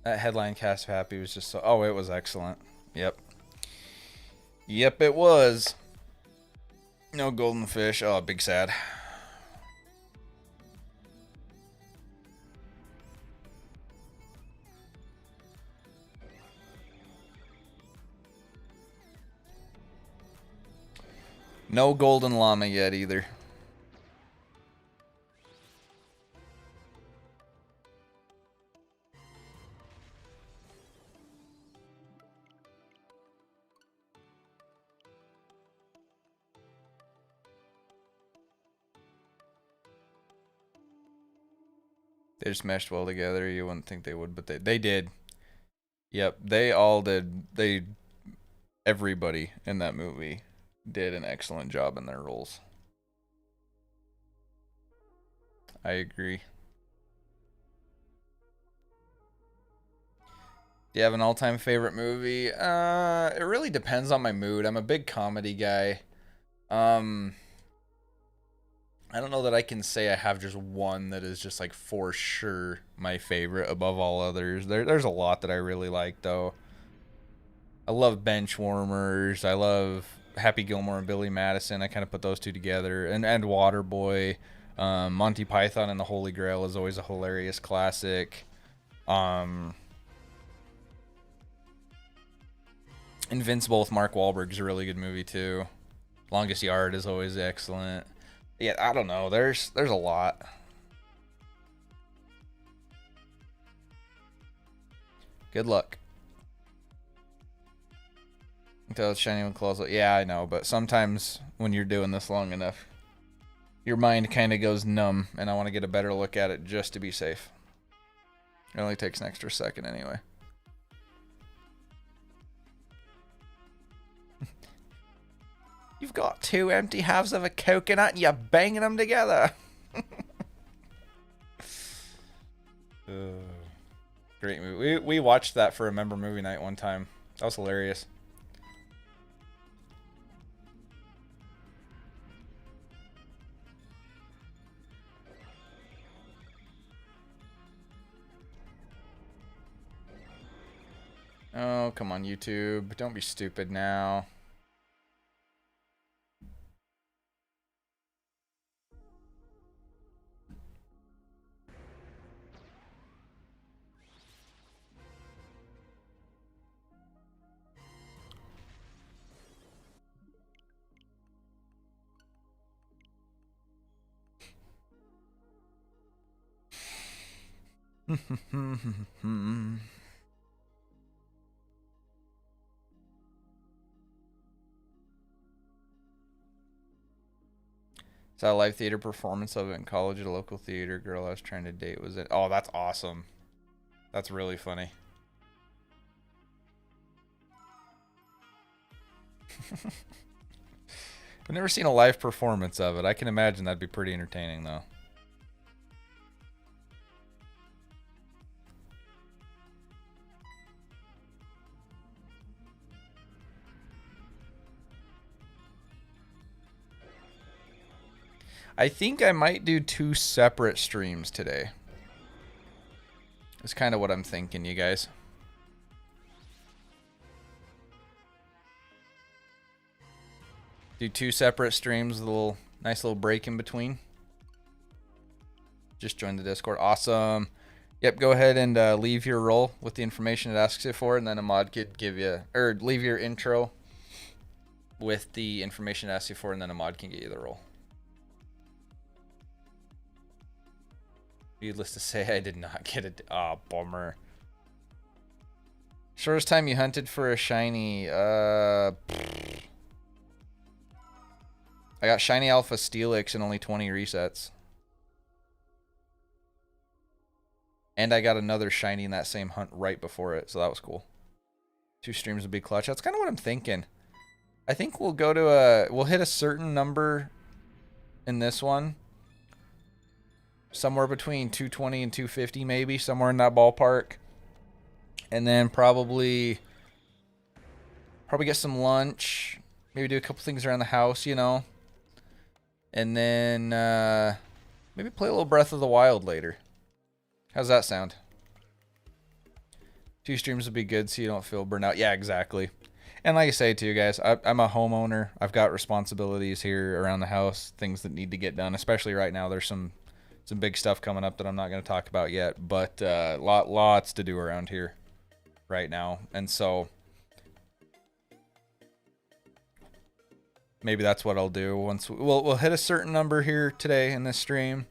That headline cast of Happy was just so... Oh, it was excellent. Yep. Yep, it was. No golden fish. Oh, big sad. No golden llama yet either. They just meshed well together. You wouldn't think they would, but they did. Yep, they all did. Everybody in that movie did an excellent job in their roles. I agree. Do you have an all-time favorite movie? It really depends on my mood. I'm a big comedy guy. I don't know that I can say I have just one that is just like for sure my favorite above all others. There's a lot that I really like though. I love Benchwarmers. I love Happy Gilmore and Billy Madison. I kind of put those two together. And Waterboy. Monty Python and the Holy Grail is always a hilarious classic. Invincible with Mark Wahlberg is a really good movie too. Longest Yard is always excellent. Yeah, I don't know. There's a lot. Good luck. Until it's shiny and close. Yeah, I know, but sometimes when you're doing this long enough, your mind kind of goes numb, and I want to get a better look at it just to be safe. It only takes an extra second anyway. You've got two empty halves of a coconut and you're banging them together. Great movie. We watched that for a member movie night one time. That was hilarious. Oh, come on, YouTube. Don't be stupid now. Saw a live theater performance of it in college at a local theater. Girl I was trying to date was it. Oh, that's awesome. That's really funny. I've never seen a live performance of it. I can imagine that'd be pretty entertaining, though. I think I might do 2 separate streams today. That's kind of what I'm thinking, you guys. Do 2 separate streams with a little nice little break in between. Just join the Discord. Awesome. Yep, go ahead and leave your role with the information it asks you for, and then a mod could give you, or leave your intro with the information it asks you for, and then a mod can get you the role. Needless to say, I did not get it. Oh, bummer. Shortest time you hunted for a shiny. I got shiny alpha Steelix and only 20 resets. And I got another shiny in that same hunt right before it, so that was cool. 2 streams would be clutch. That's kind of what I'm thinking. I think we'll go to we'll hit a certain number in this one. Somewhere between 220 and 250 maybe, somewhere in that ballpark. And then probably get some lunch. Maybe do a couple things around the house, you know. And then maybe play a little Breath of the Wild later. How's that sound? 2 streams would be good so you don't feel burnt out. Yeah, exactly. And like I say to you guys, I'm a homeowner. I've got responsibilities here around the house, things that need to get done, especially right now. There's some big stuff coming up that I'm not going to talk about yet, but lots to do around here right now. And so maybe that's what I'll do. Once we'll hit a certain number here today in this stream,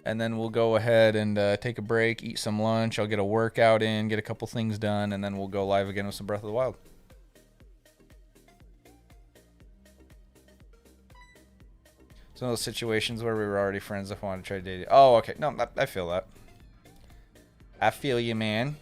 and then we'll go ahead and take a break, eat some lunch. I'll get a workout in, get a couple things done, and then we'll go live again with some Breath of the Wild. Some of those situations where we were already friends if I wanted to try to date you. Oh, okay. No, I feel that. I feel you, man.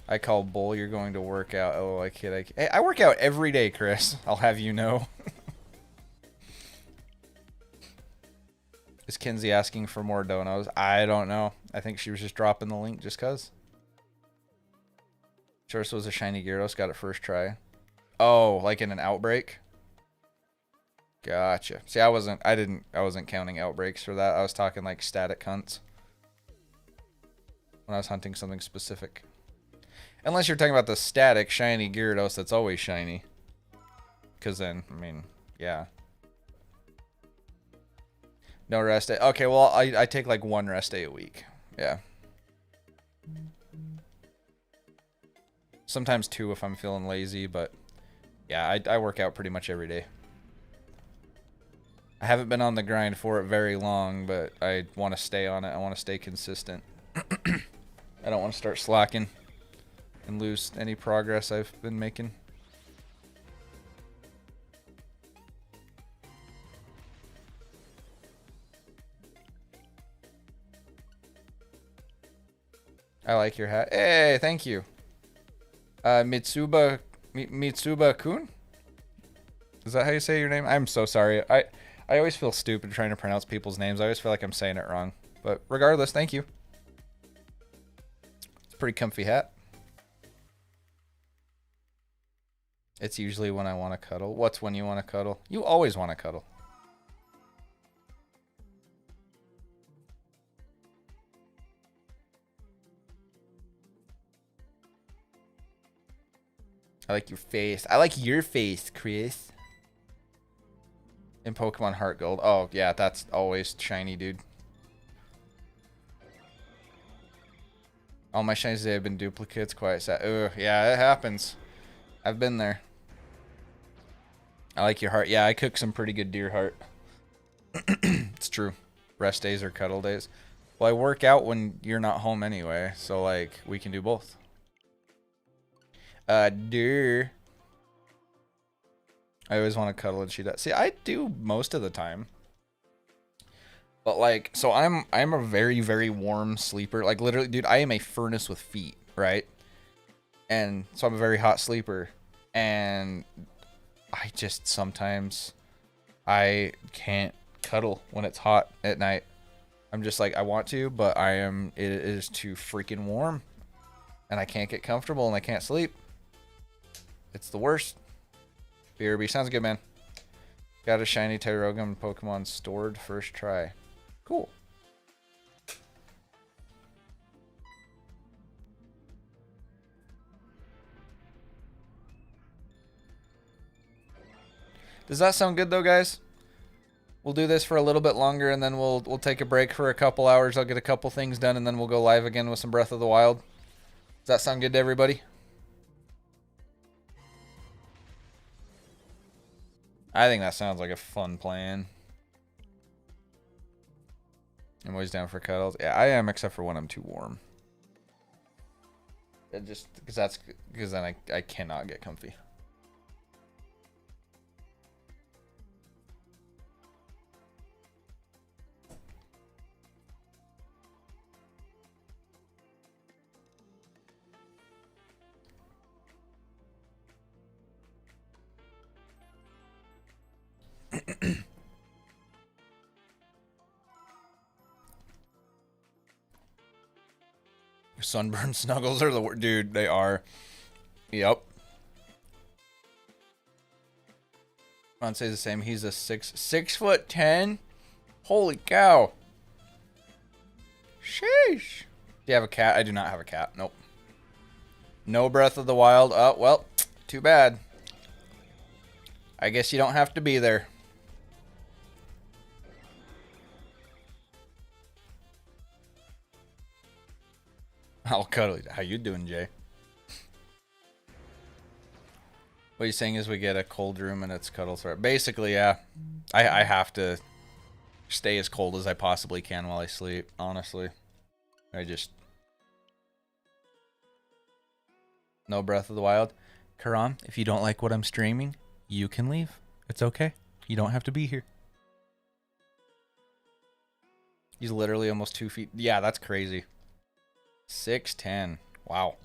I call bull. You're going to work out. Oh, I kid. Hey, I work out every day, Chris. I'll have you know. Is Kinsey asking for more donos? I don't know. I think she was just dropping the link just because. Chorus was a shiny Gyarados, got it first try. Oh, like in an outbreak? Gotcha. See, I wasn't counting outbreaks for that. I was talking like static hunts. When I was hunting something specific. Unless you're talking about the static shiny Gyarados that's always shiny. Because then, I mean, yeah. No rest day. Okay, well, I take like 1 rest day a week. Yeah. Sometimes 2 if I'm feeling lazy, but yeah, I work out pretty much every day. I haven't been on the grind for it very long, but I want to stay on it. I want to stay consistent. I don't want to start slacking and lose any progress I've been making. I like your hat. Hey, thank you. Mitsuba Kun? Is that how you say your name? I'm so sorry. I always feel stupid trying to pronounce people's names. I always feel like I'm saying it wrong. But regardless, thank you. It's a pretty comfy hat. It's usually when I want to cuddle. What's when you want to cuddle? You always want to cuddle. I like your face. I like your face, Chris. In Pokemon Heart Gold. Oh, yeah, that's always shiny, dude. All my shinies today have been duplicates. Quite sad. Ugh, yeah, it happens. I've been there. I like your heart. Yeah, I cook some pretty good deer heart. It's true. Rest days or cuddle days. Well, I work out when you're not home anyway, so like we can do both. Deer. I always want to cuddle and she does. See, I do most of the time. But like, so I'm a very, very warm sleeper. Like literally, dude, I am a furnace with feet, right? And so I'm a very hot sleeper. And I just sometimes I can't cuddle when it's hot at night. I'm just like, I want to, but it is too freaking warm. And I can't get comfortable and I can't sleep. It's the worst. BRB sounds good, man. Got a shiny Tyrogum Pokemon stored first try. Cool. Does that sound good though, guys? We'll do this for a little bit longer and then we'll take a break for a couple hours. I'll get a couple things done and then we'll go live again with some Breath of the Wild. Does that sound good to everybody? I think that sounds like a fun plan. I'm always down for cuddles. Yeah, I am, except for when I'm too warm. It just because then I cannot get comfy. Sunburn snuggles are the word. Dude, they are. Yep. Ron says the same. He's a 6'10". Holy cow. Sheesh. Do you have a cat? I do not have a cat. Nope. No Breath of the Wild. Oh, well, too bad. I guess you don't have to be there. I'll cuddle you. How you doing, Jay? What you're saying is we get a cold room and it's cuddle threat. Basically, yeah. I have to stay as cold as I possibly can while I sleep, honestly. No Breath of the Wild. Karam, if you don't like what I'm streaming, you can leave. It's okay. You don't have to be here. He's literally almost 2 feet. Yeah, that's crazy. 6'10". Wow.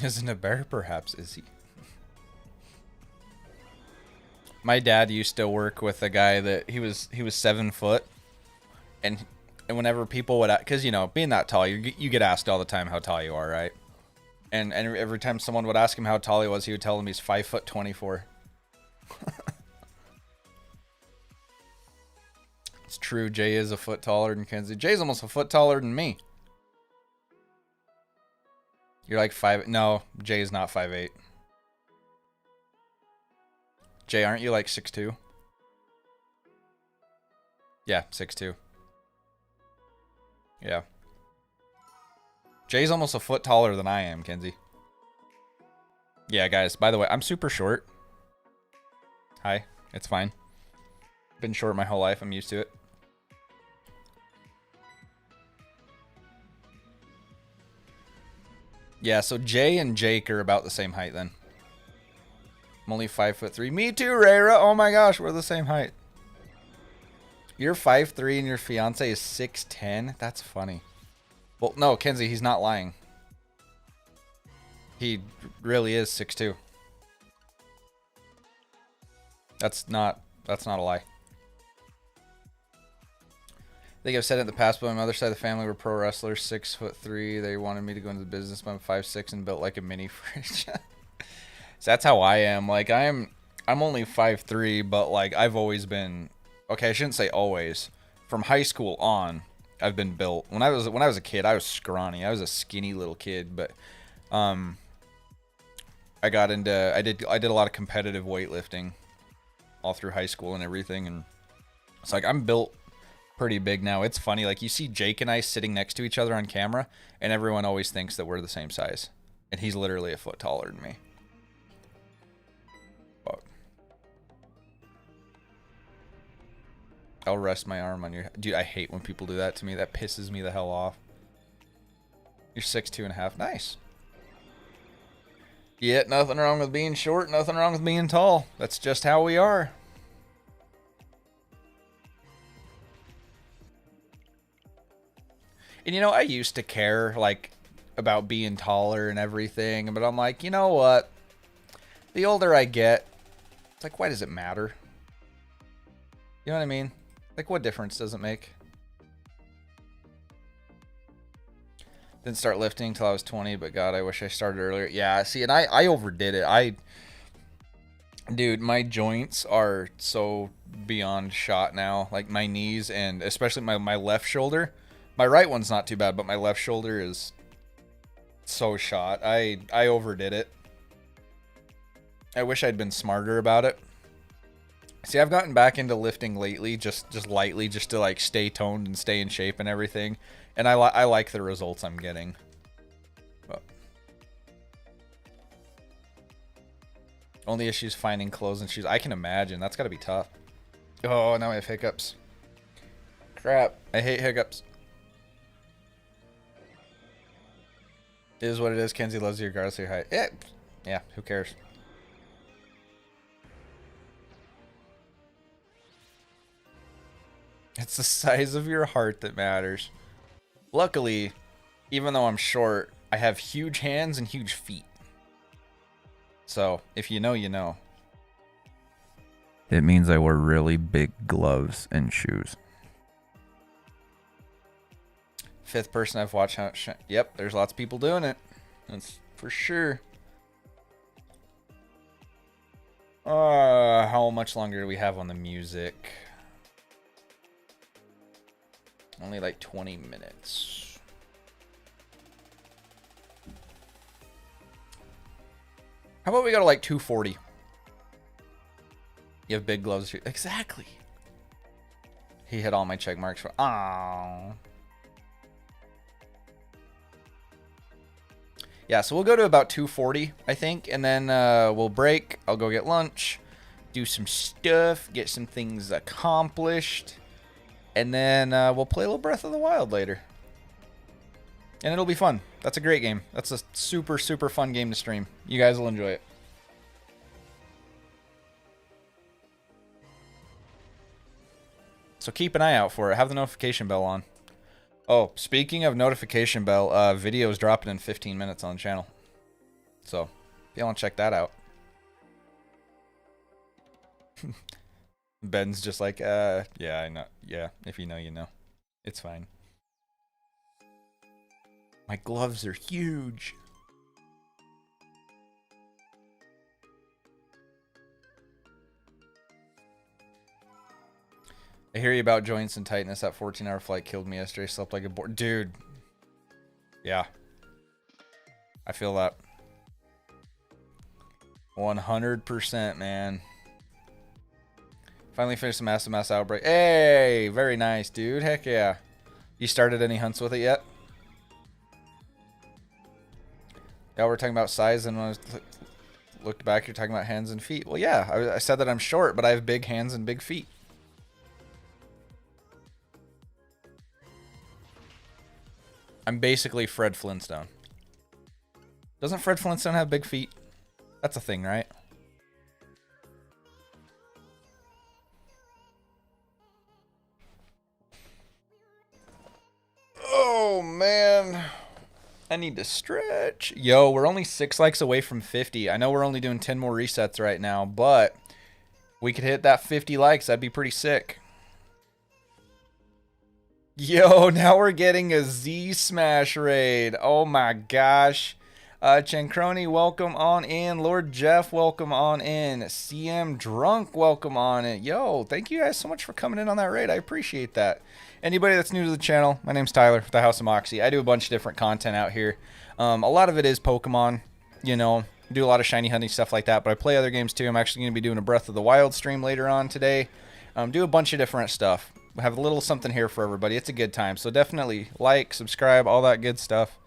Isn't a bear, perhaps? Is he? My dad used to work with a guy that he was 7 foot, and whenever people would, because you know, being that tall, you get asked all the time how tall you are, right? And every time someone would ask him how tall he was, he would tell them he's 5'24". It's true. Jay is a foot taller than Kenzie. Jay's almost a foot taller than me. You're like 5. No, Jay is not 5'8". Jay, aren't you like 6'2"? Yeah, 6'2". Yeah. Jay's almost a foot taller than I am, Kenzie. Yeah, guys, by the way, I'm super short. Hi, it's fine. Been short my whole life. I'm used to it. Yeah, so Jay and Jake are about the same height then. I'm only 5'3". Me too, Rayra. Oh my gosh, we're the same height. You're 5'3" and your fiance is 6'10". That's funny. Well, no, Kenzie, he's not lying. He really is 6'2". That's not a lie. I think I've said it in the past, but on my other side of the family were pro wrestlers, 6'3". They wanted me to go into the business, but I'm 5'6" and built like a mini fridge. So that's how I am. Like I'm I'm only 5'3", but like I've always been, okay, I shouldn't say always. From high school on, I've been built. When I was a kid, I was scrawny. I was a skinny little kid, but I got into I did a lot of competitive weightlifting all through high school and everything, and it's like I'm built pretty big now. It's funny, like you see Jake and I sitting next to each other on camera, and everyone always thinks that we're the same size, and he's literally a foot taller than me. But I'll rest my arm on your... Dude, I hate when people do that to me. That pisses me the hell off. You're 6'2.5". Nice. Yeah, nothing wrong with being short, nothing wrong with being tall. That's just how we are. And you know, I used to care, like, about being taller and everything, but I'm like, you know what? The older I get, it's like, why does it matter? You know what I mean? Like, what difference does it make? Didn't start lifting until I was 20, but God, I wish I started earlier. Yeah, see, and I overdid it. Dude, my joints are so beyond shot now. Like, my knees and especially my left shoulder. My right one's not too bad, but my left shoulder is so shot. I overdid it. I wish I'd been smarter about it. See, I've gotten back into lifting lately, just lightly, just to like stay toned and stay in shape and everything. And I like the results I'm getting. But only issues finding clothes and shoes. I can imagine. That's got to be tough. Oh, now I have hiccups. Crap. I hate hiccups. It is what it is. Kenzie loves you regardless of your height. Yeah, who cares? It's the size of your heart that matters. Luckily, even though I'm short, I have huge hands and huge feet. So, if you know, you know. It means I wear really big gloves and shoes. Fifth person I've watched. Yep, there's lots of people doing it. That's for sure. How much longer do we have on the music? Only like 20 minutes. How about we go to like 2:40? You have big gloves. Exactly. He hit all my check marks for. Oh. Yeah, so we'll go to about 2:40, I think, and then we'll break. I'll go get lunch, do some stuff, get some things accomplished, and then we'll play a little Breath of the Wild later. And it'll be fun. That's a great game. That's a super, super fun game to stream. You guys will enjoy it. So keep an eye out for it. Have the notification bell on. Oh, speaking of notification bell, video is dropping in 15 minutes on the channel. So, if you want to check that out. Ben's just like, yeah, I know. Yeah, if you know, you know. It's fine. My gloves are huge. I hear you about joints and tightness. That 14-hour flight killed me yesterday. Slept like a board. Dude. Yeah. I feel that. 100%, man. Finally finished the mass outbreak. Hey! Very nice, dude. Heck yeah. You started any hunts with it yet? Yeah, we're talking about size, and when I looked back, you're talking about hands and feet. Well, yeah. I said that I'm short, but I have big hands and big feet. I'm basically Fred Flintstone. Doesn't Fred Flintstone have big feet? That's a thing, right? Oh, man. I need to stretch. Yo, we're only 6 likes away from 50. I know we're only doing 10 more resets right now, but we could hit that 50 likes. That'd be pretty sick. Yo, now we're getting a Z Smash raid. Oh my gosh. Chancroni, welcome on in. Lord Jeff, welcome on in. CM Drunk, welcome on in. Yo, thank you guys so much for coming in on that raid. I appreciate that. Anybody that's new to the channel, my name's Tyler with the House of Moxie. I do a bunch of different content out here. A lot of it is Pokemon, you know, do a lot of shiny hunting stuff like that, but I play other games too. I'm actually going to be doing a Breath of the Wild stream later on today. Do a bunch of different stuff. We have a little something here for everybody. It's a good time. So definitely like, subscribe, all that good stuff.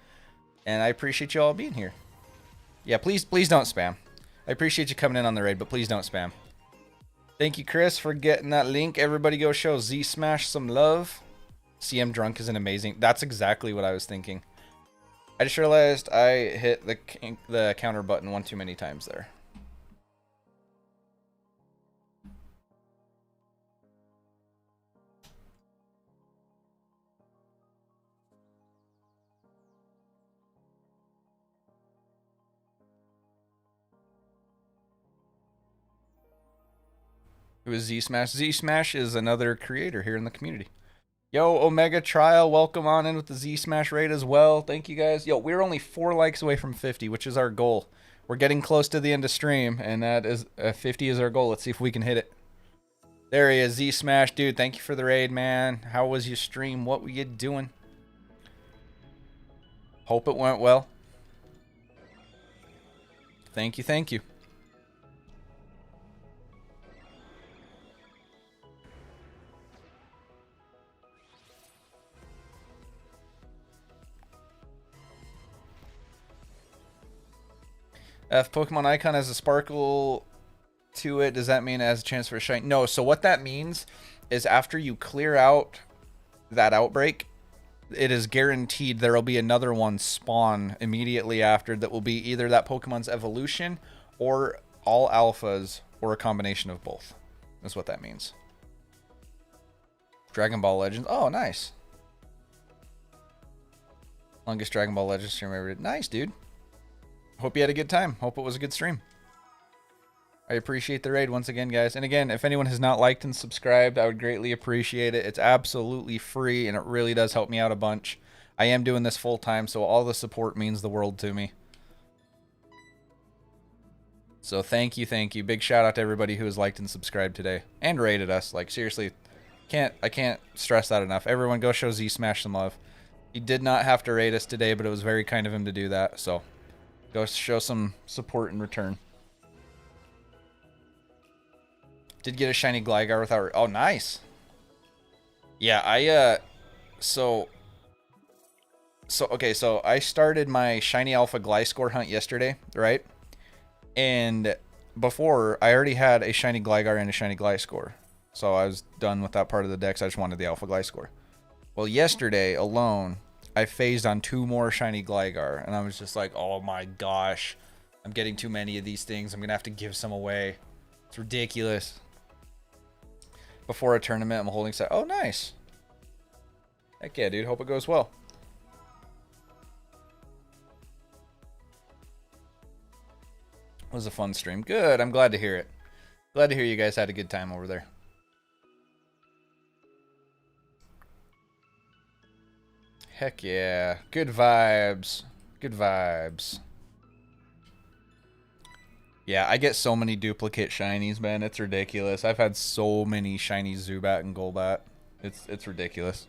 And I appreciate you all being here. Yeah, please don't spam. I appreciate you coming in on the raid, but please don't spam. Thank you, Chris, for getting that link. Everybody go show Z Smash some love. CM Drunk is an amazing... That's exactly what I was thinking. I just realized I hit the counter button one too many times there. It was Z Smash. Z Smash is another creator here in the community. Yo, Omega Trial, welcome on in with the Z Smash raid as well. Thank you guys. Yo, we're only 4 likes away from 50, which is our goal. We're getting close to the end of stream, and that is 50 is our goal. Let's see if we can hit it. There he is, Z Smash, dude. Thank you for the raid, man. How was your stream? What were you doing? Hope it went well. Thank you, thank you. If Pokemon icon has a sparkle to it, does that mean it has a chance for a shine? No, so what that means is after you clear out that outbreak, it is guaranteed there will be another one spawn immediately after that will be either that Pokemon's evolution or all alphas or a combination of both. That's what that means. Dragon Ball Legends. Oh, nice. Longest Dragon Ball Legends stream I ever did. Nice, dude. Hope you had a good time. Hope it was a good stream. I appreciate the raid once again, guys. And again, if anyone has not liked and subscribed, I would greatly appreciate it. It's absolutely free, and it really does help me out a bunch. I am doing this full time, so all the support means the world to me. So thank you, thank you. Big shout out to everybody who has liked and subscribed today and rated us. Like seriously, I can't stress that enough. Everyone go show Z Smash some love. He did not have to rate us today, but it was very kind of him to do that. So go show some support in return. Did get a shiny Gligar without... Oh, nice. Yeah, So I started my shiny alpha Gliscor hunt yesterday, right? And before, I already had a shiny Gligar and a shiny Gliscor. So I was done with that part of the deck, so I just wanted the alpha Gliscor. Well, yesterday alone, I phased on 2 more shiny Gligar, and I was just like, oh my gosh, I'm getting too many of these things. I'm going to have to give some away. It's ridiculous. Before a tournament, I'm holding set. Oh, nice. Heck yeah, dude. Hope it goes well. It was a fun stream. Good. I'm glad to hear it. Glad to hear you guys had a good time over there. Heck yeah. Good vibes. Good vibes. Yeah, I get so many duplicate shinies, man. It's ridiculous. I've had so many shiny Zubat and Golbat. It's ridiculous.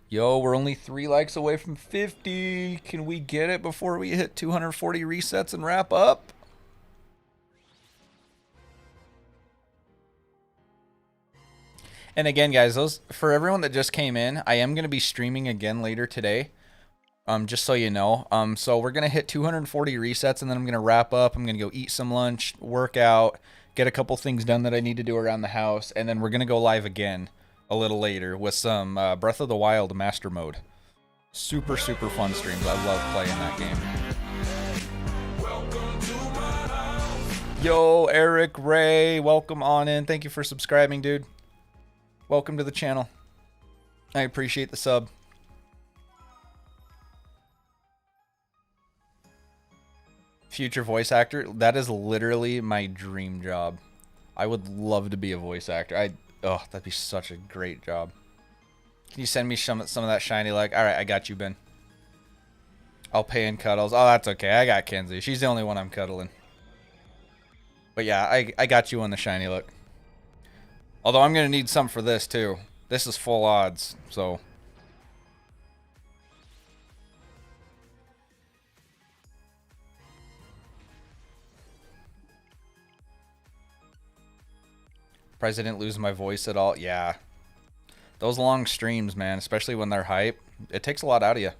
Yo, we're only 3 likes away from 50. Can we get it before we hit 240 resets and wrap up? And again, guys, for everyone that just came in, I am going to be streaming again later today. Just so you know. So we're going to hit 240 resets, and then I'm going to wrap up. I'm going to go eat some lunch, work out, get a couple things done that I need to do around the house, and then we're going to go live again a little later with some Breath of the Wild Master Mode. Super, super fun streams. I love playing that game. Yo, Eric Ray, welcome on in. Thank you for subscribing, dude. Welcome to the channel. I appreciate the sub. Future voice actor, that is literally my dream job. I would love to be a voice actor. Oh, that'd be such a great job. Can you send me some of that shiny luck? All right, I got you, Ben. I'll pay in cuddles. Oh, that's okay. I got Kenzie. She's the only one I'm cuddling. But yeah, I got you on the shiny look. Although I'm going to need some for this too. This is full odds, so... Surprised I didn't lose my voice at all. Yeah. Those long streams, man, especially when they're hype, it takes a lot out of you.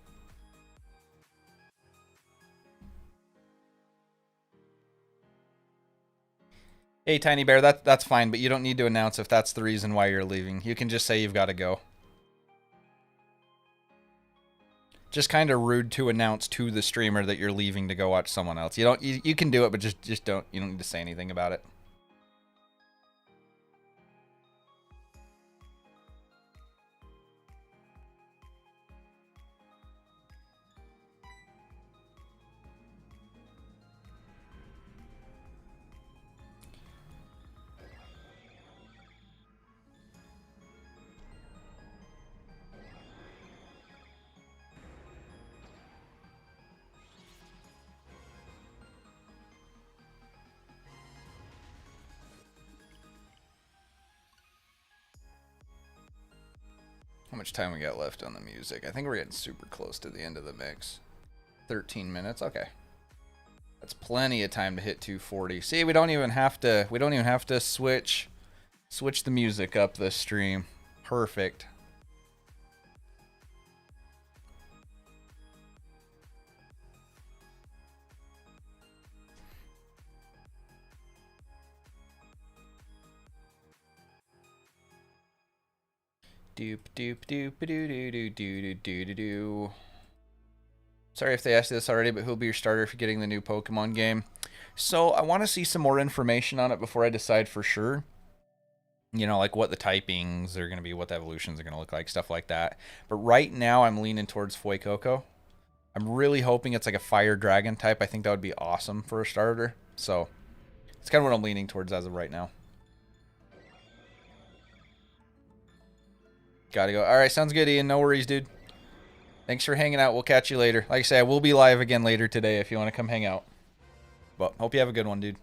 Hey, Tiny Bear, that's fine, but you don't need to announce if that's the reason why you're leaving. You can just say you've got to go. Just kind of rude to announce to the streamer that you're leaving to go watch someone else. You can do it, but just don't. You don't need to say anything about it. How much time we got left on the music? I think we're getting super close to the end of the mix. 13 minutes. Okay. That's plenty of time to hit 240. See, we don't even have to switch the music up this stream. Perfect. Doop doop doop doo doo doo doo doo doo doo. Sorry if they asked you this already, but who'll be your starter if you're getting the new Pokemon game? So I want to see some more information on it before I decide for sure. You know, like what the typings are going to be, what the evolutions are going to look like, stuff like that. But right now I'm leaning towards Fuecoco. I'm really hoping it's like a fire dragon type. I think that would be awesome for a starter. So it's kind of what I'm leaning towards as of right now. Gotta go. Alright, sounds good, Ian. No worries, dude. Thanks for hanging out. We'll catch you later. Like I say, I will be live again later today if you want to come hang out. But hope you have a good one, dude.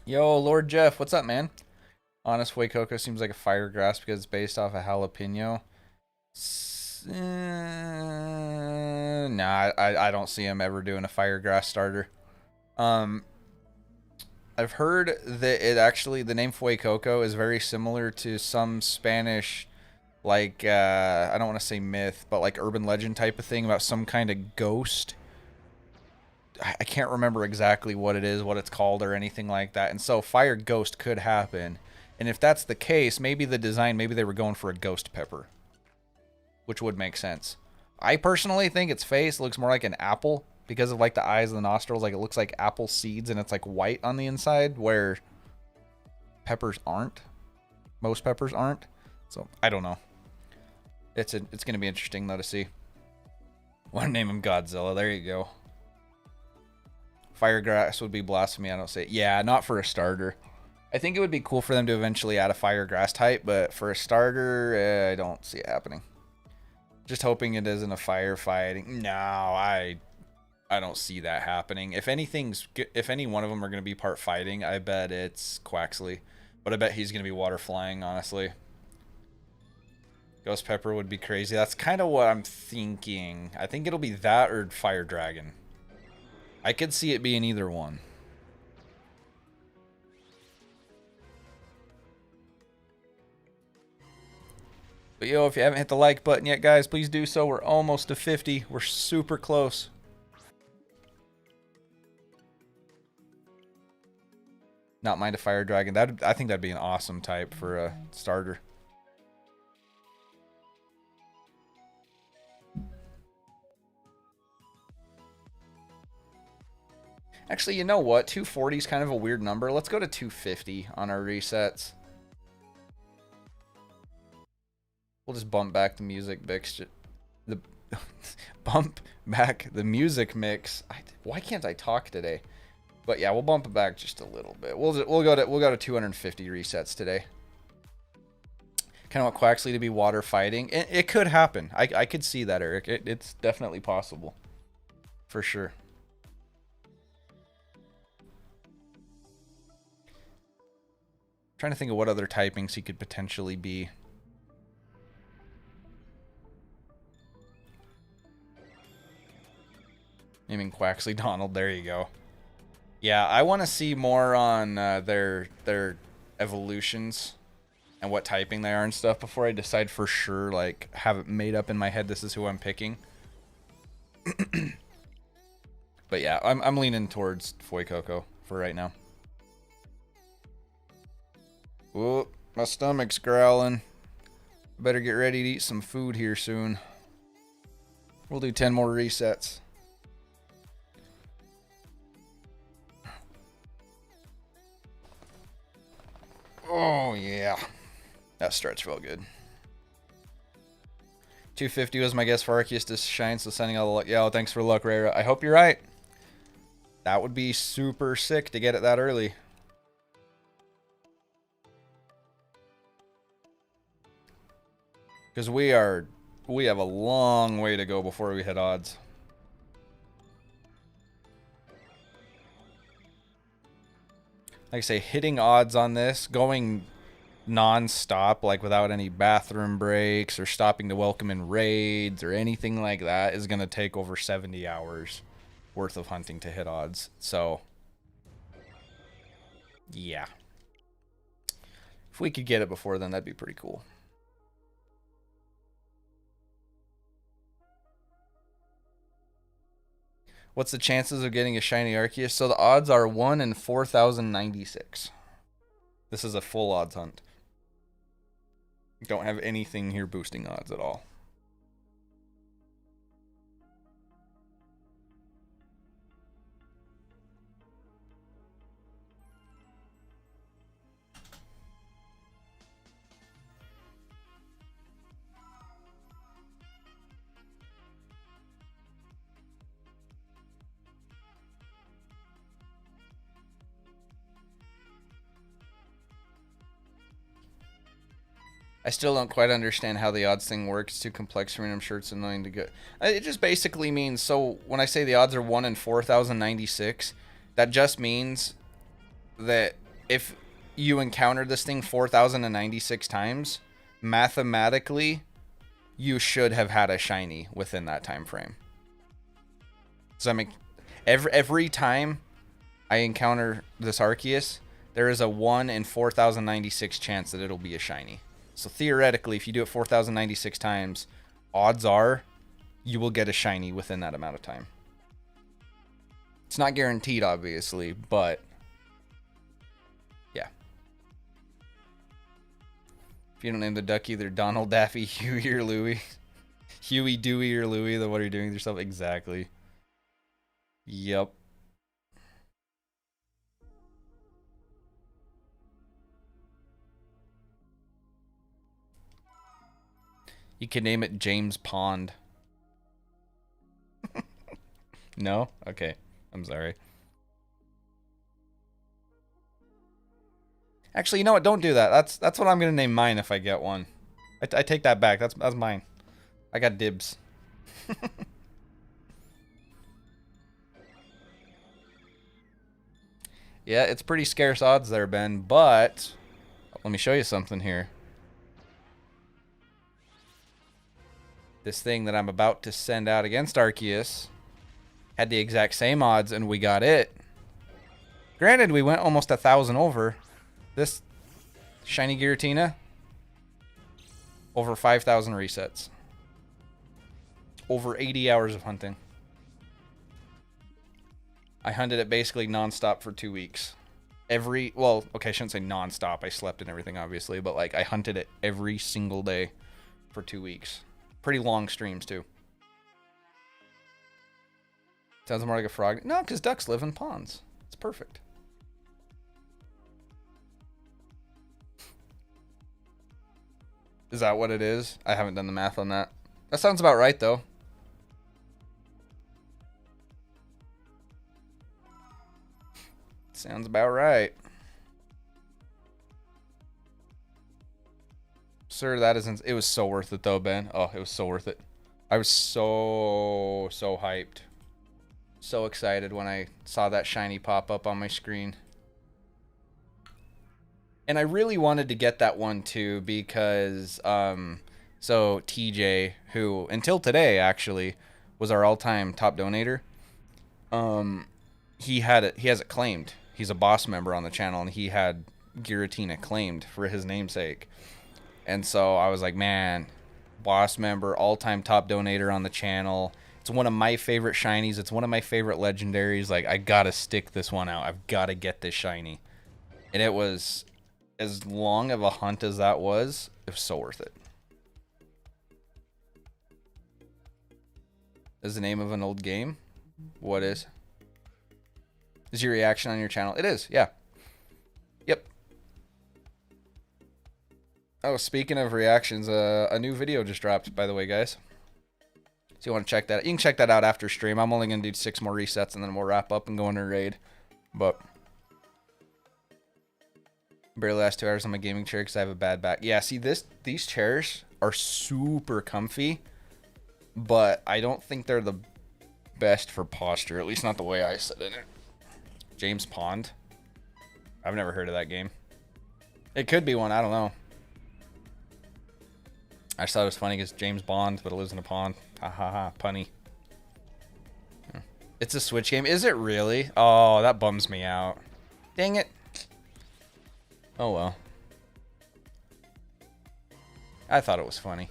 Yo, Lord Jeff, what's up, man? Honest Way Coco seems like a fire grass because it's based off a jalapeno. Nah, I don't see him ever doing a fire grass starter. I've heard that it actually, the name Fuecoco is very similar to some Spanish, like, I don't want to say myth, but like urban legend type of thing about some kind of ghost. I can't remember exactly what it is, what it's called, or anything like that. And so fire ghost could happen. And if that's the case, maybe the design, maybe they were going for a ghost pepper, which would make sense. I personally think its face looks more like an apple because of like the eyes and the nostrils. Like it looks like apple seeds and it's like white on the inside where peppers aren't. Most peppers aren't. So I don't know. It's going to be interesting though to see. Want to name him Godzilla. There you go. Firegrass would be blasphemy. I don't say it. Yeah, not for a starter. I think it would be cool for them to eventually add a Firegrass type, but for a starter, I don't see it happening. Just hoping it isn't a firefighting. No, I don't see that happening. If any one of them are going to be part fighting, I bet it's Quaxley. But I bet he's going to be water flying, honestly. Ghost Pepper would be crazy. That's kind of what I'm thinking. I think it'll be that or Fire Dragon. I could see it being either one. But yo, if you haven't hit the like button yet, guys, please do so. We're almost to 50. We're super close. Not mind a fire dragon. I think that'd be an awesome type for a starter. Actually, you know what? 240 is kind of a weird number. Let's go to 250 on our resets. We'll just bump back the music mix. Bump back the music mix. Why can't I talk today? But yeah, we'll bump it back just a little bit. We'll go to 250 resets today. Kind of want Quaxley to be water fighting. It could happen. I could see that, Eric. It's definitely possible. For sure. Trying to think of what other typings he could potentially be. Naming Quaxley Donald. There you go. Yeah, I want to see more on their evolutions and what typing they are and stuff before I decide for sure, like, have it made up in my head this is who I'm picking. But yeah, I'm leaning towards Fuecoco for right now. Whoop, my stomach's growling. Better get ready to eat some food here soon. We'll do 10 more resets. Oh, yeah. That stretch felt good. 250 was my guess for Arceus to shine, so sending all the luck. Yeah, thanks for luck, Rara. I hope you're right. That would be super sick to get it that early. Because we have a long way to go before we hit odds. Like I say, hitting odds on this, going non-stop, like without any bathroom breaks or stopping to welcome in raids or anything like that, is going to take over 70 hours worth of hunting to hit odds. So, yeah. If we could get it before then, that'd be pretty cool. What's the chances of getting a shiny Arceus? So the odds are 1 in 4,096. This is a full odds hunt. Don't have anything here boosting odds at all. I still don't quite understand how the odds thing works. It's too complex for me, and I'm sure it's annoying to get. It just basically means, so when I say the odds are 1 in 4,096, that just means that if you encounter this thing 4,096 times, mathematically, you should have had a shiny within that time frame. So I mean, every time I encounter this Arceus, there is a 1 in 4,096 chance that it'll be a shiny. So theoretically, if you do it 4,096 times, odds are you will get a shiny within that amount of time. It's not guaranteed, obviously, but yeah. If you don't name the duck either Donald, Daffy, Huey, or Louie. Huey, Dewey, or Louie, then what are you doing with yourself? Exactly. Yep. You can name it James Pond. No? Okay. I'm sorry. Actually, you know what? Don't do that. That's what I'm going to name mine if I get one. I take that back. That's mine. I got dibs. Yeah, it's pretty scarce odds there, Ben, but let me show you something here. This thing that I'm about to send out against Arceus had the exact same odds, and we got it. Granted, we went almost 1,000 over. This shiny Giratina, over 5,000 resets. Over 80 hours of hunting. I hunted it basically non-stop for 2 weeks. Well, okay, I shouldn't say non-stop. I slept and everything, obviously, but like I hunted it every single day for 2 weeks. Pretty long streams, too. Sounds more like a frog. No, because ducks live in ponds. It's perfect. Is that what it is? I haven't done the math on that. That sounds about right, though. Sounds about right. Sir, that isn't... It was so worth it, though, Ben. Oh, it was so worth it. I was so hyped. So excited when I saw that shiny pop up on my screen. And I really wanted to get that one, too, because... So, TJ, who, until today, actually, was our all-time top donator, he has it claimed. He's a boss member on the channel, and he had Giratina claimed for his namesake. And so I was like, man, boss member, all-time top donator on the channel. It's one of my favorite shinies. It's one of my favorite legendaries. Like, I gotta stick this one out. I've gotta get this shiny. And it was, as long of a hunt as that was, it was so worth it. Is the name of an old game? What is? Is your reaction on your channel? It is, yeah. Yep. Oh, speaking of reactions, a new video just dropped, by the way, guys. So you want to check that out. You can check that out after stream. I'm only going to do 6 more resets, and then we'll wrap up and go into raid. But barely last 2 hours on my gaming chair because I have a bad back. Yeah, see, these chairs are super comfy, but I don't think they're the best for posture, at least not the way I sit in it. James Pond. I've never heard of that game. It could be one, I don't know. I just thought it was funny because James Bond, but it lives in a pond. Ha ha ha, punny. It's a Switch game. Is it really? Oh, that bums me out. Dang it. Oh well. I thought it was funny.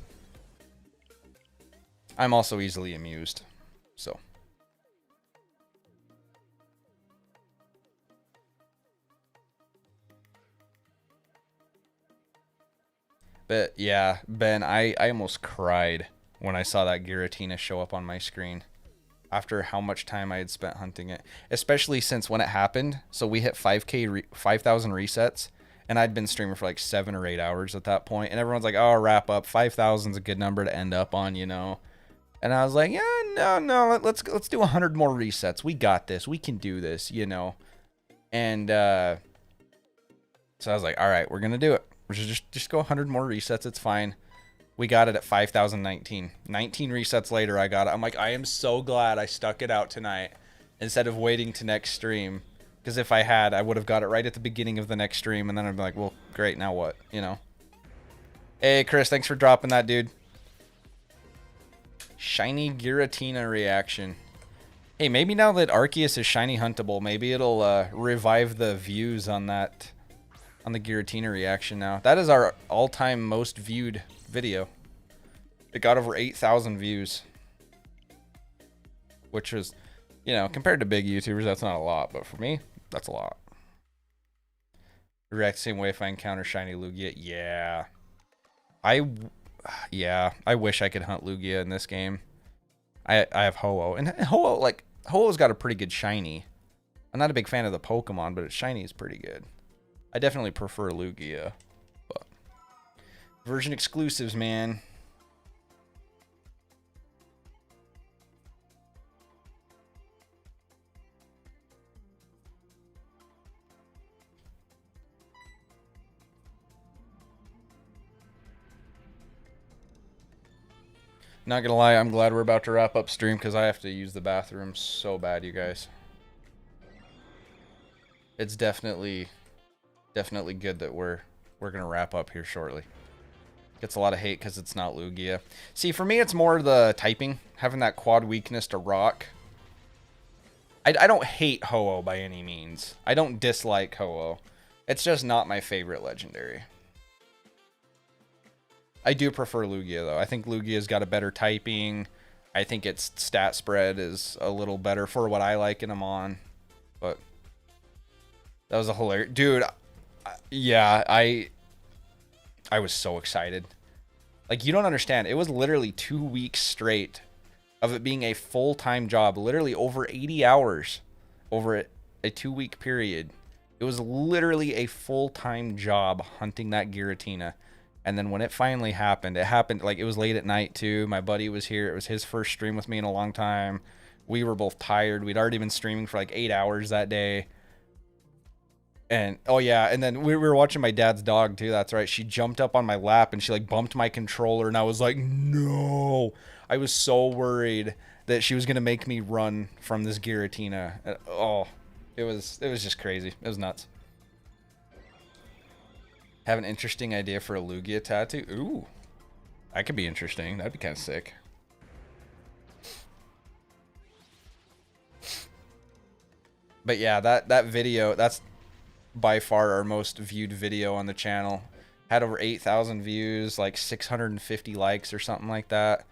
I'm also easily amused, so. But yeah, Ben, I almost cried when I saw that Giratina show up on my screen after how much time I had spent hunting it, especially since when it happened. So we hit 5,000 resets, and I'd been streaming for like 7 or 8 hours at that point, and everyone's like, "Oh, wrap up. 5,000's a good number to end up on, you know." And I was like, "Yeah, no, let's do 100 more resets. We got this. We can do this, you know." And so I was like, "All right, we're gonna do it. We're just go 100 more resets. It's fine." We got it at 5,019. 19 resets later, I got it. I'm like, I am so glad I stuck it out tonight instead of waiting to next stream. Because if I had, I would have got it right at the beginning of the next stream, and then I'd be like, well, great, now what? You know? Hey, Chris, thanks for dropping that, dude. Shiny Giratina reaction. Hey, maybe now that Arceus is shiny huntable, maybe it'll revive the views on that, on the Giratina reaction now. That is our all-time most viewed video. It got over 8,000 views, which was, you know, compared to big YouTubers, that's not a lot, but for me, that's a lot. React the same way if I encounter shiny Lugia. Yeah. I wish I could hunt Lugia in this game. I have Ho-Oh, and Ho-Oh, like, Ho-Oh's got a pretty good shiny. I'm not a big fan of the Pokemon, but its shiny is pretty good. I definitely prefer Lugia. But version exclusives, man. Not gonna lie, I'm glad we're about to wrap up stream because I have to use the bathroom so bad, you guys. It's definitely good that we're gonna wrap up here shortly. Gets a lot of hate because it's not Lugia. See, for me, it's more the typing, having that quad weakness to rock. I don't hate Ho-Oh by any means. I don't dislike Ho-Oh. It's just not my favorite legendary. I do prefer Lugia, though. I think Lugia's got a better typing. I think its stat spread is a little better for what I like in a mon. But that was a hilarious... Dude, yeah, I was so excited. Like, you don't understand. It was literally 2 weeks straight of it being a full-time job. Literally over 80 hours over it a 2-week period. It was literally a full-time job hunting that Giratina. And then when it finally happened, it happened like it was late at night too. My buddy was here. It was his first stream with me in a long time. We were both tired. We'd already been streaming for like 8 hours that day. And oh yeah, and then we were watching my dad's dog too. That's right. She jumped up on my lap and she like bumped my controller, and I was like, no. I was so worried that she was gonna make me run from this Giratina. Oh, it was just crazy. It was nuts. Have an interesting idea for a Lugia tattoo. Ooh, that could be interesting. That'd be kind of sick. But yeah, that video, that's by far our most viewed video on the channel. Had over 8,000 views, like 650 likes or something like that.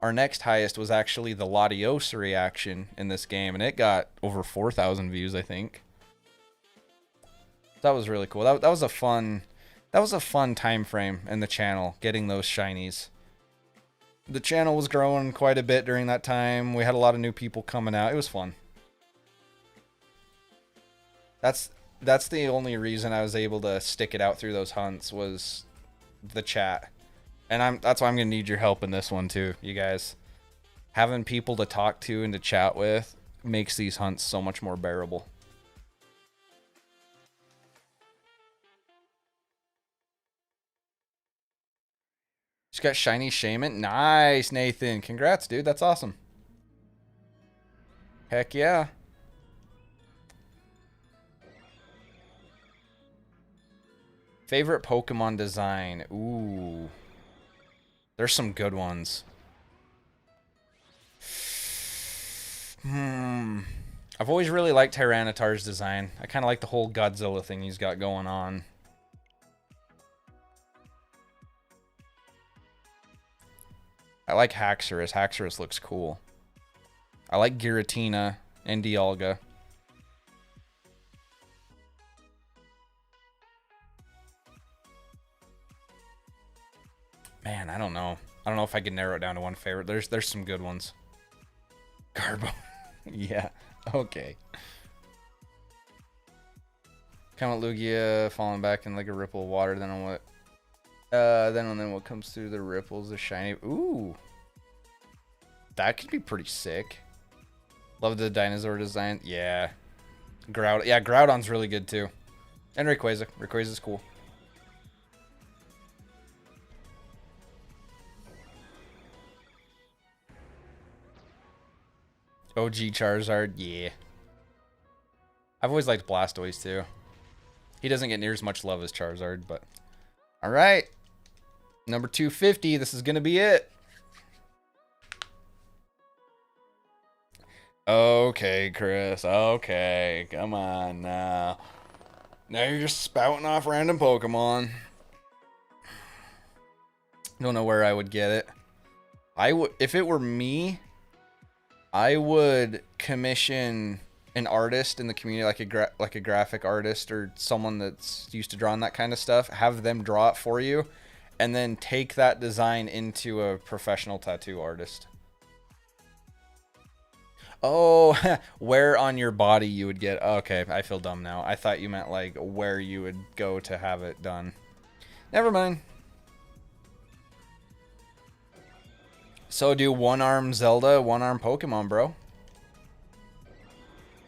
Our next highest was actually the Latios reaction in this game, and it got over 4,000 views, I think. That was really cool. That was a fun time frame in the channel, getting those shinies. The channel was growing quite a bit during that time. We had a lot of new people coming out. It was fun. That's the only reason I was able to stick it out through those hunts, was the chat. And that's why I'm going to need your help in this one too, you guys. Having people to talk to and to chat with makes these hunts so much more bearable. Just got shiny Shaman. Nice, Nathan. Congrats, dude. That's awesome. Heck yeah. Favorite Pokemon design. Ooh. There's some good ones. I've always really liked Tyranitar's design. I kind of like the whole Godzilla thing he's got going on. I like Haxorus. Haxorus looks cool. I like Giratina and Dialga. Man, I don't know. I don't know if I can narrow it down to one favorite. There's some good ones. Garbo. Yeah. Okay. Come with Lugia falling back in like a ripple of water. Then on what? Then what comes through the ripples, the shiny. Ooh. That could be pretty sick. Love the dinosaur design. Yeah. Yeah, Groudon's really good too. And Rayquaza. Rayquaza's cool. OG Charizard, yeah. I've always liked Blastoise too. He doesn't get near as much love as Charizard, but... Alright. Number 250, this is gonna be it. Okay, Chris, okay. Come on now. Now you're just spouting off random Pokemon. Don't know where I would get it. If it were me... I would commission an artist in the community, like a graphic artist or someone that's used to drawing that kind of stuff, have them draw it for you, and then take that design into a professional tattoo artist. Oh, where on your body you would get... Okay, I feel dumb now. I thought you meant like where you would go to have it done. Never mind. So do one-arm Zelda, one-arm Pokemon, bro.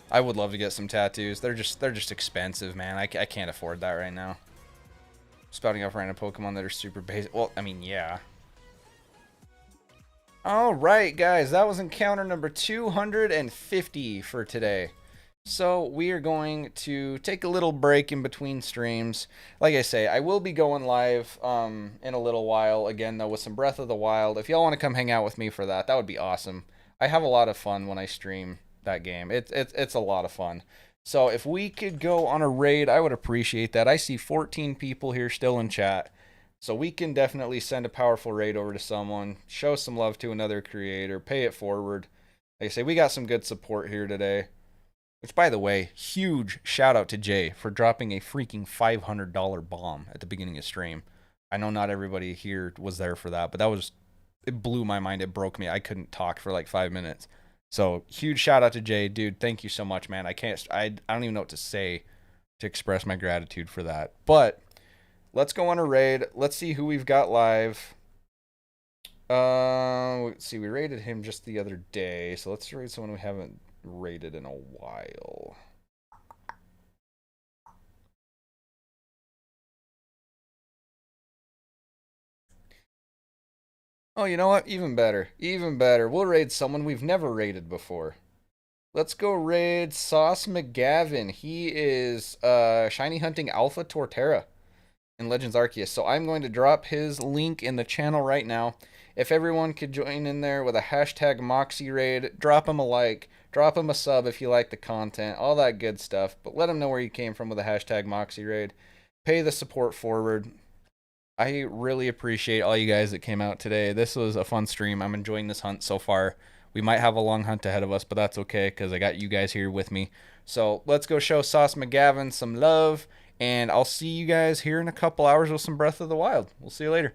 I would love to get some tattoos. They're just expensive, man. I can't afford that right now. Spouting off random Pokemon that are super basic. Well, I mean, yeah. Alright, guys. That was encounter number 250 for today. So we are going to take a little break in between streams. Like I say, I will be going live in a little while again, though, with some Breath of the Wild. If y'all want to come hang out with me for that, that would be awesome. I have a lot of fun when I stream that game. It's a lot of fun. So if we could go on a raid, I would appreciate that. I see 14 people here still in chat. So we can definitely send a powerful raid over to someone, show some love to another creator, pay it forward. Like I say, we got some good support here today. Which, by the way, huge shout out to Jay for dropping a freaking $500 bomb at the beginning of stream. I know not everybody here was there for that, but it blew my mind. It broke me. I couldn't talk for like 5 minutes. So huge shout out to Jay, dude. Thank you so much, man. I don't even know what to say to express my gratitude for that. But let's go on a raid. Let's see who we've got live. Let's see. We raided him just the other day, so let's raid someone we haven't raided in a while. Oh, you know what? Even better. Even better. We'll raid someone we've never raided before. Let's go raid Sauce McGavin. He is Shiny Hunting Alpha Torterra in Legends Arceus. So I'm going to drop his link in the channel right now. If everyone could join in there with a hashtag Moxie raid, drop him a like, drop him a sub if you like the content, all that good stuff. But let him know where you came from with a hashtag Moxie raid. Pay the support forward. I really appreciate all you guys that came out today. This was a fun stream. I'm enjoying this hunt so far. We might have a long hunt ahead of us, but that's okay because I got you guys here with me. So let's go show Sauce McGavin some love, and I'll see you guys here in a couple hours with some Breath of the Wild. We'll see you later.